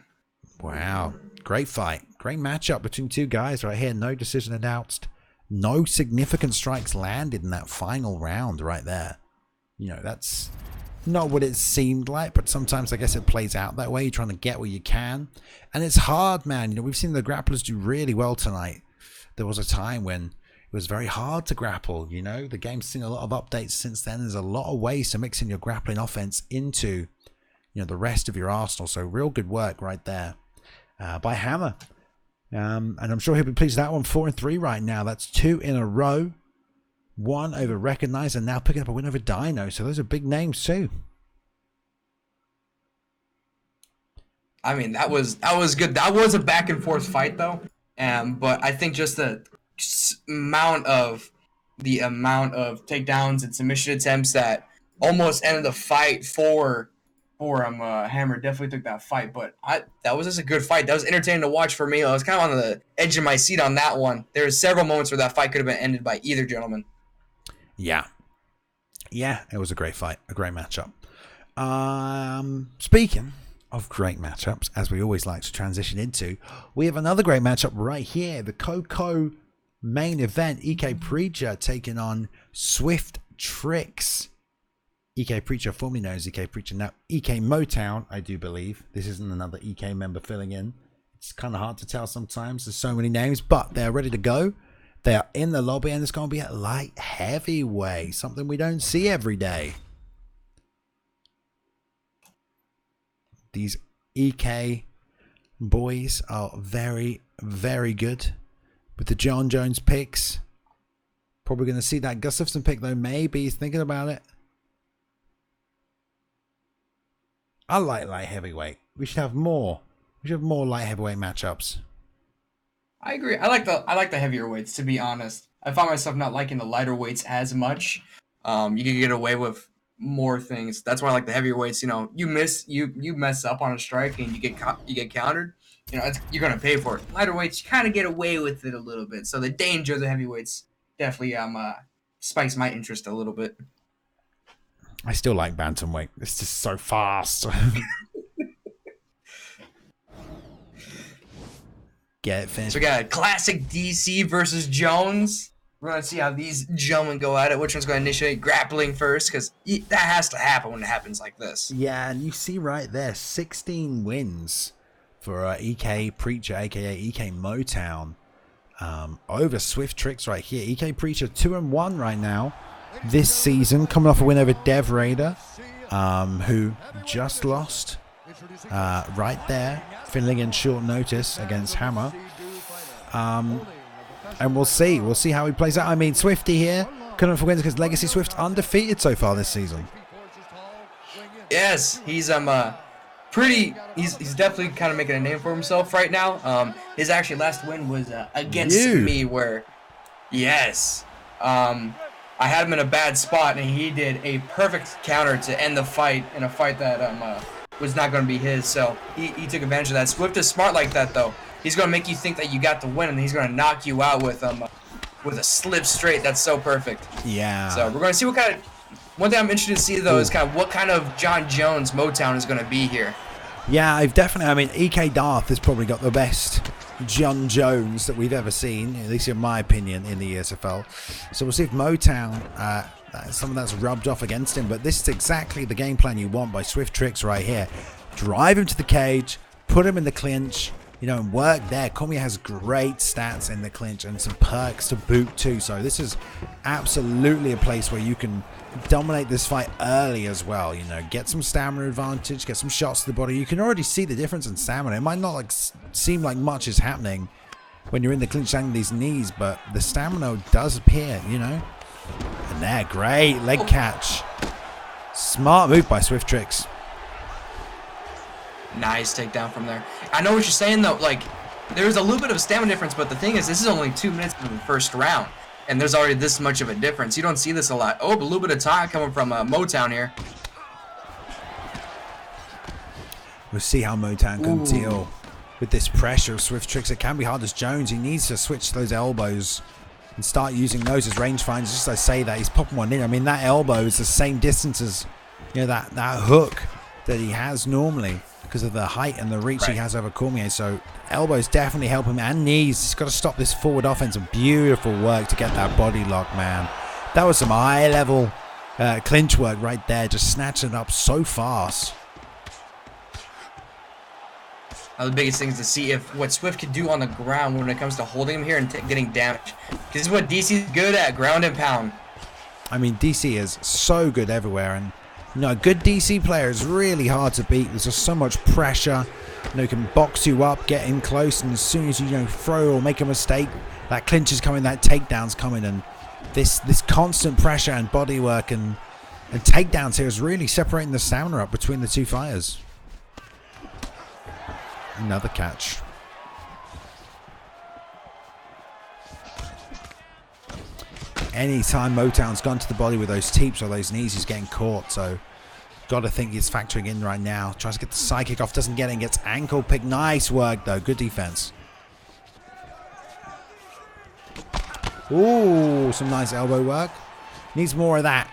Wow. Great fight. Great matchup between two guys right here. No decision announced. No significant strikes landed in that final round right there. You know, that's not what it seemed like, but sometimes I guess it plays out that way. You're trying to get what you can. And it's hard, man. You know, we've seen the grapplers do really well tonight. There was a time when it was very hard to grapple, you know. The game's seen a lot of updates since then. There's a lot of ways to mix in your grappling offense into, you know, the rest of your arsenal. So real good work right there by Hammer. And I'm sure he'll be pleased with that one. 4-3 right now. That's 2 in a row. 1 over Recognize, and now picking up a win over Dino. So those are big names too. I mean, that was good. That was a back and forth fight though. But I think just the amount of takedowns and submission attempts that almost ended the fight for Hammer definitely took that fight. But that was just a good fight. That was entertaining to watch for me. I was kind of on the edge of my seat on that one. There were several moments where that fight could have been ended by either gentleman. Yeah, it was a great fight, a great matchup. Speaking of great matchups, as we always like to transition into, we have another great matchup right here. The Coco main event. EK Preacher taking on Swift Tricks. EK Preacher, formerly known as EK Preacher, now EK Motown, I do believe. This isn't another EK member filling in. It's kind of hard to tell sometimes. There's so many names, but they're ready to go. They are in the lobby, and it's going to be at light heavyweight, something we don't see every day. These EK boys are very, very good with the John Jones picks. Probably going to see that Gustafson pick, though. Maybe he's thinking about it. I like light heavyweight. We should have more. We should have more light heavyweight matchups. I agree. I like the heavier weights, to be honest. I find myself not liking the lighter weights as much. You can get away with more things. That's why I like the heavier weights. You know, you mess up on a strike and you get countered. You know, you're gonna pay for it. Lighter weights, you kind of get away with it a little bit. So the danger of the heavyweights definitely spikes my interest a little bit. I still like bantamweight. It's just so fast. Get it finished. So we got a classic DC versus Jones. We're going to see how these gentlemen go at it. Which one's going to initiate grappling first? Because that has to happen when it happens like this. Yeah, and you see right there, 16 wins for EK Preacher, a.k.a. EK Motown, over Swift Tricks right here. EK Preacher 2-1 right now this season, coming off a win over Dev Raider, who just lost right there, filling in short notice against Hammer. And we'll see how he plays out. I mean, Swifty here couldn't for wins because Legacy Swift undefeated so far this season. Yes, he's he's definitely kind of making a name for himself right now. His actually last win was against me, where yes, I had him in a bad spot and he did a perfect counter to end the fight in a fight that was not going to be his. So he took advantage of that. Swift is smart like that though. He's going to make you think that you got the win, and he's going to knock you out with a slip straight that's so perfect. Yeah. So we're going to see what kind of. One thing I'm interested to see though is kind of what kind of John Jones Motown is going to be here. Yeah, I mean, EK Darth has probably got the best John Jones that we've ever seen, at least in my opinion, in the ESFL. So we'll see if Motown, some of that's rubbed off against him. But this is exactly the game plan you want by Swift Tricks right here. Drive him to the cage, put him in the clinch, you know, and work there. Cormier has great stats in the clinch and some perks to boot too. So this is absolutely a place where you can dominate this fight early as well. You know, get some stamina advantage, get some shots to the body. You can already see the difference in stamina. It might not seem like much is happening when you're in the clinch hanging these knees, but the stamina does appear, you know. And there, great leg catch. Smart move by Swift Tricks. Nice takedown from there. I know what you're saying though, like there's a little bit of a stamina difference, but the thing is this is only 2 minutes in the first round. And there's already this much of a difference. You don't see this a lot. Oh, a little bit of time coming from Motown here. We'll see how Motown can deal with this pressure of Swift Tricks. It can be hard as Jones. He needs to switch those elbows and start using those as rangefinders. Just as I say that, he's popping one in. I mean, that elbow is the same distance as, you know, that hook that he has normally because of the height and the reach he has over Cormier. So elbows definitely help him, and knees. He's got to stop this forward offense. Beautiful work to get that body lock, man. That was some high level clinch work right there, just snatching it up so fast. Now the biggest thing is to see if what Swift can do on the ground when it comes to holding him here and getting damage. This is what DC's good at, ground and pound. I mean, DC is so good everywhere, and you know, a good DC player is really hard to beat. There's just so much pressure. You know, he can box you up, get in close, and as soon as you throw or make a mistake, that clinch is coming, that takedown's coming, and this constant pressure and body work and takedowns here is really separating the stamina up between the two fighters. Another catch. Anytime Motown's gone to the body with those teeps or those knees, he's getting caught. So, got to think he's factoring in right now. Tries to get the side kick off, doesn't get it, and gets ankle pick. Nice work, though. Good defense. Ooh, some nice elbow work. Needs more of that.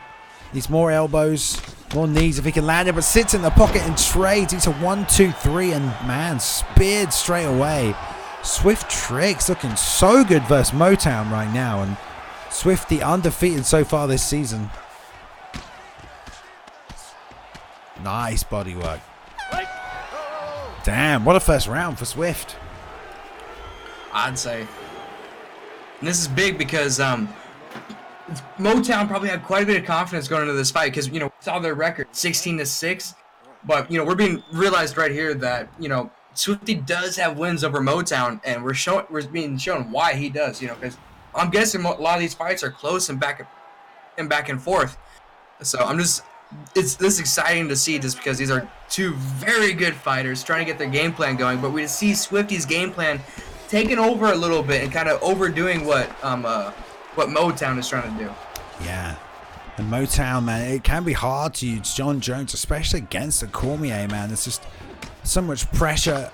Needs more elbows, more knees if he can land it, but sits in the pocket and trades. It's a 1, 2, 3, and man, speared straight away. Swift Tricks looking so good versus Motown right now, and Swifty undefeated so far this season. Nice body work. Damn, what a first round for Swift. I'd say. And this is big because Motown probably had quite a bit of confidence going into this fight because, you know, we saw their record 16-6. But, you know, we're being realized right here that, you know, Swifty does have wins over Motown, and we're being shown why he does, you know, because I'm guessing a lot of these fights are close and back and forth. So this is exciting to see just because these are two very good fighters trying to get their game plan going. But we see Swifty's game plan taking over a little bit and kind of overdoing what Motown is trying to do. Yeah. And Motown, man, it can be hard to use John Jones, especially against a Cormier, man. There's just so much pressure.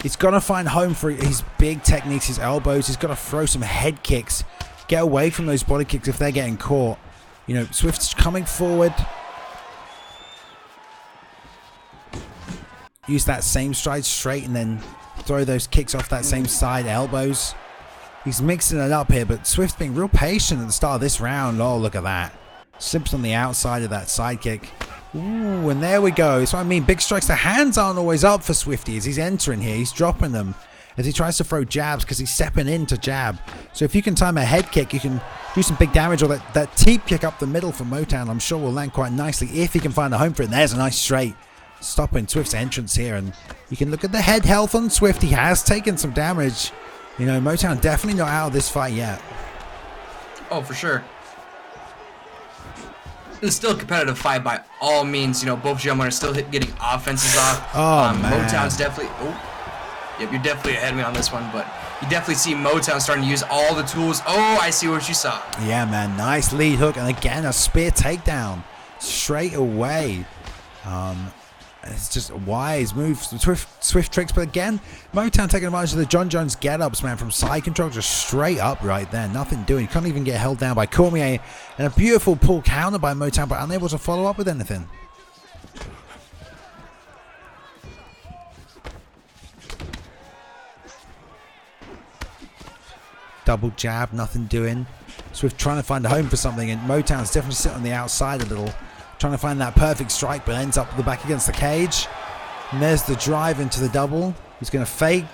He's got to find home for his big techniques, his elbows. He's got to throw some head kicks. Get away from those body kicks if they're getting caught. You know, Swift's coming forward. Use that same stride straight and then throw those kicks off that same side, elbows. He's mixing it up here, but Swift's being real patient at the start of this round. Oh, look at that. Slips on the outside of that side kick. Ooh, and there we go. That's what I mean. Big strikes. The hands aren't always up for Swifty as he's entering here. He's dropping them as he tries to throw jabs because he's stepping into jab. So if you can time a head kick, you can do some big damage. Or that teep kick up the middle for Motown, I'm sure will land quite nicely if he can find a home for it. And there's a nice straight. Stopping Swift's entrance here. And you can look at the head health on Swift. He has taken some damage. You know, Motown definitely not out of this fight yet. Oh, for sure. It's still a competitive fight by all means. You know, both gentlemen are still getting offenses off. Oh, man. Motown's definitely. Oh, yep, you're definitely ahead of me on this one, but you definitely see Motown starting to use all the tools. Oh, I see what you saw. Yeah, man. Nice lead hook. And again, a spear takedown straight away. It's just a wise move. Swift tricks. But again, Motown taking advantage of the John Jones get-ups, man. From side control just straight up right there. Nothing doing. Couldn't even get held down by Cormier. And a beautiful pull counter by Motown, but unable to follow up with anything. Double jab, nothing doing. Swift trying to find a home for something, and Motown's definitely sitting on the outside a little, trying to find that perfect strike, but ends up with the back against the cage. And there's the drive into the double. He's going to fake.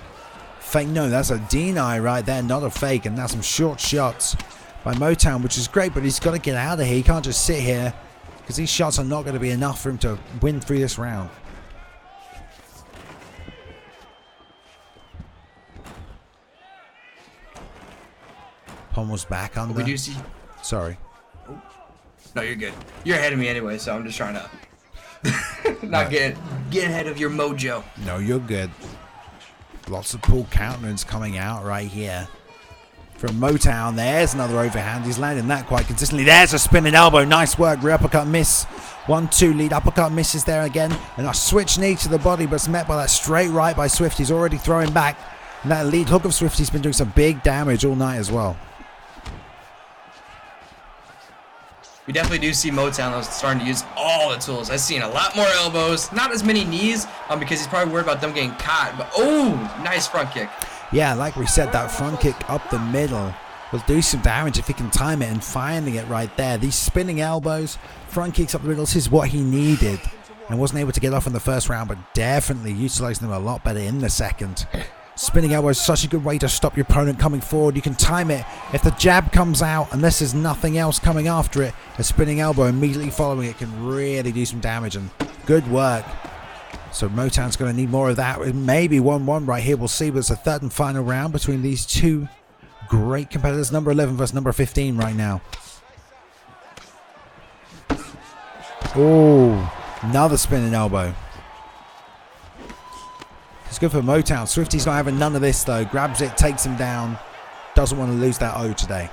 No, that's a deny right there, not a fake. And now some short shots by Motown, which is great, but he's got to get out of here. He can't just sit here, because these shots are not going to be enough for him to win through this round. Pommel's back under. We do see. Sorry. Oh. No, you're good. You're ahead of me anyway, so I'm just trying to not get ahead of your mojo. No, you're good. Lots of pull counterings coming out right here from Motown. There's another overhand. He's landing that quite consistently. There's a spinning elbow. Nice work. Rear uppercut miss. 1-2 lead uppercut misses there again. And a switch knee to the body, but it's met by that straight right by Swift. He's already throwing back. And that lead hook of Swift, he's been doing some big damage all night as well. We definitely do see Motown starting to use all the tools. I've seen a lot more elbows, not as many knees, because he's probably worried about them getting caught. But oh, nice front kick. Yeah, like we said, that front kick up the middle will do some damage if he can time it, and finding it right there. These spinning elbows, front kicks up the middle, this is what he needed, and wasn't able to get off in the first round, but definitely utilizing them a lot better in the second. Spinning elbow is such a good way to stop your opponent coming forward. You can time it. If the jab comes out and there's nothing else coming after it, a spinning elbow immediately following it can really do some damage, and good work. So Motown's going to need more of that. Maybe 1-1 right here. We'll see, but it's a third and final round between these two great competitors. Number 11 versus number 15 right now. Oh, another spinning elbow. It's good for Motown. Swifty's not having none of this though. Grabs it, takes him down. Doesn't want to lose that O today.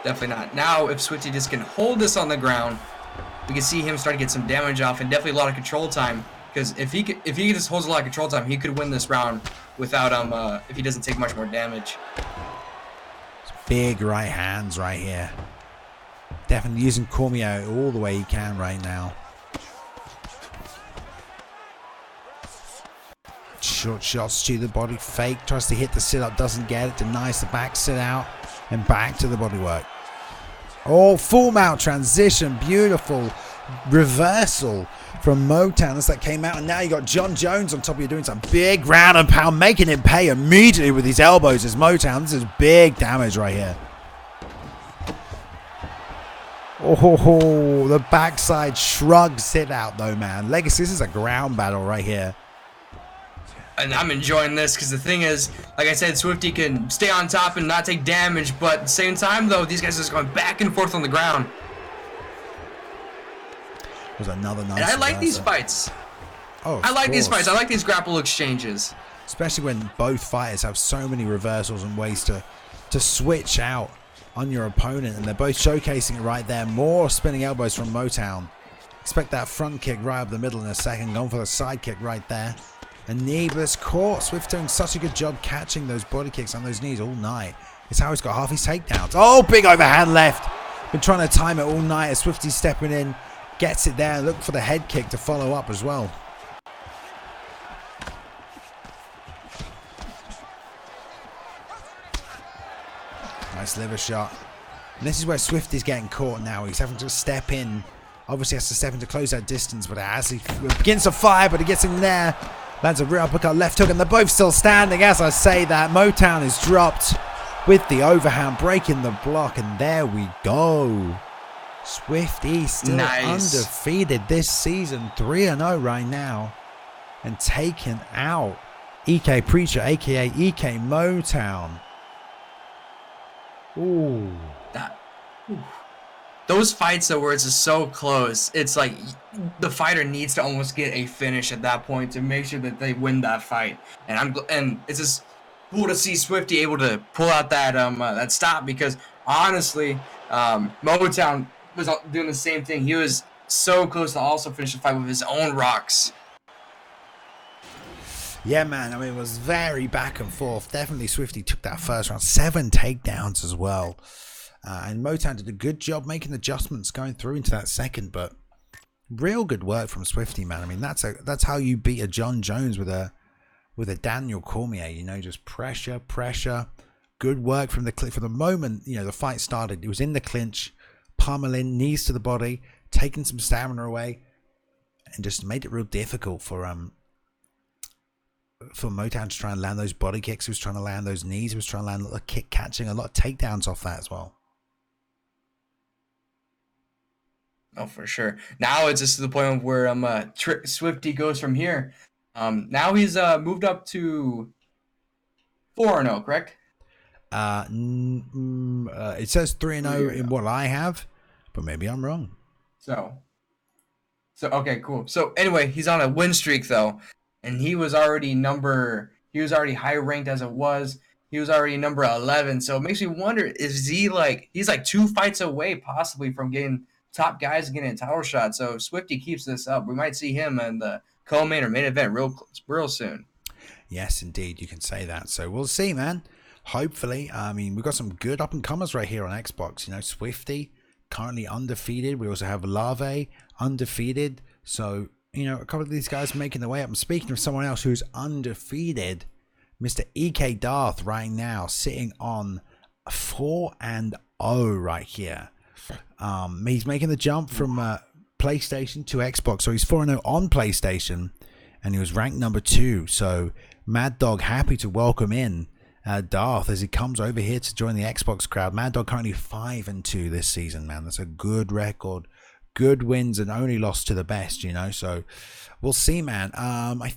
Definitely not. Now, if Swifty just can hold this on the ground, we can see him start to get some damage off, and definitely a lot of control time. Because if he just holds a lot of control time, he could win this round without if he doesn't take much more damage. Big right hands right here. Definitely using Cormier all the way he can right now. Short shots to the body, fake, tries to hit the sit-up, doesn't get it, denies the back sit-out, and back to the bodywork. Oh, full mount transition, beautiful reversal from Motown as that came out, and now you got John Jones on top of you doing some big ground and pound, making him pay immediately with his elbows as Motown. This is big damage right here. Oh, the backside shrug sit-out though, man. Legacy, this is a ground battle right here. And I'm enjoying this because the thing is, like I said, Swifty can stay on top and not take damage, but at the same time, though, these guys are just going back and forth on the ground. Was another nice. And I like these fights. Oh, I like these fights. I like these grapple exchanges. Especially when both fighters have so many reversals and ways to switch out on your opponent, and they're both showcasing it right there. More spinning elbows from Motown. Expect that front kick right up the middle in a second. Going for the side kick right there. A knee, but it's caught. Swift doing such a good job catching those body kicks on those knees all night. It's how he's got half his takedowns. Oh, big overhand left. Been trying to time it all night as Swifty's stepping in. Gets it there. Look for the head kick to follow up as well. Nice liver shot. And this is where Swift is getting caught now. He's having to step in. Obviously has to step in to close that distance, but as he begins to fire, but he gets in there. Lands a rear uppercut, left hook, and they're both still standing. As I say that, Motown is dropped with the overhand, breaking the block, and there we go. Swifty still undefeated this season, 3-0 right now, and taking out EK Preacher, aka EK Motown. Ooh. those fights though where it's just so close, it's like the fighter needs to almost get a finish at that point to make sure that they win that fight. And it's just cool to see Swifty able to pull out that stop, because honestly, Motown was doing the same thing. He was so close to also finish the fight with his own rocks. Yeah, man. I mean, it was very back and forth. Definitely Swifty took that first round. 7 takedowns as well. And Motown did a good job making adjustments going through into that second. But real good work from Swifty, man. I mean, that's how you beat a John Jones with a Daniel Cormier. You know, just pressure. Good work from the moment, you know, the fight started. It was in the clinch, pummeling, knees to the body, taking some stamina away, and just made it real difficult for Motown to try and land those body kicks. He was trying to land those knees. He was trying to land a lot of kick catching, a lot of takedowns off that as well. Oh, for sure. Now it's just to the point where Swifty goes from here. Now he's moved up to 4-0, correct? It says 3-0 in what I have, but maybe I'm wrong. So okay, cool. So anyway, he's on a win streak though, and he was already high ranked as it was. He was already number 11. So it makes me wonder, is he's like 2 fights away possibly from getting top guys getting a title shot. So if Swifty keeps this up, we might see him in the co-main or main event real soon. Yes, indeed, you can say that. So we'll see, man. Hopefully, I mean, we've got some good up-and-comers right here on Xbox. You know, Swifty, currently undefeated. We also have Larvae, undefeated. So, you know, a couple of these guys making their way up. I'm speaking of someone else who's undefeated. Mr. EK Darth right now, sitting on 4-0 right here. He's making the jump from PlayStation to Xbox. So he's 4-0 on PlayStation, and he was ranked number 2. So Mad Dog happy to welcome in Darth as he comes over here to join the Xbox crowd. Mad Dog currently 5-2 this season, man. That's a good record, good wins, and only lost to the best, you know. So we'll see, man. I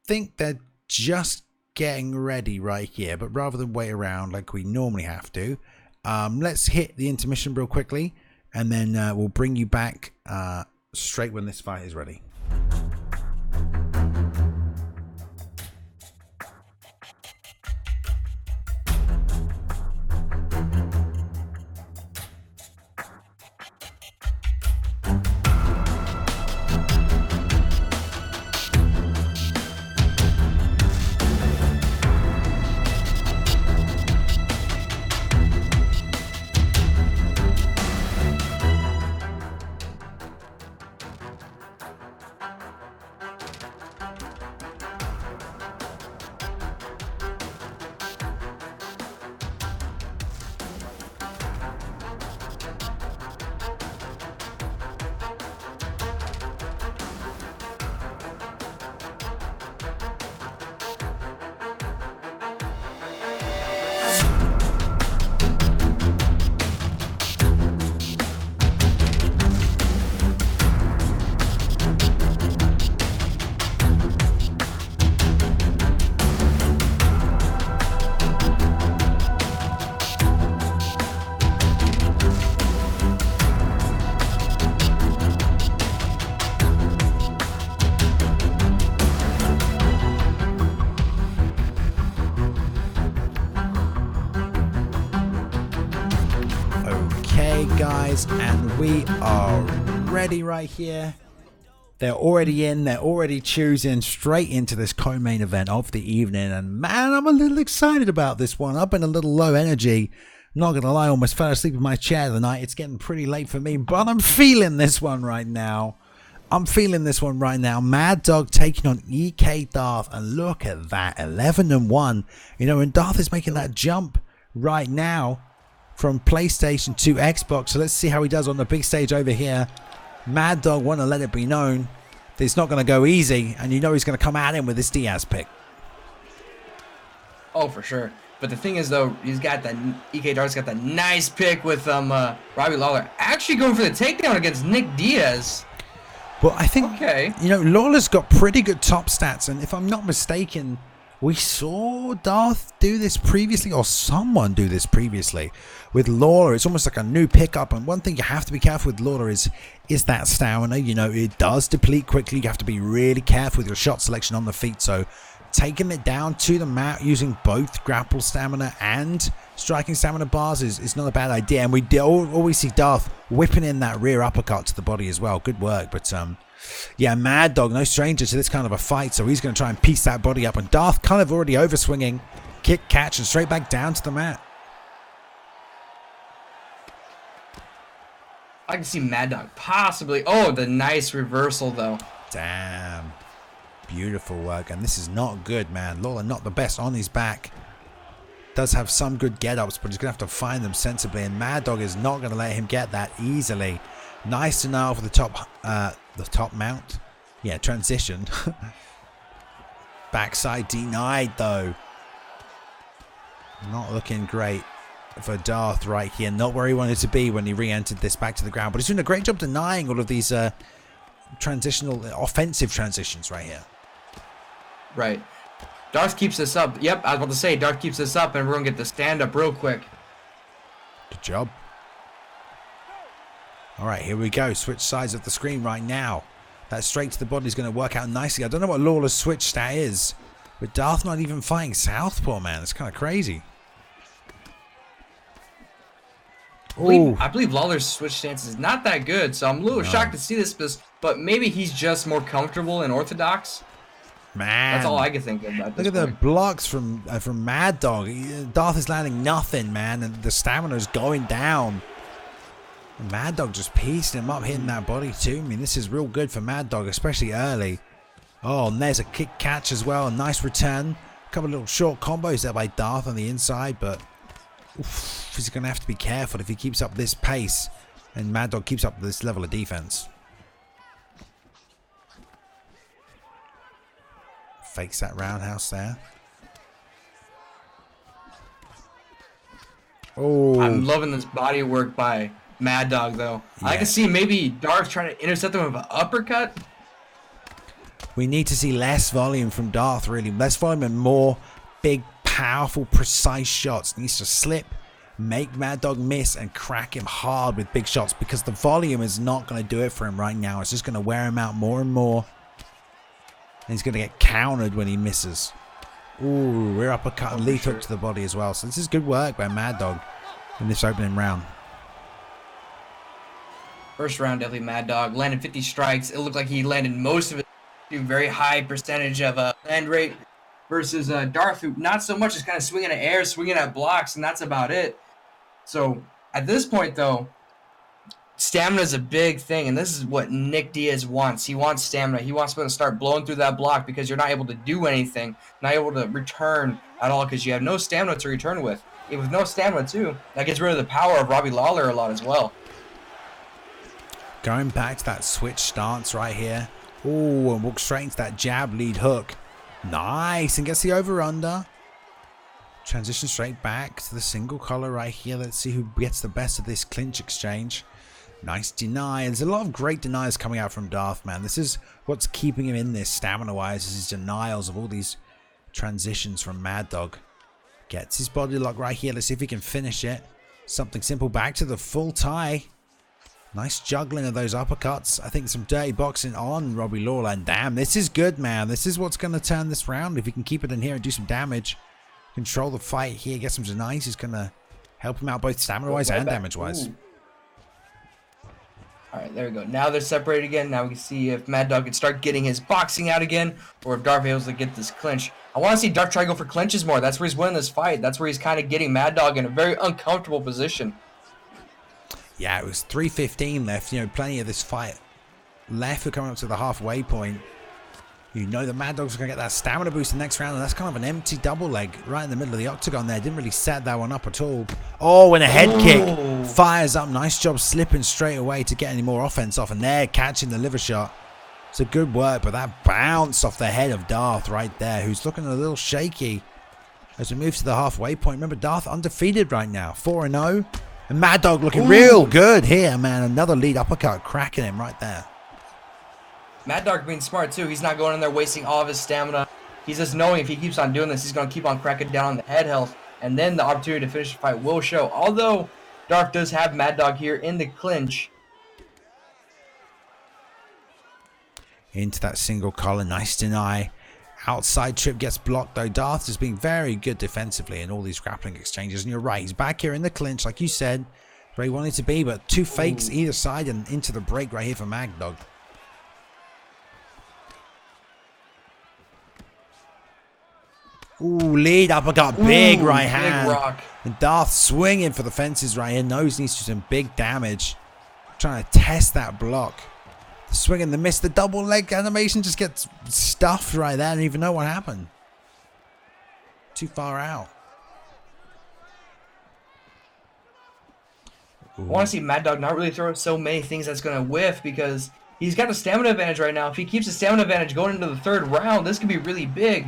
think they're just getting ready right here, but rather than wait around like we normally have to, let's hit the intermission real quickly, and then we'll bring you back straight when this fight is ready. And we are ready right here. They're already in. They're already choosing straight into this co-main event of the evening. And man, I'm a little excited about this one. I've been a little low energy. Not going to lie, almost fell asleep in my chair the night. It's getting pretty late for me, but I'm feeling this one right now. Mad Dog taking on EK Darth. And look at that, 11-1. You know, and Darth is making that jump right now from PlayStation to Xbox. So let's see how he does on the big stage over here. Mad Dog want to let it be known that it's not going to go easy, and you know he's going to come at him with this Diaz pick. Oh, for sure. But the thing is, though, EK Darth's got the nice pick with Robbie Lawler actually going for the takedown against Nick Diaz. Well, I think, you know, Lawler's got pretty good top stats, and if I'm not mistaken, We saw Darth do this previously, or someone do this previously with Lawler. It's almost like a new pickup. And one thing you have to be careful with Lawler is that stamina. You know, it does deplete quickly. You have to be really careful with your shot selection on the feet. So taking it down to the mat using both grapple stamina and striking stamina bars is not a bad idea. And we always see Darth whipping in that rear uppercut to the body as well. Good work. But yeah, Mad Dog, no stranger to this kind of a fight, so he's going to try and piece that body up. And Darth kind of already overswinging, kick, catch, and straight back down to the mat. I can see Mad Dog possibly. Oh, the nice reversal, though. Damn. Beautiful work. And this is not good, man. Lawler not the best on his back. Does have some good get-ups, but he's going to have to find them sensibly. And Mad Dog is not going to let him get that easily. Nice denial for the top mount. Yeah, transition. Backside denied, though. Not looking great for Darth right here. Not where he wanted to be when he re-entered this back to the ground. But he's doing a great job denying all of these offensive transitions right here. Right. Darth keeps this up. Yep, I was about to say, Darth keeps this up, and we're going to get the stand-up real quick. Good job. All right, here we go. Switch sides of the screen right now. That straight to the body is going to work out nicely. I don't know what Lawler's switch stat is, but Darth not even fighting southpaw, man. It's kind of crazy. I believe Lawler's switch stance is not that good, so I'm a little shocked to see this, but maybe he's just more comfortable in orthodox. Man, that's all I can think of. Look at the blocks from Mad Dog. Darth is landing nothing, man, and the stamina is going down. Mad Dog just pieced him up, hitting that body too. I mean, this is real good for Mad Dog, especially early. Oh, and there's a kick catch as well. A nice return. A couple of little short combos there by Darth on the inside, but oof, he's going to have to be careful if he keeps up this pace and Mad Dog keeps up this level of defense. Fakes that roundhouse there. Oh, I'm loving this body work by Mad Dog, though. Yeah. I can see maybe Darth trying to intercept him with an uppercut. We need to see less volume from Darth, really. Less volume and more big, powerful, precise shots. Needs to slip, make Mad Dog miss, and crack him hard with big shots, because the volume is not going to do it for him right now. It's just going to wear him out more and more. And he's going to get countered when he misses. Ooh, rear uppercut and lead hook to the body as well. So this is good work by Mad Dog in this opening round. First round, definitely Mad Dog. Landed 50 strikes. It looked like he landed most of it. Very high percentage of land rate. Versus Darth, who not so much, is kind of swinging at air, swinging at blocks, and that's about it. So at this point, though, stamina is a big thing, and this is what Nick Diaz wants. He wants stamina. He wants to start blowing through that block, because you're not able to do anything, not able to return at all, because you have no stamina to return with. And with no stamina, too, that gets rid of the power of Robbie Lawler a lot as well. Going back to that switch stance right here. Oh, and walk straight into that jab lead hook. Nice, and gets the over-under. Transition straight back to the single collar right here. Let's see who gets the best of this clinch exchange. Nice deny. There's a lot of great denials coming out from Darth, man. This is what's keeping him in this stamina-wise, is his denials of all these transitions from Mad Dog. Gets his body lock right here. Let's see if he can finish it. Something simple back to the full tie. Nice juggling of those uppercuts. I think some dirty boxing on Robbie Lawler. And damn, this is good, man. This is what's going to turn this round. If he can keep it in here and do some damage. Control the fight here. Get some denies. He's going to help him out both stamina-wise and damage-wise. Alright, there we go. Now they're separated again. Now we can see if Mad Dog can start getting his boxing out again, or if Darth able to get this clinch. I want to see Darth try to go for clinches more. That's where he's winning this fight. That's where he's kind of getting Mad Dog in a very uncomfortable position. Yeah, it was 3:15 left. You know, plenty of this fight left. We're coming up to the halfway point. You know the Mad Dog's going to get that stamina boost in the next round, and that's kind of an empty double leg right in the middle of the octagon there. Didn't really set that one up at all. Oh, and a head kick. Fires up. Nice job slipping straight away to get any more offense off, and there, catching the liver shot. It's a good work, but that bounce off the head of Darth right there, who's looking a little shaky as we move to the halfway point. Remember, Darth undefeated right now, 4-0. And Mad Dog looking real good here, man. Another lead uppercut, cracking him right there. Mad Dog being smart, too. He's not going in there wasting all of his stamina. He's just knowing if he keeps on doing this, he's going to keep on cracking down on the head health, and then the opportunity to finish the fight will show. Although Darth does have Mad Dog here in the clinch. Into that single collar, nice deny. Outside trip gets blocked though. Darth is being very good defensively in all these grappling exchanges, and you're right, he's back here in the clinch like you said, where he wanted to be, but two fakes either side and into the break right here for Mad Dog. Ooh, lead uppercut, big right hand. Big rock. And Darth swinging for the fences right here. Knows he needs to do some big damage. Trying to test that block. The swing and the miss. The double leg animation just gets stuffed right there. I don't even know what happened. Too far out. I want to see Mad Dog not really throw so many things that's going to whiff, because he's got a stamina advantage right now. If he keeps the stamina advantage going into the third round, this could be really big.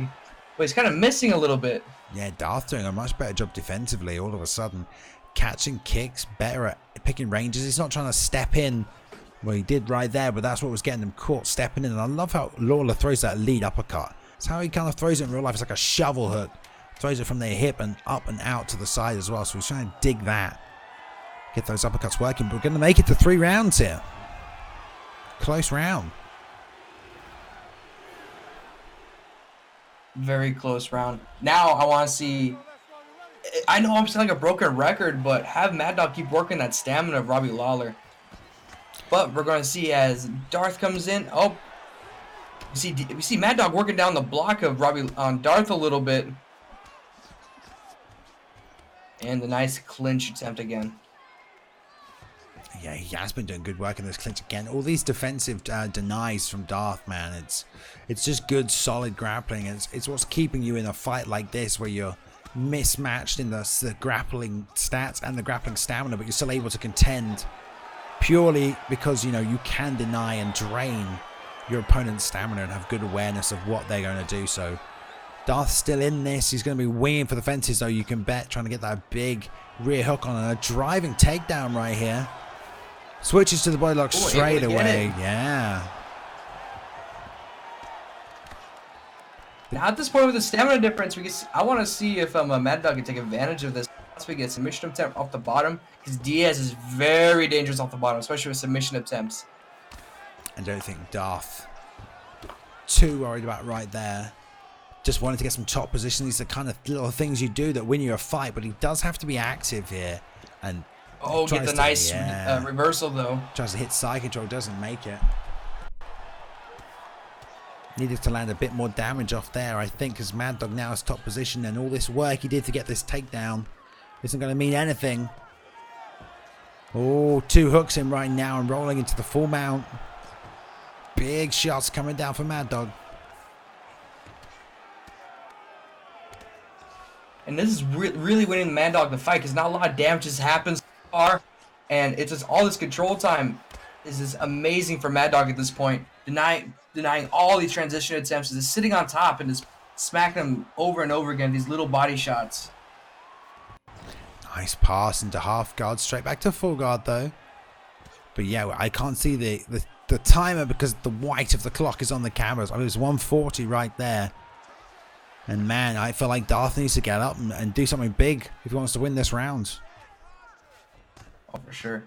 But he's kind of missing a little bit. Yeah, Darth doing a much better job defensively all of a sudden. Catching kicks, better at picking ranges. He's not trying to step in. Well, he did right there, but that's what was getting him caught stepping in. And I love how Lawler throws that lead uppercut. It's how he kind of throws it in real life. It's like a shovel hook. Throws it from their hip and up and out to the side as well. So he's trying to dig that. Get those uppercuts working. But we're going to make it to 3 rounds here. Close round. Very close round. Now I want to see. I know I'm saying like a broken record, but have Mad Dog keep working that stamina of Robbie Lawler. But we're going to see as Darth comes in. Oh, we see Mad Dog working down the block of Darth a little bit, and the nice clinch attempt again. Yeah, he has been doing good work in this clinch again. All these defensive denies from Darth, man. It's just good, solid grappling. It's what's keeping you in a fight like this, where you're mismatched in the grappling stats and the grappling stamina, but you're still able to contend purely because, you know, you can deny and drain your opponent's stamina and have good awareness of what they're going to do. So Darth's still in this. He's going to be winging for the fences, though, you can bet, trying to get that big rear hook on, and a driving takedown right here. Switches to the body lock straight away. Yeah. Now at this point with the stamina difference, I want to see if Mad Dog can take advantage of this. Once we get submission attempt off the bottom, because Diaz is very dangerous off the bottom, especially with submission attempts. I don't think Darth too worried about right there. Just wanted to get some top position. These are the kind of little things you do that win you a fight, but he does have to be active here. And get the nice reversal though. Tries to hit side control, doesn't make it. Needed to land a bit more damage off there, I think, because Mad Dog now is top position, and all this work he did to get this takedown isn't going to mean anything. Oh, 2 hooks in right now and rolling into the full mount. Big shots coming down for Mad Dog. And this is really winning Mad Dog the fight, because not a lot of damage has happened so far, and it's just all this control time is just amazing for Mad Dog at this point. Denying all these transition attempts, just sitting on top and just smacking them over and over again, these little body shots. Nice pass into half guard, straight back to full guard though. But yeah, I can't see the timer because the white of the clock is on the cameras. I mean, it was 1:40 right there. And man, I feel like Darth needs to get up and do something big if he wants to win this round. Oh, for sure.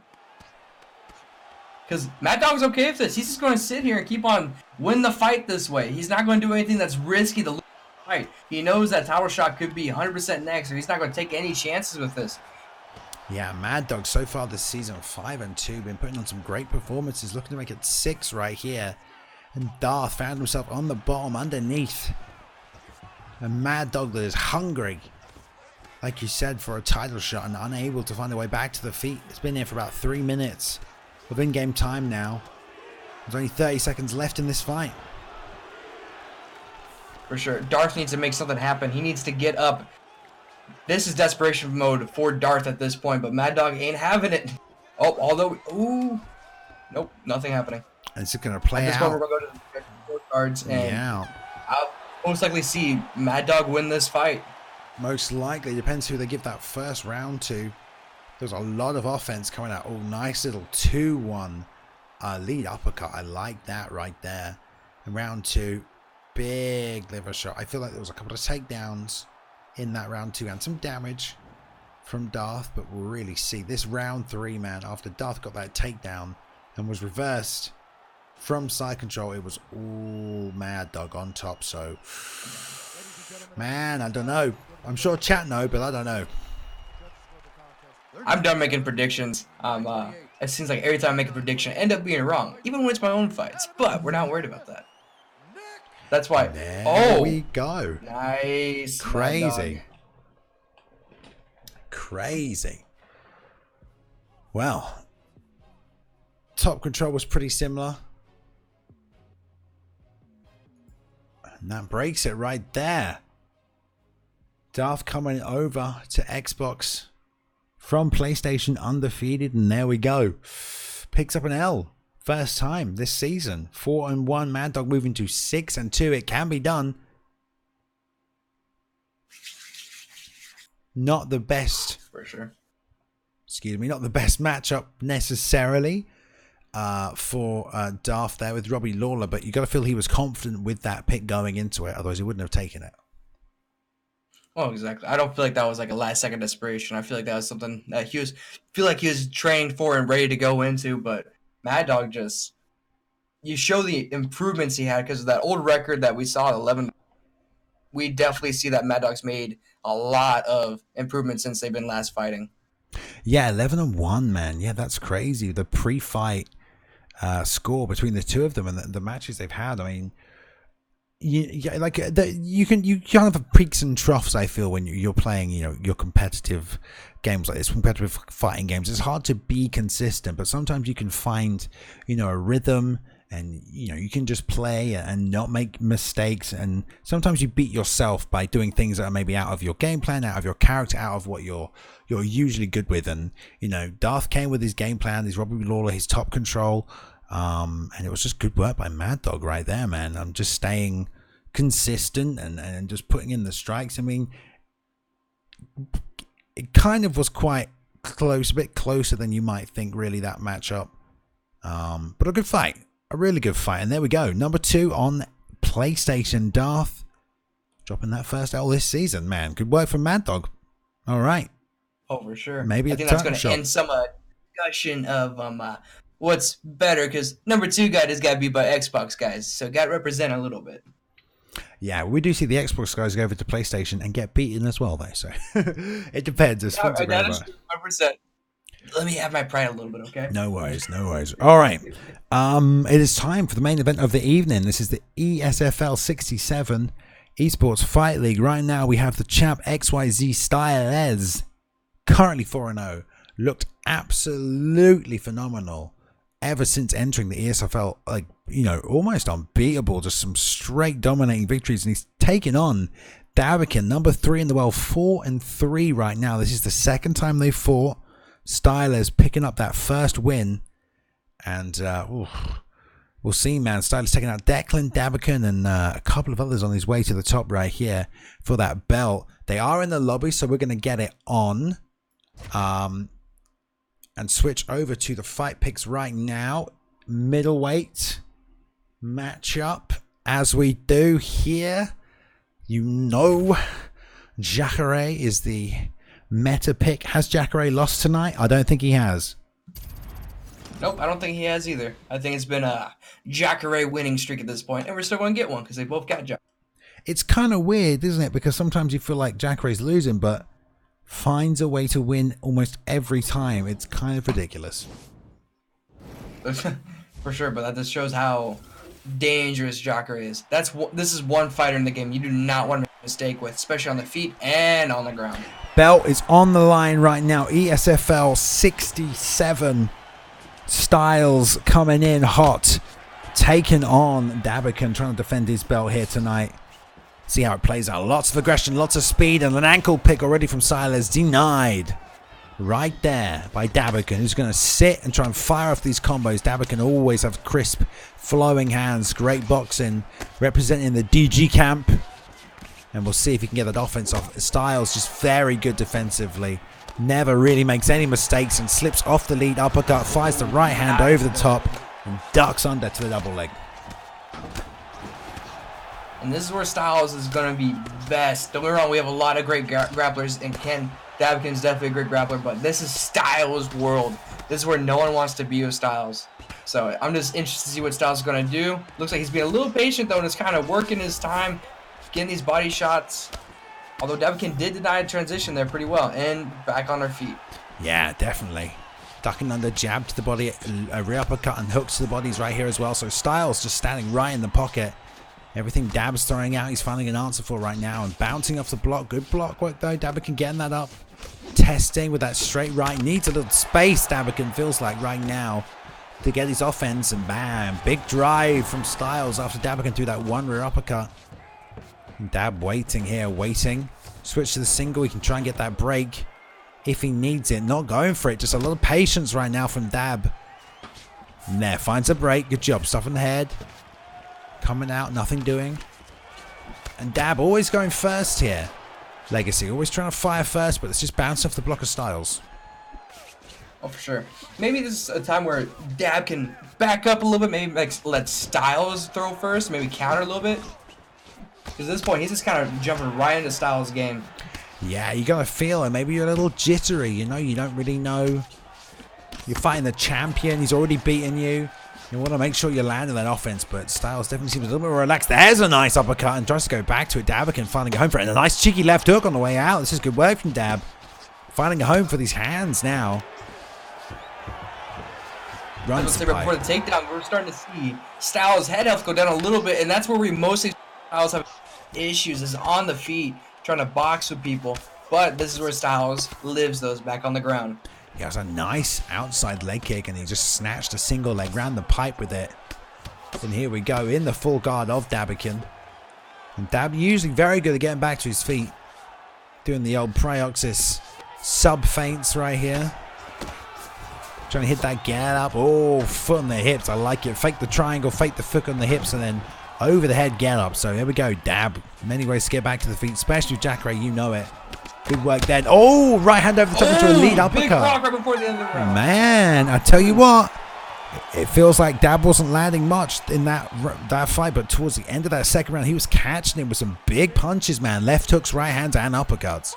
Because Mad Dog's okay with this. He's just going to sit here and keep on win the fight this way. He's not going to do anything that's risky to lose the fight. He knows that tower shot could be 100% next, so he's not going to take any chances with this. Yeah, Mad Dog so far this season, 5-2, been putting on some great performances, looking to make it 6 right here. And Darth found himself on the bottom underneath. A Mad Dog that is hungry, like you said, for a title shot and unable to find a way back to the feet. It's been here for about 3 minutes of in-game time now. There's only 30 seconds left in this fight. For sure. Darth needs to make something happen. He needs to get up. This is desperation mode for Darth at this point, but Mad Dog ain't having it. Oh, although, ooh. Nope, nothing happening. And it's going to play at this out. Point, we're going to go to the scorecards, and yeah. I'll most likely see Mad Dog win this fight. Most likely. Depends who they give that first round to. There's a lot of offense coming out. Oh, nice little 2-1 lead uppercut. I like that right there. And round 2. big liver shot. I feel like there was a couple of takedowns in that round 2 and some damage from Darth, but we'll really see this round 3, man. After Darth got that takedown and was reversed from side control, it was all Mad Dog on top. So, man, I don't know. I'm sure chat know, but I don't know. I'm done making predictions. It seems like every time I make a prediction, I end up being wrong, even when it's my own fights. But we're not worried about that. That's why. There we go. Nice. Crazy. Crazy. Well, top control was pretty similar. And that breaks it right there. Darth coming over to Xbox from PlayStation undefeated, and there we go. Picks up an L. First time this season. 4-1. Mad Dog moving to 6-2. It can be done. Not the best. For sure. Excuse me. Not the best matchup necessarily for Darth there with Robbie Lawler. But you got to feel he was confident with that pick going into it. Otherwise he wouldn't have taken it. Oh, exactly. I don't feel like that was like a last second desperation. I feel like that was something that he was trained for and ready to go into, but Mad Dog just, you show the improvements he had because of that old record that we saw at 11. We definitely see that Mad Dog's made a lot of improvements since they've been last fighting. Yeah, 11-1, man. Yeah, that's crazy. The pre-fight score between the two of them and the matches they've had. I mean, you kind of have peaks and troughs. I feel when you're playing, your competitive games like this, competitive fighting games. It's hard to be consistent, but sometimes you can find, a rhythm, and you can just play and not make mistakes. And sometimes you beat yourself by doing things that are maybe out of your game plan, out of your character, out of what you're usually good with. And Darth came with his game plan, his Robbie Lawler, his top control. And it was just good work by Mad Dog right there, man. I'm just staying consistent and just putting in the strikes. I mean, it kind of was quite close, a bit closer than you might think, really, that matchup. But a good fight, a really good fight. And there we go. Number 2 on PlayStation. Darth dropping that first L this season, man. Good work from Mad Dog. All right. Oh, for sure. Maybe I think that's going to end some discussion of what's better, because number 2 guy just got beat by Xbox guys, so got to represent a little bit. Yeah, we do see the Xbox guys go over to PlayStation and get beaten as well, though. So it depends. It's fun to go over. 100%. Let me have my pride a little bit, okay? No worries, no worries. All right, it is time for the main event of the evening. This is the ESFL 67 Esports Fight League. Right now, we have the champ XYZ Stylez, currently 4-0. Looked absolutely phenomenal ever since entering the ESFL, almost unbeatable, just some straight dominating victories, and he's taken on Dabiken, number 3 in the world, 4-3 right now. This is the second time they fought. Stylez picking up that first win, and we'll see, man. Stylez taking out Declan, Dabiken, and a couple of others on his way to the top right here for that belt. They are in the lobby, so we're going to get it on. And switch over to the fight picks right now. Middleweight matchup, as we do here. Jacare is the meta pick. Has Jacare lost tonight? I don't think he has. Nope, I don't think he has either. I think it's been a Jacare winning streak at this point, and we're still going to get one because they both got Jacare. It's kind of weird, isn't it? Because sometimes you feel like Jacare's losing, but finds a way to win almost every time. It's kind of ridiculous. For sure, but that just shows how dangerous Jacare is. This is one fighter in the game you do not want to make a mistake with, especially on the feet and on the ground. Belt is on the line right now. ESFL 67. Stylez coming in hot, taking on Dabiken, trying to defend his belt here tonight. See how it plays out. Lots of aggression, lots of speed, and an ankle pick already from Stylez. Denied right there by Dabiken, who's going to sit and try and fire off these combos. Dabiken always have crisp, flowing hands. Great boxing, representing the DG camp. And we'll see if he can get that offense off. Stylez just very good defensively. Never really makes any mistakes and slips off the lead uppercut. Fires the right hand over the top and ducks under to the double leg. And this is where Stylez is going to be best. Don't get me wrong, we have a lot of great grapplers, and Dabiken is definitely a great grappler, but this is Stylez' world. This is where no one wants to be with Stylez. So I'm just interested to see what Stylez is going to do. Looks like he's being a little patient, though, and is kind of working his time, getting these body shots. Although Dabiken did deny a transition there pretty well, and back on her feet. Yeah, definitely. Ducking under, jab to the body, a rear uppercut and hooks to the bodies right here as well. So Stylez just standing right in the pocket. Everything Dab's throwing out, he's finding an answer for right now. And bouncing off the block. Good block work though. Dabiken getting that up. Testing with that straight right. Needs a little space, Dabiken feels like right now, to get his offense. And bam. Big drive from Stylez after Dabiken threw that one rear uppercut. And Dab waiting here, waiting. Switch to the single. He can try and get that break if he needs it. Not going for it. Just a little patience right now from Dab. And there, finds a break. Good job. Stuff in the head. Coming out, nothing doing. And Dab always going first here. Legacy always trying to fire first, but it's just bounced off the block of Stylez. Oh, for sure. Maybe this is a time where Dab can back up a little bit. Maybe like, let Stylez throw first. Maybe counter a little bit. Because at this point, he's just kind of jumping right into Stylez' game. Yeah, you got to feel it. Maybe you're a little jittery. You know, you don't really know. You're fighting the champion. He's already beaten you. You want to make sure you're landing that offense, but Stylez definitely seems a little bit more relaxed. There's a nice uppercut and tries to go back to it. Dabiken finally go home for it. And a nice cheeky left hook on the way out. This is good work from Dab. Finding a home for these hands now. Runs Before the takedown, we're starting to see Stylez' head health go down a little bit, and that's where we mostly Stylez have issues, is on the feet, trying to box with people. But this is where Stylez lives those back on the ground. He has a nice outside leg kick, and he just snatched a single leg, round the pipe with it. And here we go, in the full guard of Dabiken. And Dab usually very good at getting back to his feet. Doing the old Prioxis sub feints right here. Trying to hit that get up. Oh, foot on the hips. I like it. Fake the triangle, fake the foot on the hips, and then over the head get up. So here we go. Dab. Many ways to get back to the feet, especially with Jack Ray, you know it. Good work then. Oh, right hand over the top into a lead uppercut. Big rock right before the end of the round. Man, I tell you what, it feels like Dab wasn't landing much in that fight, but towards the end of that second round, he was catching him with some big punches, man. Left hooks, right hands, and uppercuts.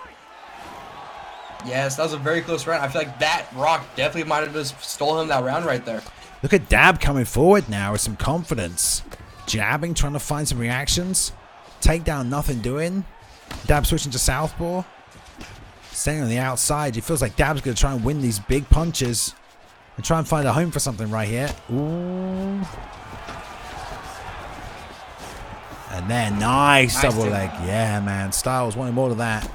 Yes, that was a very close round. I feel like that rock definitely might have just stole him that round right there. Look at Dab coming forward now with some confidence. Jabbing, trying to find some reactions. Takedown, nothing doing. Dab switching to southpaw. Staying on the outside. It feels like Dab's going to try and win these big punches and try and find a home for something right here. Ooh. And then nice double leg. Yeah, man. Stylez wanting more of that.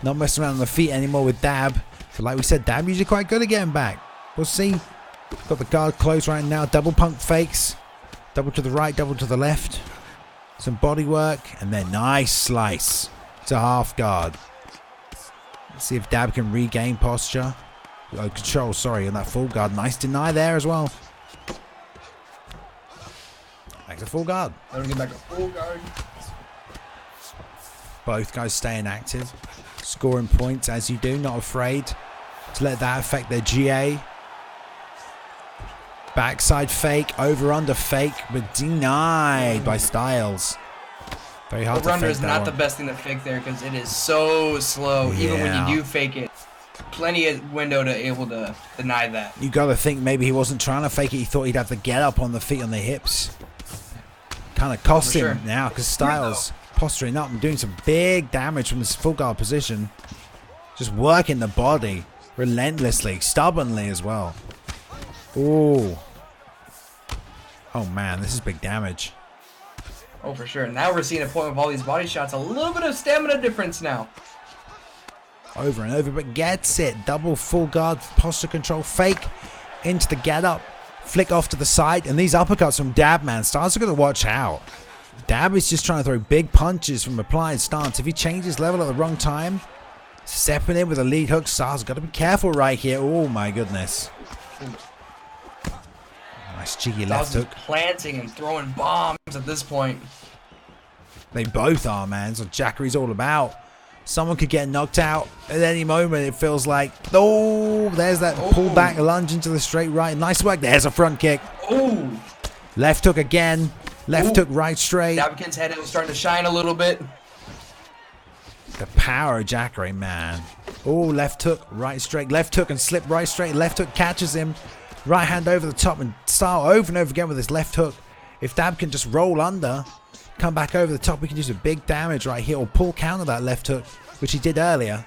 Not messing around on the feet anymore with Dab. But like we said, Dab usually quite good at getting back. We'll see. Got the guard closed right now. Double pump fakes. Double to the right, double to the left. Some body work. And then nice slice to half guard. Let's see if Dab can regain posture. Oh, control, sorry, on that full guard. Nice deny there as well. Back to full guard. Let him get back to full guard. Both guys staying active. Scoring points as you do. Not afraid to let that affect their GA. Backside fake. Over under fake. But denied by Stylez. Very hard to fake Over-under is not that the best thing to fake there because it is so slow. Yeah. Even when you do fake it, plenty of window to able to deny that. You got to think maybe he wasn't trying to fake it. He thought he'd have to get up on the feet on the hips. Kind of cost him sure. now because Stylez posturing up and doing some big damage from this full guard position. Just working the body relentlessly, stubbornly as well. Ooh. Oh man, this is big damage. Oh, for sure. Now we're seeing a point with all these body shots. A little bit of stamina difference now. Over and over, but gets it. Double full guard, posture control, fake into the get up, flick off to the side, and these uppercuts from Dab, man. Stylez are going to watch out. Dab is just trying to throw big punches from applied stance. If he changes level at the wrong time, stepping in with a lead hook, Stylez got to be careful right here. Oh my goodness. Nice cheeky left hook. Planting and throwing bombs at this point. They both are, man. So Jackery's all about. Someone could get knocked out at any moment, it feels like. Oh, there's that pull back lunge into the straight right. Nice work. There's a front kick. Oh. Left hook again. Left hook, right straight. Dabiken's head was starting to shine a little bit. The power of Jacare, man. Oh, left hook, right straight. Left hook and slip right straight. Left hook catches him. Right hand over the top and style over and over again with his left hook. If Dab can just roll under, come back over the top, we can do some big damage right here. Or pull counter that left hook, which he did earlier.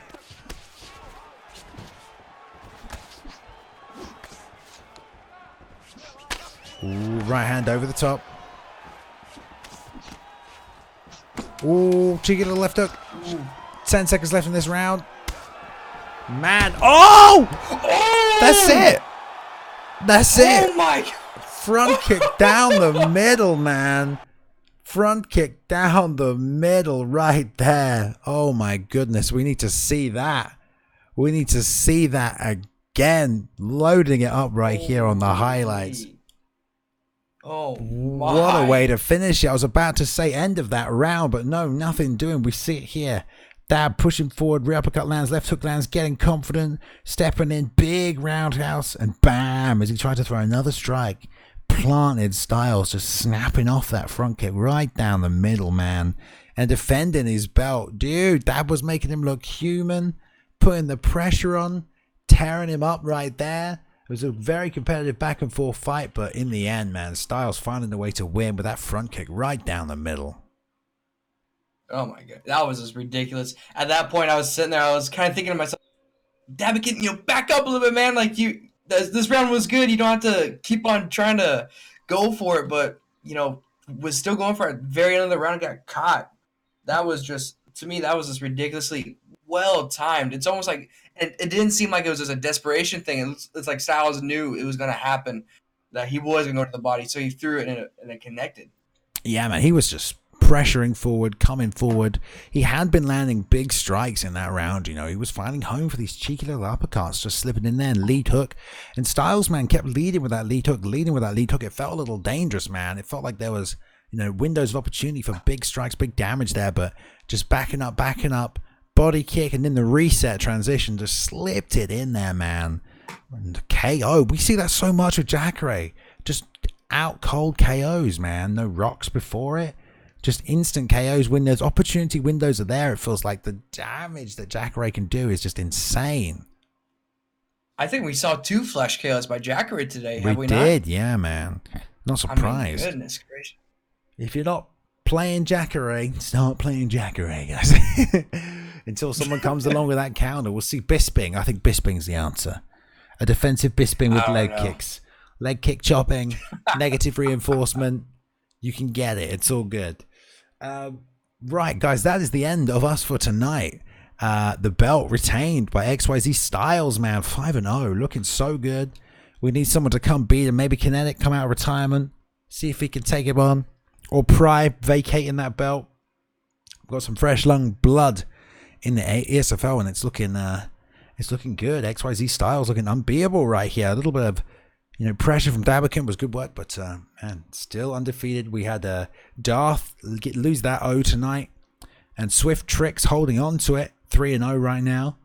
Ooh, right hand over the top. Ooh, cheeky little left hook. Ooh. 10 seconds left in this round. Man. Oh! That's it. That's it. Oh my. Front kick down the middle, man. Front kick down the middle right there. Oh my goodness. We need to see that. We need to see that again. Loading it up right here on the highlights. Oh my. What a way to finish it. I was about to say end of that round, but no, nothing doing. We see it here. Dab pushing forward, rear uppercut lands, left hook lands, getting confident, stepping in, big roundhouse, and bam, as he tried to throw another strike. Planted Stylez just snapping off that front kick right down the middle, man, and defending his belt. Dude, Dab was making him look human, putting the pressure on, tearing him up right there. It was a very competitive back and forth fight, but in the end, man, Stylez finding a way to win with that front kick right down the middle. Oh my god, that was just ridiculous. At that point, I was sitting there, I was kind of thinking to myself, Dabiken, back up a little bit, man. Like, this round was good. You don't have to keep on trying to go for it, but, was still going for it. Very end of the round, got caught. That was just, to me, that was just ridiculously well timed. It's almost like, it didn't seem like it was just a desperation thing. It's like Stylez knew it was going to happen, that he was going to go to the body, so he threw it and it connected. Yeah, man, he was just pressuring forward, coming forward. He had been landing big strikes in that round. He was finding home for these cheeky little uppercuts, just slipping in there and lead hook. And Stylez, man, kept leading with that lead hook, It felt a little dangerous, man. It felt like there was, windows of opportunity for big strikes, big damage there, but just backing up, body kick, and then the reset transition just slipped it in there, man. And KO. We see that so much with Jacare. Just out cold KOs, man. No rocks before it. Just instant KOs when there's opportunity windows are there. It feels like the damage that Jacare can do is just insane. I think we saw 2 flash KOs by Jacare today. Have we did, not? Yeah, man. Not surprised. Goodness gracious. If you're not playing Jacare, start playing Jacare, guys. Until someone comes along with that counter, we'll see Bisping. I think Bisping's the answer. A defensive Bisping with leg kicks. Leg kick chopping, negative reinforcement. You can get it. It's all good. Right, guys, that is the end of us for tonight. The belt retained by XYZ Stylez, man. 5-0, looking so good. We need someone to come beat him. Maybe Kinetic come out of retirement. See if he can take him on. Or Pry vacating that belt. We've got some fresh lung blood in the ESFL, and it's looking good. XYZ Stylez looking unbeatable right here. A little bit of pressure from Dabiken was good work, but man, still undefeated. We had Darth lose that O tonight, and Swift Tricks holding on to it, 3-0 right now,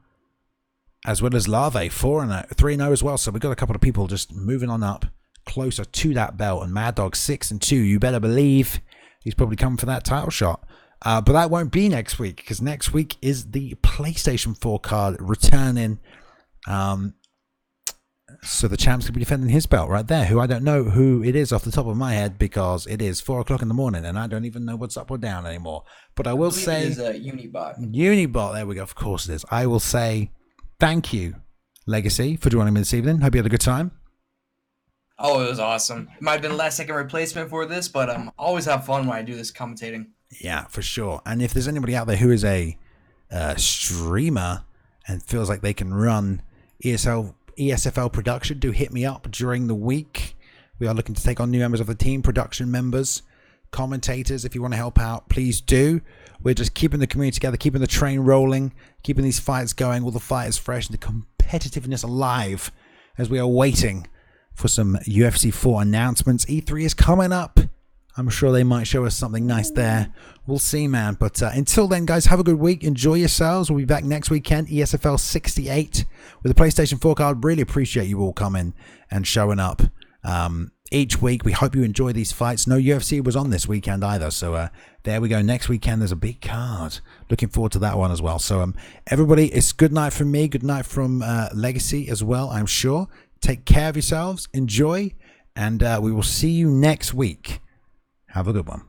as well as Larvae 4-0, 3-0 as well. So we got a couple of people just moving on up closer to that belt, and Mad Dog 6-2. You better believe he's probably coming for that title shot. But that won't be next week, because next week is the PlayStation 4 card returning. So the champ's going to be defending his belt right there, who I don't know who it is off the top of my head, because it is 4 o'clock in the morning and I don't even know what's up or down anymore. But I will say it is a Unibot. Unibot, there we go. Of course it is. I will say thank you, Legacy, for joining me this evening. Hope you had a good time. Oh, it was awesome. It might have been last second replacement for this, but always have fun when I do this commentating. Yeah, for sure. And if there's anybody out there who is a streamer and feels like they can run ESFL production, do hit me up during the week. We are looking to take on new members of the team, production members, commentators. If you want to help out, please do. We're just keeping the community together, keeping the train rolling, keeping these fights going, all the fighters fresh, and the competitiveness alive as we are waiting for some UFC 4 announcements. E3 is coming up. I'm sure they might show us something nice there. We'll see, man. But until then, guys, have a good week. Enjoy yourselves. We'll be back next weekend, ESFL 68, with a PlayStation 4 card. Really appreciate you all coming and showing up. each week. We hope you enjoy these fights. No UFC was on this weekend either, so there we go. Next weekend there's a big card. Looking forward to that one as well. So everybody, it's good night from me, good night from Legacy as well, I'm sure. Take care of yourselves, enjoy, and we will see you next week. Have a good one.